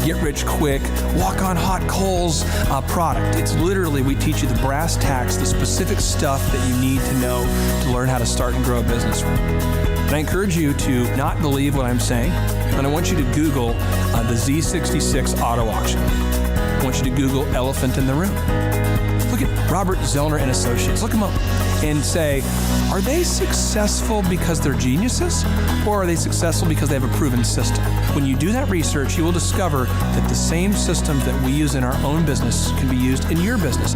get-rich-quick, walk-on-hot coals product. It's literally, we teach you the brass tacks, the specific stuff that you need to know to learn how to start and grow a business. And I encourage you to not believe what I'm saying, and I want you to Google the Z66 auto auction. I want you to Google elephant in the room. Look at Robert Zellner and Associates. Look them up and say, are they successful because they're geniuses, or are they successful because they have a proven system? When you do that research, you will discover that the same systems that we use in our own business can be used in your business.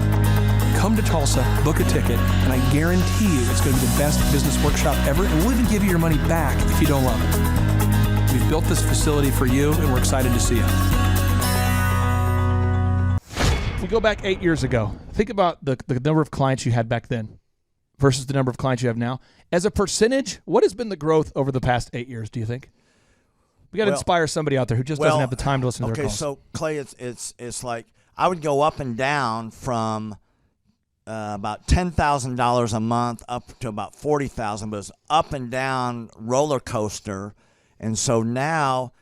Come to Tulsa, book a ticket, and I guarantee you it's going to be the best business workshop ever, and we'll even give you your money back if you don't love it. We've built this facility for you, and we're excited to see you. We go back 8 years ago. Think about the number of clients you had back then versus the number of clients you have now. As a percentage, what has been the growth over the past 8 years, do you think? We got to inspire somebody out there who just doesn't have the time to listen to their calls. Okay, so Clay, it's like I would go up and down from about $10,000 a month up to about $40,000, but it's up and down roller coaster. And so now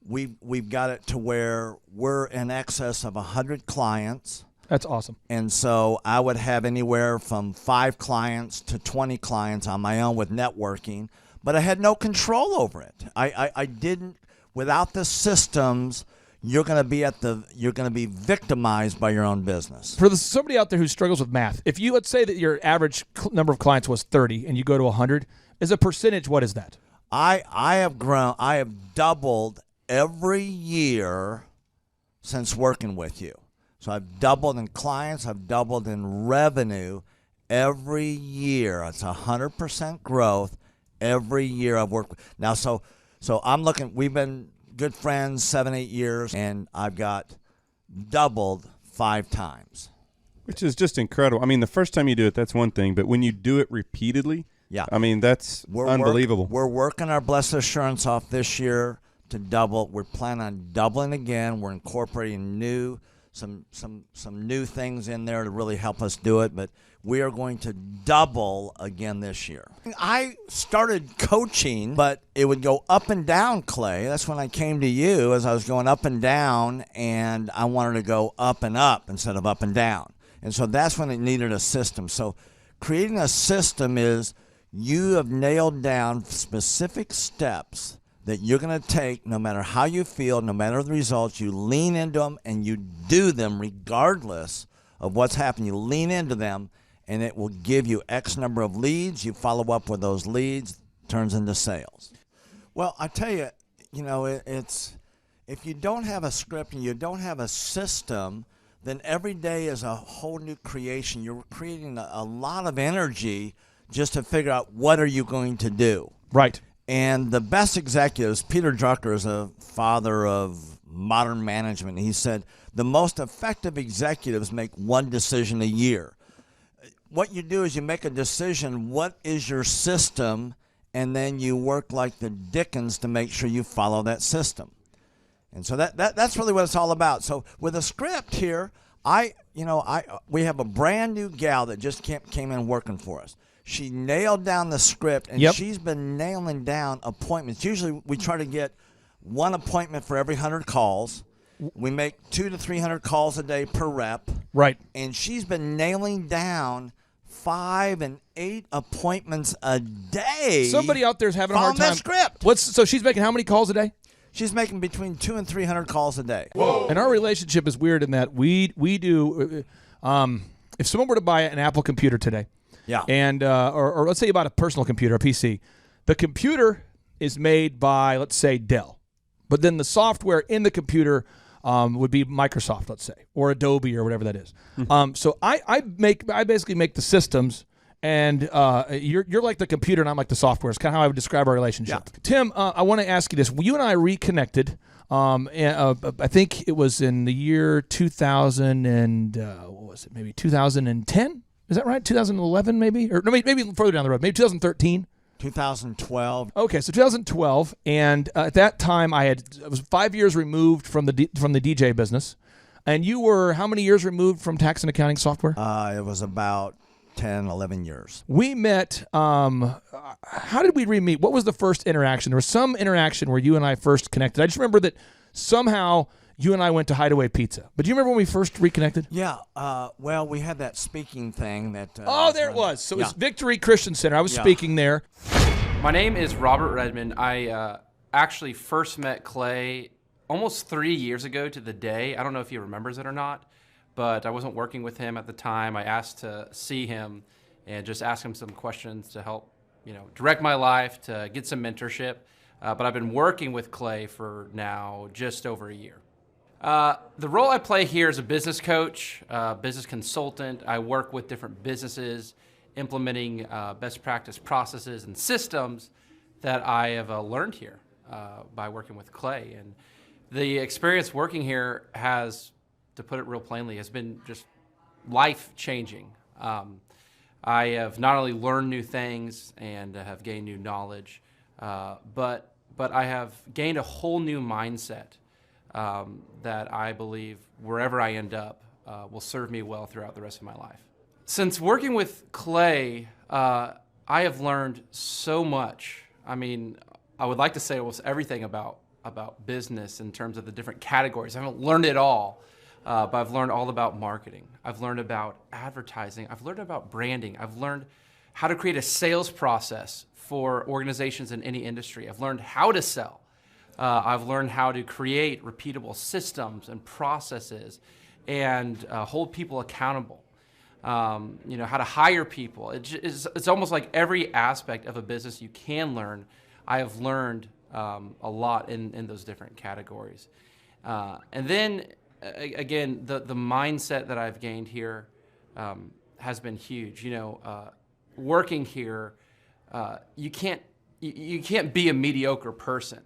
we've got it to where we're in excess of 100 clients. That's awesome. And so I would have anywhere from 5 clients to 20 clients on my own with networking, but I had no control over it. I didn't, without the systems, you're going to be victimized by your own business. For somebody out there who struggles with math, if you, let's say that your average number of clients was 30 and you go to 100, as a percentage, what is that? I have doubled every year since working with you. So I've doubled in clients, I've doubled in revenue every year. It's 100% growth every year I've worked with. Now, so I'm looking, we've been good friends 7-8 years, and I've got doubled 5 times. Which is just incredible. I mean, the first time you do it, that's one thing, but when you do it repeatedly, yeah, I mean, that's unbelievable. We're working our Blessed Assurance off this year to double. We're planning on doubling again. We're incorporating some new things in there to really help us do it, but we are going to double again this year. I started coaching, but it would go up and down, Clay. That's when I came to you, as I was going up and down, and I wanted to go up and up instead of up and down. And so that's when it needed a system. So creating a system is you have nailed down specific steps that you're going to take no matter how you feel, no matter the results. You lean into them and you do them regardless of what's happening. You lean into them, and it will give you X number of leads. You follow up with those leads, turns into sales. Well, I tell you, it's if you don't have a script and you don't have a system, then every day is a whole new creation. You're creating a lot of energy just to figure out what are you going to do. Right. And the best executives, Peter Drucker is a father of modern management. He said, the most effective executives make one decision a year. What you do is you make a decision, what is your system, and then you work like the Dickens to make sure you follow that system. And so that's really what it's all about. So with a script here, we have a brand new gal that just came in working for us. She nailed down the script, and she's been nailing down appointments. Usually we try to get one appointment for every 100 calls. We make 200 to 300 calls a day per rep. Right. And she's been nailing down 5 and 8 appointments a day. Somebody out there's having a hard time. That script. So she's making how many calls a day? She's making between 200 and 300 calls a day. Whoa. And our relationship is weird in that we do. If someone were to buy an Apple computer today, and or let's say you bought a personal computer, a PC, the computer is made by, let's say, Dell, but then the software in the computer would be Microsoft, let's say, or Adobe or whatever that is. So I basically make the systems, and you're like the computer and I'm like the software. It's kind of how I would describe our relationship. Tim, I want to ask you this. You and I reconnected. I think it was in the year 2000 and what was it? Maybe 2010. Is that right? 2011, maybe, or no, maybe further down the road. Maybe 2013. 2012. Okay, so 2012, and at that time I was 5 years removed from the DJ business, and you were how many years removed from tax and accounting software? It was about 10, 11 years. We met. How did we re-meet? What was the first interaction? There was some interaction where you and I first connected. I just remember that somehow you and I went to Hideaway Pizza. But do you remember when we first reconnected? Yeah. Well, we had that speaking thing that. There it was. So it was Victory Christian Center. I was speaking there. My name is Robert Redmond. I actually first met Clay almost 3 years ago to the day. I don't know if he remembers it or not, but I wasn't working with him at the time. I asked to see him and just ask him some questions to help, direct my life, to get some mentorship. But I've been working with Clay for now just over a year. The role I play here is a business coach, business consultant. I work with different businesses, implementing best practice processes and systems that I have learned here by working with Clay. And the experience working here has, to put it real plainly, has been just life-changing. I have not only learned new things and have gained new knowledge, but I have gained a whole new mindset that I believe wherever I end up will serve me well throughout the rest of my life. Since working with Clay, I have learned so much. I mean, I would like to say almost everything about business in terms of the different categories. I haven't learned it all, but I've learned all about marketing. I've learned about advertising. I've learned about branding. I've learned how to create a sales process for organizations in any industry. I've learned how to sell. I've learned how to create repeatable systems and processes and hold people accountable. How to hire people. It's almost like every aspect of a business you can learn. I have learned a lot in those different categories. And then, again, the mindset that I've gained here has been huge. Working here, you can't be a mediocre person.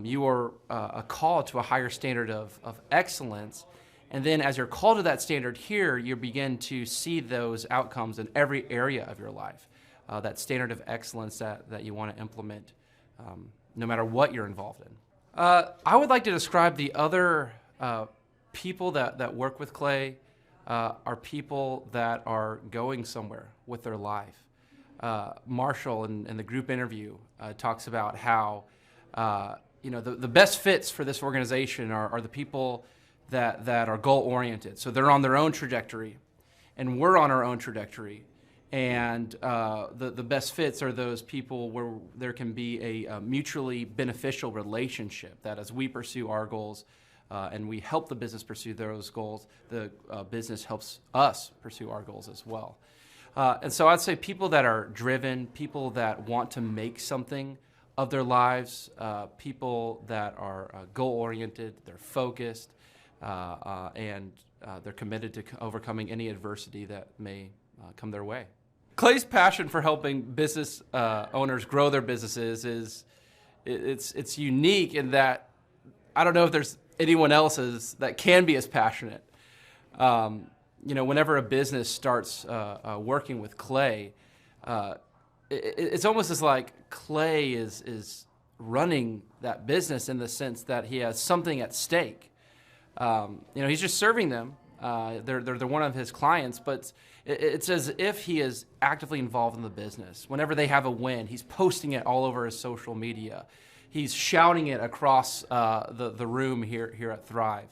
You are a call to a higher standard of excellence. And then as you're called to that standard here, you begin to see those outcomes in every area of your life. That standard of excellence that you want to implement no matter what you're involved in. I would like to describe the other people that work with Clay are people that are going somewhere with their life. Marshall in the group interview talks about how the best fits for this organization are the people that are goal-oriented. So they're on their own trajectory, and we're on our own trajectory. And the best fits are those people where there can be a mutually beneficial relationship, that as we pursue our goals and we help the business pursue those goals, the business helps us pursue our goals as well. And so I'd say people that are driven, people that want to make something of their lives, people that are goal-oriented, they're focused, and they're committed to overcoming any adversity that may come their way. Clay's passion for helping business owners grow their businesses it's unique in that I don't know if there's anyone else that can be as passionate. Whenever a business starts working with Clay, it's almost as like Clay is running that business in the sense that he has something at stake. He's just serving them. They're one of his clients, but it's as if he is actively involved in the business. Whenever they have a win, he's posting it all over his social media. He's shouting it across the room here at Thrive.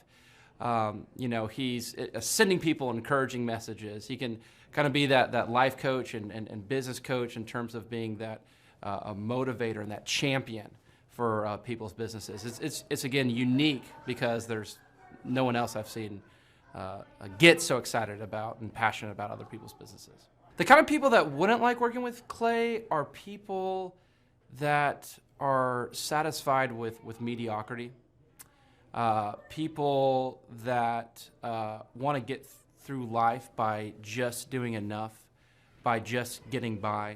He's sending people encouraging messages. He can kind of be that life coach and business coach in terms of being that a motivator and that champion for people's businesses. It's again unique because there's no one else I've seen get so excited about and passionate about other people's businesses. The kind of people that wouldn't like working with Clay are people that are satisfied with mediocrity. People that want to get through life by just doing enough, by just getting by.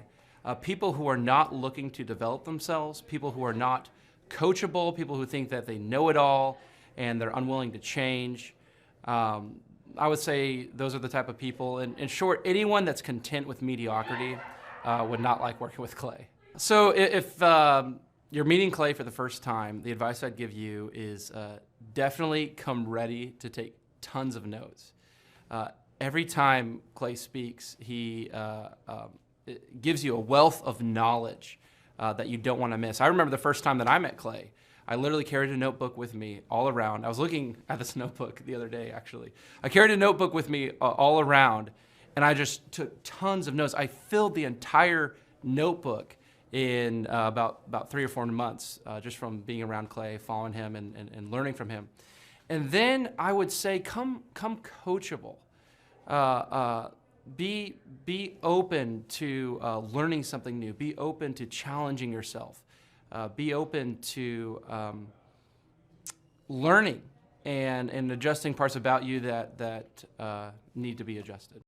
People who are not looking to develop themselves, people who are not coachable, people who think that they know it all and they're unwilling to change. I would say those are the type of people. In short, anyone that's content with mediocrity would not like working with Clay. So if you're meeting Clay for the first time, the advice I'd give you is definitely come ready to take tons of notes. Every time Clay speaks, he gives you a wealth of knowledge that you don't want to miss. I remember the first time that I met Clay. I literally carried a notebook with me all around. I was looking at this notebook the other day, actually. I carried a notebook with me all around, and I just took tons of notes. I filled the entire notebook in about 3 or 4 months, just from being around Clay, following him, and learning from him. And then I would say, come coachable. Be open to learning something new. Be open to challenging yourself. Be open to learning and adjusting parts about you that need to be adjusted.